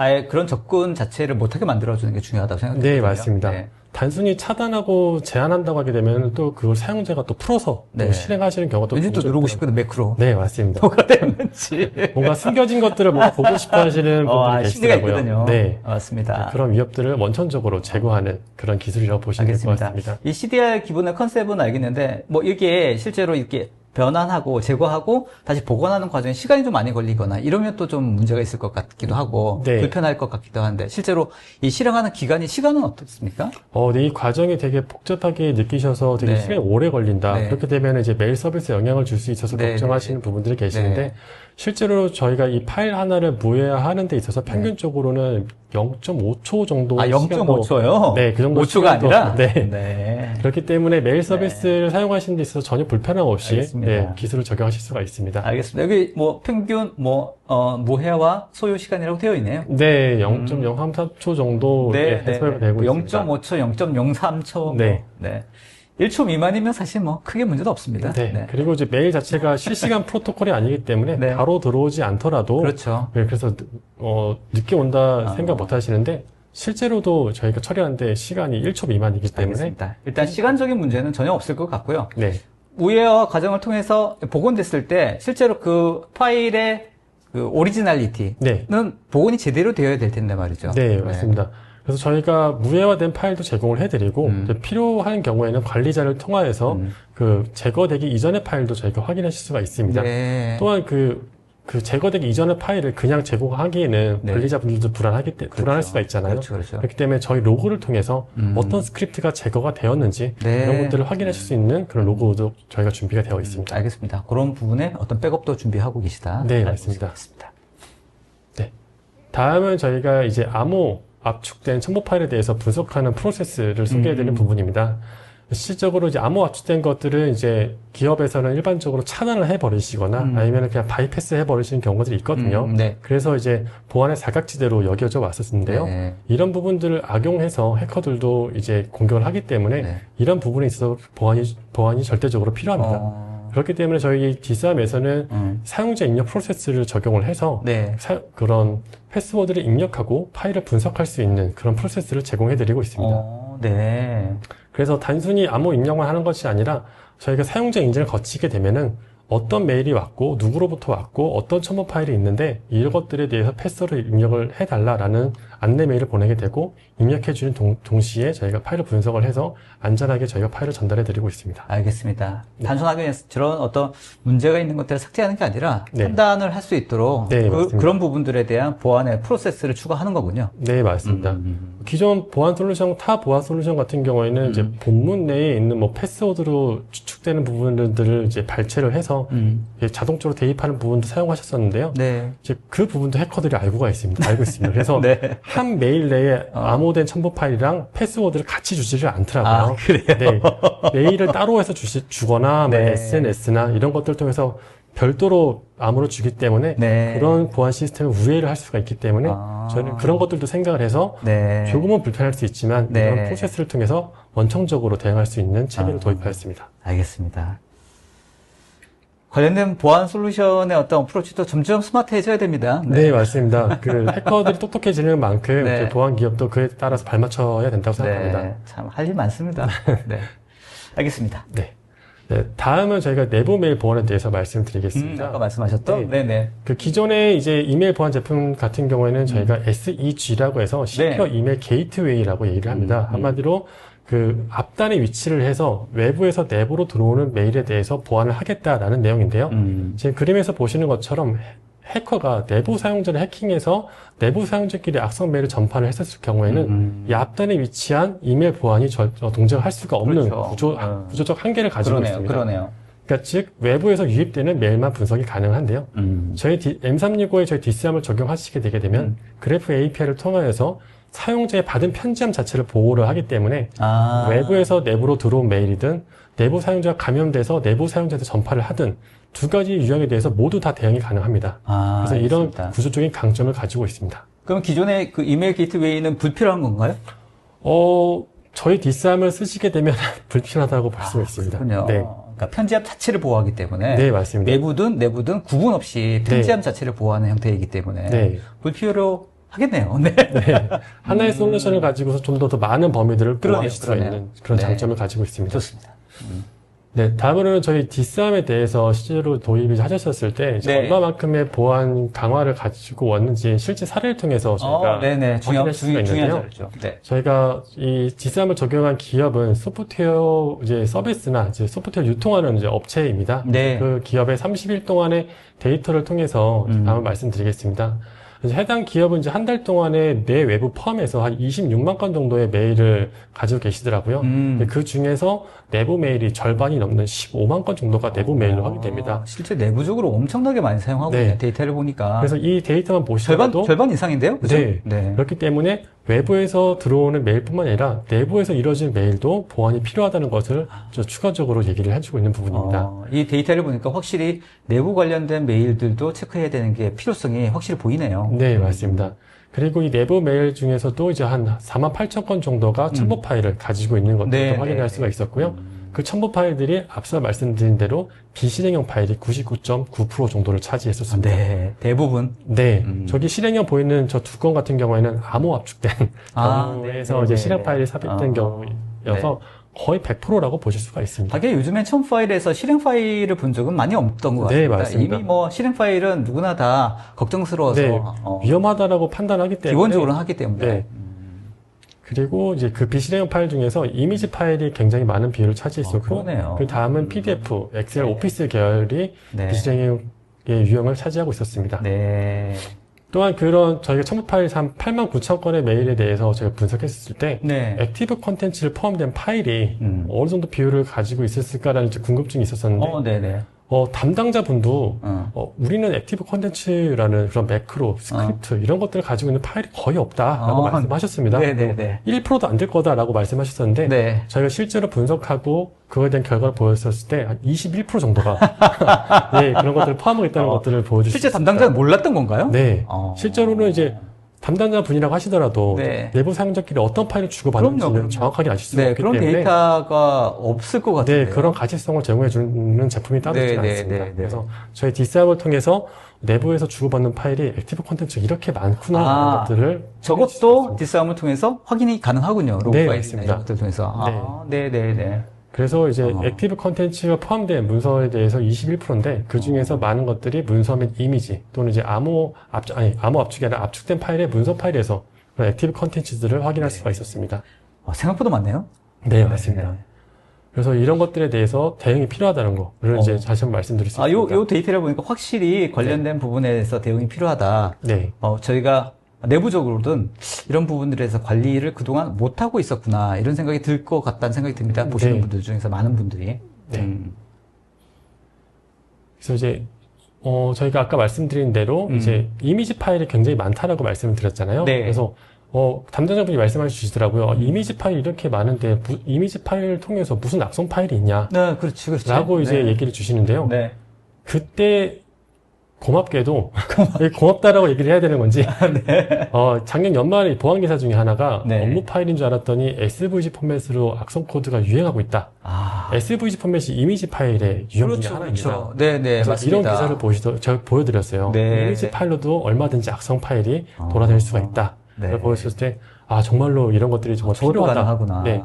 접근 자체를 못하게 만들어주는 게 중요하다고 생각합니다. 네, 맞습니다. 네. 단순히 차단하고 제한한다고 하게 되면 또 그걸 사용자가 또 풀어서 또 네. 실행하시는 경우가 또 왠지 또 종종 누르고 있더라고요. 싶거든, 매크로. 네, 맞습니다. 뭐가 되는지. 뭔가 숨겨진 것들을 뭔가 보고 싶어 하시는 분들이 심리가 계시더라고요. 있거든요. 네. 맞습니다. 그런 위협들을 원천적으로 제거하는 그런 기술이라고 보시면 될 것 알겠습니다. 같습니다. 이 CDR 기본의 컨셉은 알겠는데, 이게 실제로 이렇게 변환하고 제거하고 다시 복원하는 과정에 시간이 좀 많이 걸리거나 이러면 또 좀 문제가 있을 것 같기도 하고 네. 불편할 것 같기도 한데 실제로 이 실행하는 시간은 어떻습니까? 네, 이 과정이 되게 복잡하게 느끼셔서 되게 네. 시간이 오래 걸린다. 네. 그렇게 되면 이제 메일 서비스에 영향을 줄 수 있어서 네, 걱정하시는 부분들이 계시는데 네. 실제로 저희가 이 파일 하나를 무해화하는 데 있어서 평균적으로는 0.5초 정도 0.5초요? 네, 그 정도 5초가 시간도- 아니라? 네. 네. 그렇기 때문에 메일 서비스를 사용하시는 데 있어서 전혀 불편함 없이 알겠습니다. 기술을 적용하실 수가 있습니다. 알겠습니다. 여기 평균 무해와 소요 시간이라고 되어 있네요. 네, 0.034초 정도 해소가 되고 있습니다. 0.5초, 0.03초. 네. 네. 1초 미만이면 사실 크게 문제도 없습니다. 네. 그리고 이제 메일 자체가 실시간 프로토콜이 아니기 때문에 네. 바로 들어오지 않더라도 그렇죠. 네, 그래서 늦게 온다 아. 생각 못 하시는데 실제로도 저희가 처리하는데 시간이 1초 미만이기 때문에 알겠습니다. 일단 시간적인 문제는 전혀 없을 것 같고요. 네. 우회화 과정을 통해서 복원됐을 때 실제로 그 파일의 그 오리지널리티는 네. 복원이 제대로 되어야 될 텐데 말이죠. 네, 맞습니다. 그래서 저희가 무해화된 파일도 제공을 해드리고 이제 필요한 경우에는 관리자를 통하여서 그 제거되기 이전의 파일도 저희가 확인하실 수가 있습니다. 네. 또한 그 제거되기 이전의 파일을 그냥 제공하기에는 네. 관리자분들도 불안할 수가 있잖아요. 그렇죠. 그렇기 때문에 저희 로그를 통해서 어떤 스크립트가 제거가 되었는지 네. 이런 것들을 확인하실 수 있는 그런 로그도 저희가 준비가 되어 있습니다. 알겠습니다. 그런 부분에 어떤 백업도 준비하고 계시다. 네, 알고 맞습니다. 있습니다. 네. 다음은 저희가 이제 암호 압축된 첨부 파일에 대해서 분석하는 프로세스를 소개해드리는 부분입니다. 실질적으로 이제 암호 압축된 것들은 이제 기업에서는 일반적으로 차단을 해버리시거나 아니면 그냥 바이패스 해버리시는 경우들이 있거든요. 네. 그래서 이제 보안의 사각지대로 여겨져 왔었는데요. 네. 이런 부분들을 악용해서 해커들도 이제 공격을 하기 때문에 네. 이런 부분에 있어서 보안이 절대적으로 필요합니다. 그렇기 때문에 저희 D3에서는 사용자 입력 프로세스를 적용을 해서 네. 그런 패스워드를 입력하고 파일을 분석할 수 있는 그런 프로세스를 제공해드리고 있습니다. 네. 그래서 단순히 암호 입력만 하는 것이 아니라 저희가 사용자 인증을 거치게 되면은 어떤 메일이 왔고 누구로부터 왔고 어떤 첨부 파일이 있는데 이것들에 대해서 패스워드를 입력을 해달라라는 안내 메일을 보내게 되고 입력해주는 동시에 저희가 파일을 분석을 해서 안전하게 저희가 파일을 전달해드리고 있습니다. 알겠습니다. 단순하게 저런 어떤 문제가 있는 것들을 삭제하는 게 아니라 네. 판단을 할 수 있도록 네, 맞습니다. 그런 부분들에 대한 보안의 프로세스를 추가하는 거군요. 네, 맞습니다. 기존 보안 솔루션, 타 보안 솔루션 같은 경우에는 이제 본문 내에 있는 뭐 패스워드로 추측되는 부분들을 이제 발췌를 해서 자동적으로 대입하는 부분도 사용하셨었는데요. 네. 이제 그 부분도 해커들이 알고 있습니다. 그래서 네. 한 메일 내에 암호된 첨부 파일이랑 패스워드를 같이 주지를 않더라고요. 아, 그래요? 네. 메일을 따로 해서 주거나 네. SNS나 이런 것들 통해서 별도로 암호를 주기 때문에 네. 그런 보안 시스템을 우회를 할 수가 있기 때문에 아. 저는 그런 것들도 생각을 해서 네. 조금은 불편할 수 있지만 네. 이런 프로세스를 통해서 원청적으로 대응할 수 있는 체계를 도입하였습니다. 알겠습니다. 관련된 보안 솔루션의 어떤 어프로치도 점점 스마트해져야 됩니다. 네, 맞습니다. 그 해커들이 똑똑해지는 만큼 네. 그 보안 기업도 그에 따라서 발맞춰야 된다고 생각합니다. 참 할 일 많습니다. 네. 알겠습니다. 네. 네, 다음은 저희가 내부 메일 보안에 대해서 말씀드리겠습니다. 아까 말씀하셨던? 네네. 그 기존의 이제 이메일 보안 제품 같은 경우에는 저희가 SEG라고 해서 시큐어 이메일 게이트웨이라고 얘기를 합니다. 한마디로 그 앞단에 위치를 해서 외부에서 내부로 들어오는 메일에 대해서 보안을 하겠다라는 내용인데요. 지금 그림에서 보시는 것처럼 해커가 내부 사용자를 해킹해서 내부 사용자끼리 악성 메일을 전파를 했었을 경우에는 이 앞단에 위치한 이메일 보안이 동작을 할 수가 없는 구조적 한계를 가지고 있습니다. 그러네요. 그러니까 즉 외부에서 유입되는 메일만 분석이 가능한데요. 저희 M365에 저희 DCM을 적용하시게 되게 되면 그래프 API를 통하여서 사용자의 받은 편지함 자체를 보호를 하기 때문에 외부에서 내부로 들어온 메일이든 내부 사용자가 감염돼서 내부 사용자한테 전파를 하든 두 가지 유형에 대해서 모두 다 대응이 가능합니다. 그래서 이런 알겠습니다. 구조적인 강점을 가지고 있습니다. 그럼 기존의 그 이메일 게이트웨이는 불필요한 건가요? 저희 DCM을 쓰시게 되면 불필요하다고 볼 수가 있습니다. 그렇군요. 네. 그러니까 편지함 자체를 보호하기 때문에 네, 맞습니다. 내부든 구분 없이 편지함 자체를 보호하는 형태이기 때문에 네. 불필요로 하겠네요. 네. 네. 하나의 솔루션을 가지고서 좀 더 많은 범위들을 보호할 수가 그러네요. 있는 그런 네. 장점을 가지고 있습니다. 좋습니다. 네, 다음으로는 저희 DCM에 대해서 실제로 도입이 하셨을 때 이제 네. 얼마만큼의 보안 강화를 가지고 왔는지 실제 사례를 통해서 저희가 네네. 확인할 수가 있는데요. 자료죠. 네. 저희가 이 DCM을 적용한 기업은 소프트웨어 이제 서비스나 이제 소프트웨어 유통하는 이제 업체입니다. 네. 그 기업의 30일 동안의 데이터를 통해서 다음을 말씀드리겠습니다. 그래서 해당 기업은 이제 한 달 동안에 내 외부 포함해서 한 26만 건 정도의 메일을 가지고 계시더라고요. 그 중에서 내부 메일이 절반이 넘는 15만 건 정도가 내부 메일로 확인됩니다. 실제 내부적으로 엄청나게 많이 사용하고 네. 있네요. 데이터를 보니까. 그래서 이 데이터만 보시더라도 절반 이상인데요? 그죠? 네. 그렇기 때문에 외부에서 들어오는 메일뿐만 아니라 내부에서 이루어진 메일도 보안이 필요하다는 것을 좀 추가적으로 얘기를 해주고 있는 부분입니다. 이 데이터를 보니까 확실히 내부 관련된 메일들도 체크해야 되는 게 필요성이 확실히 보이네요. 네, 맞습니다. 그리고 이 내부 메일 중에서도 이제 한 4만 8천 건 정도가 첨부 파일을 가지고 있는 것들도 네, 확인할 네. 수가 있었고요. 그 첨부 파일들이 앞서 말씀드린 대로 비실행형 파일이 99.9% 정도를 차지했었습니다. 네. 대부분. 네, 저기 실행형 보이는 저 두 건 같은 경우에는 암호 압축된 경우에서 네, 이제 네, 실행 네. 파일이 삽입된 경우여서 거의 100%라고 보실 수가 있습니다. 하긴 요즘엔 첨부 파일에서 실행 파일을 본 적은 많이 없던 것 네, 같습니다. 맞습니다. 이미 뭐 실행 파일은 누구나 다 걱정스러워서 네, 위험하다라고 판단하기 때문에 기본적으로는 하기 때문에. 네. 그리고 이제 그 비실행형 파일 중에서 이미지 파일이 굉장히 많은 비율을 차지했었고, 그러네요. 그 다음은 PDF, 엑셀, 오피스 계열이 네. 비실행형의 유형을 차지하고 있었습니다. 네. 또한 그런 저희가 첨부 파일 한 8만 9천 건의 메일에 대해서 저희가 분석했을 때 네. 액티브 콘텐츠를 포함된 파일이 어느 정도 비율을 가지고 있었을까라는 궁금증이 있었었는데 네네. 담당자분도 우리는 액티브 콘텐츠라는 그런 매크로, 스크립트 이런 것들을 가지고 있는 파일이 거의 없다라고 말씀하셨습니다. 네네네. 1%도 안 될 거다라고 말씀하셨었는데 네. 저희가 실제로 분석하고 그거에 대한 결과를 보였었을 때 한 21% 정도가 네, 그런 것들을 포함하고 있다는 것들을 보여주셨습니다. 실제 담당자는 몰랐던 건가요? 네. 실제로는 이제 담당자 분이라고 하시더라도 네. 내부 사용자끼리 어떤 파일을 주고받는지는 그럼요. 정확하게 아실 수가 네, 없기 그런 때문에 데이터가 없을 것 같아요. 네, 그런 가치성을 제공해주는 제품이 따로 있지 네, 않습니다. 네. 그래서 저희 DCM을 통해서 내부에서 주고받는 파일이 액티브 콘텐츠가 이렇게 많구나 하는 것들을 저것도 디스함을 통해서 확인이 가능하군요. 로그 네, 파일이나 맞습니다. 이런 것들을 통해서. 네네네. 그래서 이제 액티브 콘텐츠가 포함된 문서에 대해서 21%인데 그 중에서 많은 것들이 문서 및 이미지 또는 이제 암호 압축이 아니라 압축된 파일의 문서 파일에서 그런 액티브 콘텐츠들을 확인할 수가 있었습니다. 생각보다 많네요. 네, 맞습니다. 그래서 이런 것들에 대해서 대응이 필요하다는 거를 이제 다시 한번 말씀드릴 수 있습니다. 요 데이터를 보니까 확실히 관련된 부분에서 대응이 필요하다. 네. 저희가 내부적으로든 이런 부분들에서 관리를 그동안 못하고 있었구나. 이런 생각이 들 것 같다는 생각이 듭니다. 보시는 분들 중에서 많은 분들이. 네. 그래서 이제, 저희가 아까 말씀드린 대로 이제 이미지 파일이 굉장히 많다라고 말씀을 드렸잖아요. 네. 그래서 담당자분이 말씀해 주시더라고요. 이미지 파일 이렇게 많은데 이미지 파일을 통해서 무슨 악성 파일이 있냐? 네, 그렇지. 라고 이제 네. 얘기를 주시는데요. 네. 그때 고맙게도 고맙다라고 얘기를 해야 되는 건지 작년 연말에 보안 기사 중에 하나가 네. 업무 파일인 줄 알았더니 SVG 포맷으로 악성 코드가 유행하고 있다. SVG 포맷이 이미지 파일의 유형 중에 하나입니다. 그렇죠. 네, 맞습니다. 이런 기사를 제가 보여드렸어요. 네. 이미지 파일로도 얼마든지 악성 파일이 돌아다닐 수가 있다. 네. 보였을 때 정말로 이런 것들이 정말 저것도 필요하다. 가능하구나. 네.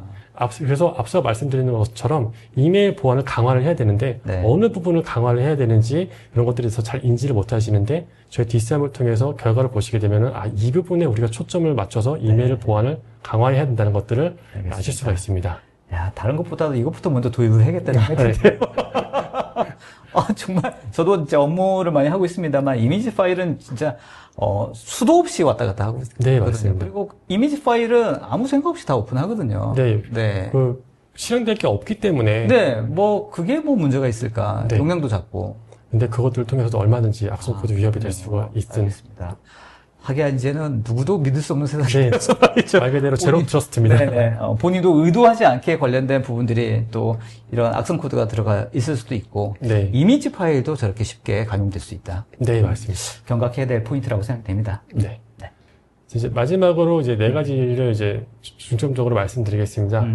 그래서 앞서 말씀드리는 것처럼 이메일 보안을 강화를 해야 되는데 네. 어느 부분을 강화를 해야 되는지 이런 것들에 대해서 잘 인지를 못 하시는데 저희 DCM을 통해서 결과를 보시게 되면은 이 부분에 우리가 초점을 맞춰서 이메일 보안을 강화해야 된다는 것들을 알겠습니다. 아실 수가 있습니다. 야, 다른 것보다도 이것부터 먼저 도입을 해야겠다는 생각이 드네요. 정말 저도 진짜 업무를 많이 하고 있습니다만 이미지 파일은 진짜 수도 없이 왔다 갔다 하고 있거든요. 네, 맞습니다. 그리고 이미지 파일은 아무 생각 없이 다 오픈하거든요. 네. 네. 실행될 게 없기 때문에 네, 그게 문제가 있을까? 네. 용량도 작고. 근데 그것들을 통해서도 얼마든지 악성 코드 위협이 될 수가 있습니다. 알겠습니다. 하기야 이제는 누구도 믿을 수 없는 세상이 네, 되어서 말이죠. 말 그대로 제로 트러스트입니다. 네네. 본인도 의도하지 않게 관련된 부분들이 또 이런 악성 코드가 들어가 있을 수도 있고 네. 이미지 파일도 저렇게 쉽게 감염될 수 있다. 네, 맞습니다. 경각해야 될 포인트라고 생각됩니다. 네. 네. 이제 마지막으로 이제 네 가지를 이제 중점적으로 말씀드리겠습니다.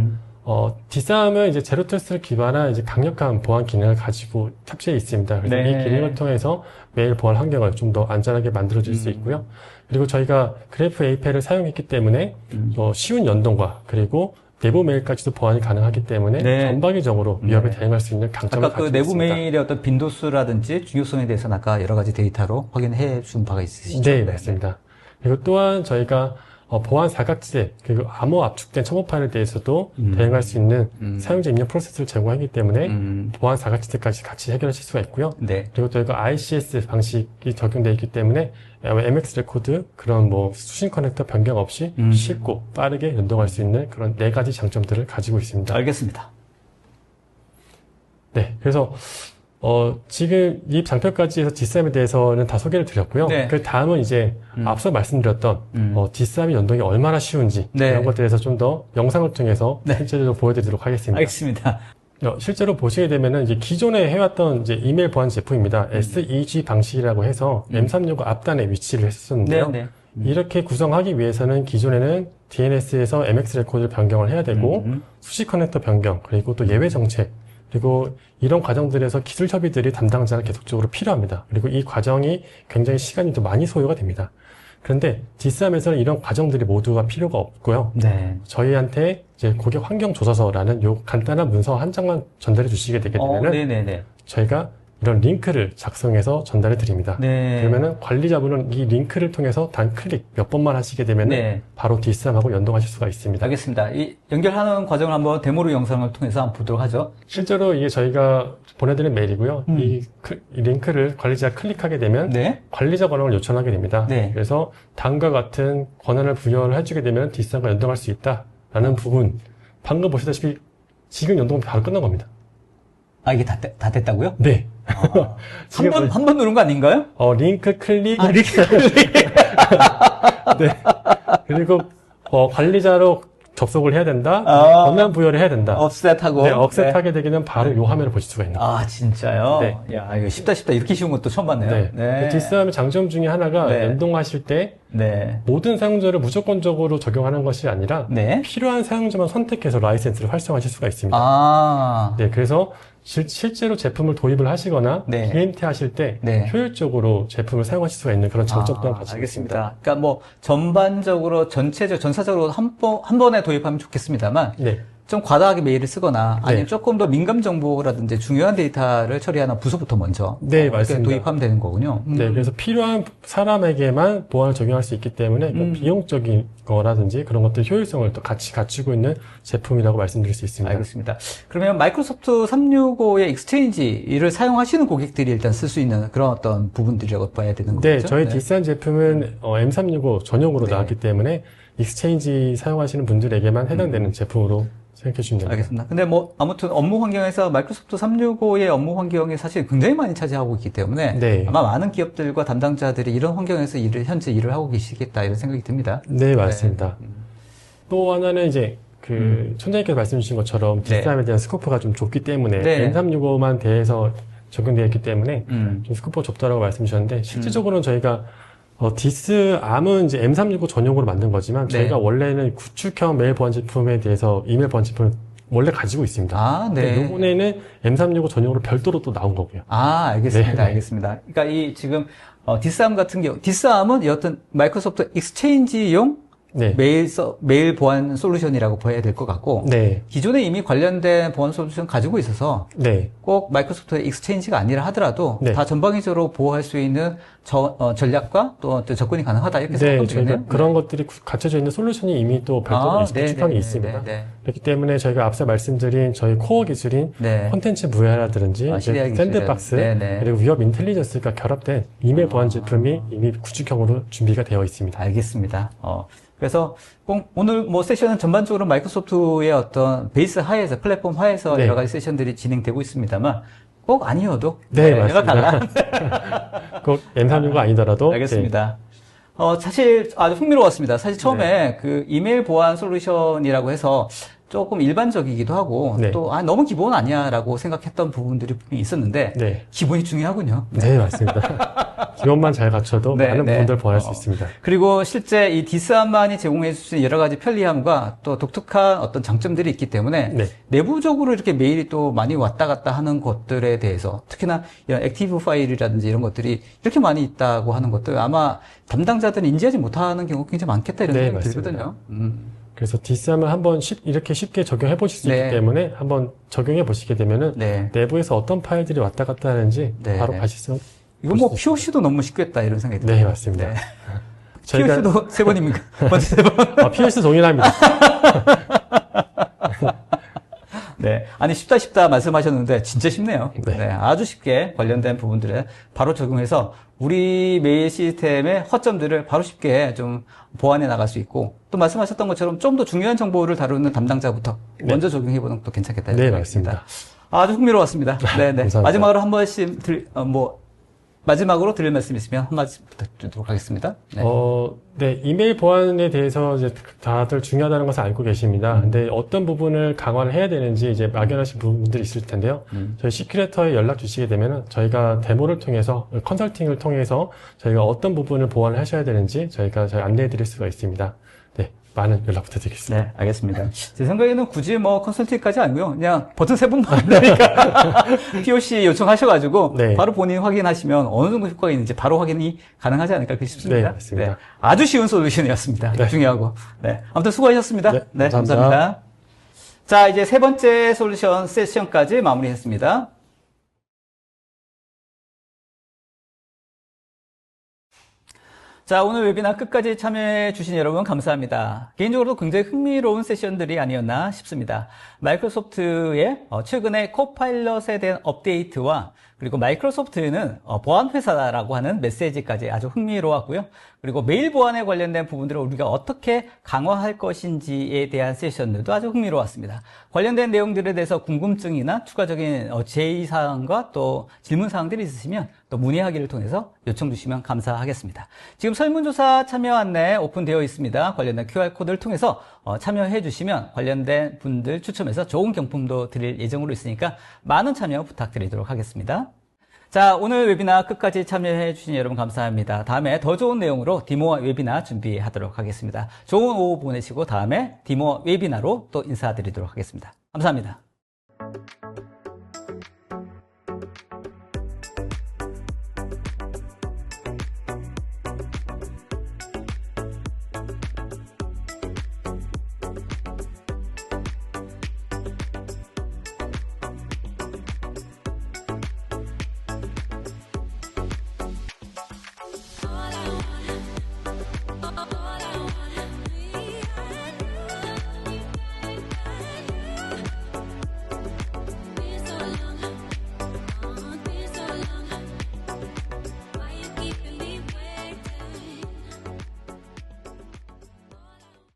DSAM은 이제 제로 트러스트를 기반한 이제 강력한 보안 기능을 가지고 탑재해 있습니다. 그래서 네. 이 기능을 통해서 메일 보안 환경을 좀 더 안전하게 만들어줄 수 있고요. 그리고 저희가 그래프 API를 사용했기 때문에 쉬운 연동과 그리고 내부 메일까지도 보안이 가능하기 때문에 네. 전방위적으로 위협에 네. 대응할 수 있는 강점을 아까 그 가지고 내부 있습니다. 메일의 어떤 빈도수라든지 중요성에 대해서는 아까 여러 가지 데이터로 확인해 준 바가 있으시죠? 네, 맞습니다. 그리고 또한 저희가 보안 사각지대 그리고 암호 압축된 첨부 파일에 대해서도 대응할 수 있는 사용자 입력 프로세스를 제공하기 때문에 보안 사각지대까지 같이 해결하실 수가 있고요. 네. 그리고 또 이거 ICS 방식이 적용되어 있기 때문에 MX 레코드 그런 수신 커넥터 변경 없이 쉽고 빠르게 연동할 수 있는 그런 네 가지 장점들을 가지고 있습니다. 알겠습니다. 네, 그래서 지금 이 장표까지 해서 DSAM에 대해서는 다 소개를 드렸고요. 네. 그 다음은 이제 앞서 말씀드렸던 DSAM 연동이 얼마나 쉬운지 네. 이런 것들에 대해서 좀 더 영상을 통해서 네. 실제로 보여드리도록 하겠습니다. 알겠습니다. 실제로 보시게 되면은 이제 기존에 해왔던 이제 이메일 보안 제품입니다. SEG 방식이라고 해서 M365 앞단에 위치를 했었는데요. 네. 이렇게 구성하기 위해서는 기존에는 DNS에서 MX 레코드를 변경을 해야 되고 수식 커넥터 변경 그리고 또 예외 정책 그리고 이런 과정들에서 기술 협의들이 담당자가 계속적으로 필요합니다. 그리고 이 과정이 굉장히 시간이 또 많이 소요가 됩니다. 그런데 DSAM에서는 이런 과정들이 모두가 필요가 없고요. 네. 저희한테 이제 고객 환경 조사서라는 요 간단한 문서 한 장만 전달해 주시게 되게 되면은 네네네. 저희가 이런 링크를 작성해서 전달해 드립니다. 네. 그러면은 관리자분은 이 링크를 통해서 단 클릭 몇 번만 하시게 되면은 네. 바로 DSAM하고 연동하실 수가 있습니다. 알겠습니다. 이 연결하는 과정을 한번 데모로 영상을 통해서 한번 보도록 하죠. 실제로 이게 저희가 보내드린 메일이고요. 이 링크를 관리자가 클릭하게 되면 네. 관리자 권한을 요청하게 됩니다. 네. 그래서 다음과 같은 권한을 부여를 해주게 되면 DSAM과 연동할 수 있다라는 부분 방금 보시다시피 지금 연동은 바로 끝난 겁니다. 이게 다 됐다고요? 네. 지금 한 번 누른 거 아닌가요? 링크 클릭. 링크 클릭. 네. 그리고 관리자로 접속을 해야 된다. 권한 부여를 해야 된다. 업셋하고. 네, 업셋하게 되기는 바로 요 화면을 보실 수가 있는 거예요. 진짜요? 네. 야, 이거 쉽다. 이렇게 쉬운 것도 처음 봤네요. 네. 네. DSAM의 장점 중에 하나가 네. 연동하실 때 네. 모든 사용자를 무조건적으로 적용하는 것이 아니라 네. 필요한 사용자만 선택해서 라이센스를 활성화하실 수가 있습니다. 네, 그래서 실제로 제품을 도입을 하시거나 네. BMT 하실 때 네. 효율적으로 제품을 사용하실 수가 있는 그런 장점 또한 가지고 있습니다. 알겠습니다. 그러니까 전반적으로 전사적으로 한 번에 도입하면 좋겠습니다만 네. 좀 과다하게 메일을 쓰거나 아니면 네. 조금 더 민감 정보라든지 중요한 데이터를 처리하는 부서부터 먼저 네, 이렇게 맞습니다. 도입하면 되는 거군요. 네, 그래서 필요한 사람에게만 보안을 적용할 수 있기 때문에 뭐 비용적인 거라든지 그런 것들 효율성을 또 같이 갖추고 있는 제품이라고 말씀드릴 수 있습니다. 알겠습니다. 그러면 마이크로소프트 365의 익스체인지를 사용하시는 고객들이 일단 쓸 수 있는 그런 어떤 부분들이라고 봐야 되는 거죠? 네, 저희 DSAM 제품은 M365 전용으로 네. 나왔기 때문에 익스체인지 사용하시는 분들에게만 해당되는 제품으로 생각해 주시면 됩니다. 알겠습니다. 근데 아무튼 업무 환경에서 마이크로소프트 365의 업무 환경이 사실 굉장히 많이 차지하고 있기 때문에 네. 아마 많은 기업들과 담당자들이 이런 환경에서 현재 일을 하고 계시겠다 이런 생각이 듭니다. 네, 맞습니다. 또 하나는 이제 촌장님께서 말씀 주신 것처럼 네. DSAM에 대한 스코프가 좀 좁기 때문에 네. M365만 대해서 적용되어 있기 때문에 좀 스코프가 좁다라고 말씀 주셨는데 실질적으로는 저희가 DSAM은 이제 M365 전용으로 만든 거지만 네. 저희가 원래는 구축형 메일 보안 제품에 대해서 이메일 보안 제품을 원래 가지고 있습니다. 네. 이번에는 M365 전용으로 별도로 또 나온 거고요. 알겠습니다. 네. 알겠습니다. 그러니까 이 지금 DSAM 같은 경우 DSAM은 어떤 마이크로소프트 익스체인지용 네. 메일 보안 솔루션이라고 봐야 될 것 같고, 네. 기존에 이미 관련된 보안 솔루션 가지고 있어서 네. 꼭 마이크로소프트의 익스체인지가 아니라 하더라도 네. 다 전방위적으로 보호할 수 있는 전략과 또 접근이 가능하다 이렇게 네, 생각하면 저희가 되겠네요. 그런 것들이 갖춰져 있는 솔루션이 이미 또 별도로 구축한 게 있습니다. 그렇기 때문에 저희가 앞서 말씀드린 저희 코어 기술인 네. 콘텐츠 VR라든지 CDI 샌드박스 네네. 그리고 위협 인텔리전스가 결합된 이메일 보안 제품이 이미 구축형으로 준비가 되어 있습니다. 알겠습니다. 그래서 꼭 오늘 뭐 세션은 전반적으로 마이크로소프트의 어떤 베이스 하에서 플랫폼 하에서 네. 여러 가지 세션들이 진행되고 있습니다만 꼭 아니어도 네, 내가 달라. 꼭 M365 아니더라도 알겠습니다. 사실 아주 흥미로웠습니다. 사실 처음에 네. 그 이메일 보안 솔루션이라고 해서 조금 일반적이기도 하고 네. 또 너무 기본 아니야라고 생각했던 부분들이 분명히 있었는데 네. 기본이 중요하군요. 네, 맞습니다. 기본만 잘 갖춰도 네, 많은 네. 부분들을 보완할 수 있습니다. 그리고 실제 이 디스함만이 제공해 줄 수 있는 여러 가지 편리함과 또 독특한 어떤 장점들이 있기 때문에 네. 내부적으로 이렇게 메일이 또 많이 왔다 갔다 하는 것들에 대해서 특히나 이런 액티브 파일이라든지 이런 것들이 이렇게 많이 있다고 하는 것들 아마 담당자들은 인지하지 못하는 경우가 굉장히 많겠다 이런 네, 생각이 맞습니다. 들거든요. 그래서 디스함을 한번 이렇게 쉽게 적용해 보실 수 네. 있기 때문에 한번 적용해 보시게 되면은 네. 내부에서 어떤 파일들이 왔다 갔다 하는지 네. 바로 가실 수 이거 뭐 POC도 너무 쉽겠다 이런 생각이 들어요. 네, 맞습니다. POC도 3번입니까? 먼저 3번. PS 동일합니다. 네. 아니, 쉽다 말씀하셨는데, 진짜 쉽네요. 네. 네. 아주 쉽게 관련된 부분들을 바로 적용해서 우리 메일 시스템의 허점들을 바로 쉽게 좀 보완해 나갈 수 있고, 또 말씀하셨던 것처럼 좀 더 중요한 정보를 다루는 담당자부터 네. 먼저 적용해보는 것도 괜찮겠다. 네, 맞습니다. 아주 흥미로웠습니다. 네네. 감사합니다. 마지막으로 한 번씩 마지막으로 드릴 말씀 있으면 한 말씀 부탁드리도록 하겠습니다. 네. 네, 이메일 보안에 대해서 이제 다들 중요하다는 것을 알고 계십니다. 근데 어떤 부분을 강화를 해야 되는지 이제 막연하신 부분들이 있을 텐데요. 저희 시큐레이터에 연락 주시게 되면은 저희가 데모를 통해서, 컨설팅을 통해서 저희가 어떤 부분을 보완을 하셔야 되는지 저희가 안내해 드릴 수가 있습니다. 네, 많은 연락 부탁드리겠습니다. 네, 알겠습니다. 제 생각에는 굳이 컨설팅까지 아니고요. 그냥 버튼 3번만 되니까 POC 요청하셔가지고 네. 바로 본인이 확인하시면 어느 정도 효과가 있는지 바로 확인이 가능하지 않을까 그렇게 싶습니다. 네, 맞습니다. 아주 쉬운 솔루션이었습니다. 네. 중요하고. 네. 아무튼 수고하셨습니다. 네, 감사합니다. 자, 이제 세 번째 솔루션 세션까지 마무리했습니다. 자, 오늘 웨비나 끝까지 참여해 주신 여러분 감사합니다. 개인적으로 굉장히 흥미로운 세션들이 아니었나 싶습니다. 마이크로소프트의 최근에 코파일럿에 대한 업데이트와 그리고 마이크로소프트는 보안 회사라고 하는 메시지까지 아주 흥미로웠고요. 그리고 메일 보안에 관련된 부분들을 우리가 어떻게 강화할 것인지에 대한 세션들도 아주 흥미로웠습니다. 관련된 내용들에 대해서 궁금증이나 추가적인 제의사항과 또 질문사항들이 있으시면 또 문의하기를 통해서 요청 주시면 감사하겠습니다. 지금 설문조사 참여 안내 오픈되어 있습니다. 관련된 QR코드를 통해서 참여해 주시면 관련된 분들 추첨해서 좋은 경품도 드릴 예정으로 있으니까 많은 참여 부탁드리도록 하겠습니다. 자, 오늘 웨비나 끝까지 참여해 주신 여러분 감사합니다. 다음에 더 좋은 내용으로 디모어 웨비나 준비하도록 하겠습니다. 좋은 오후 보내시고 다음에 디모어 웨비나로 또 인사드리도록 하겠습니다. 감사합니다.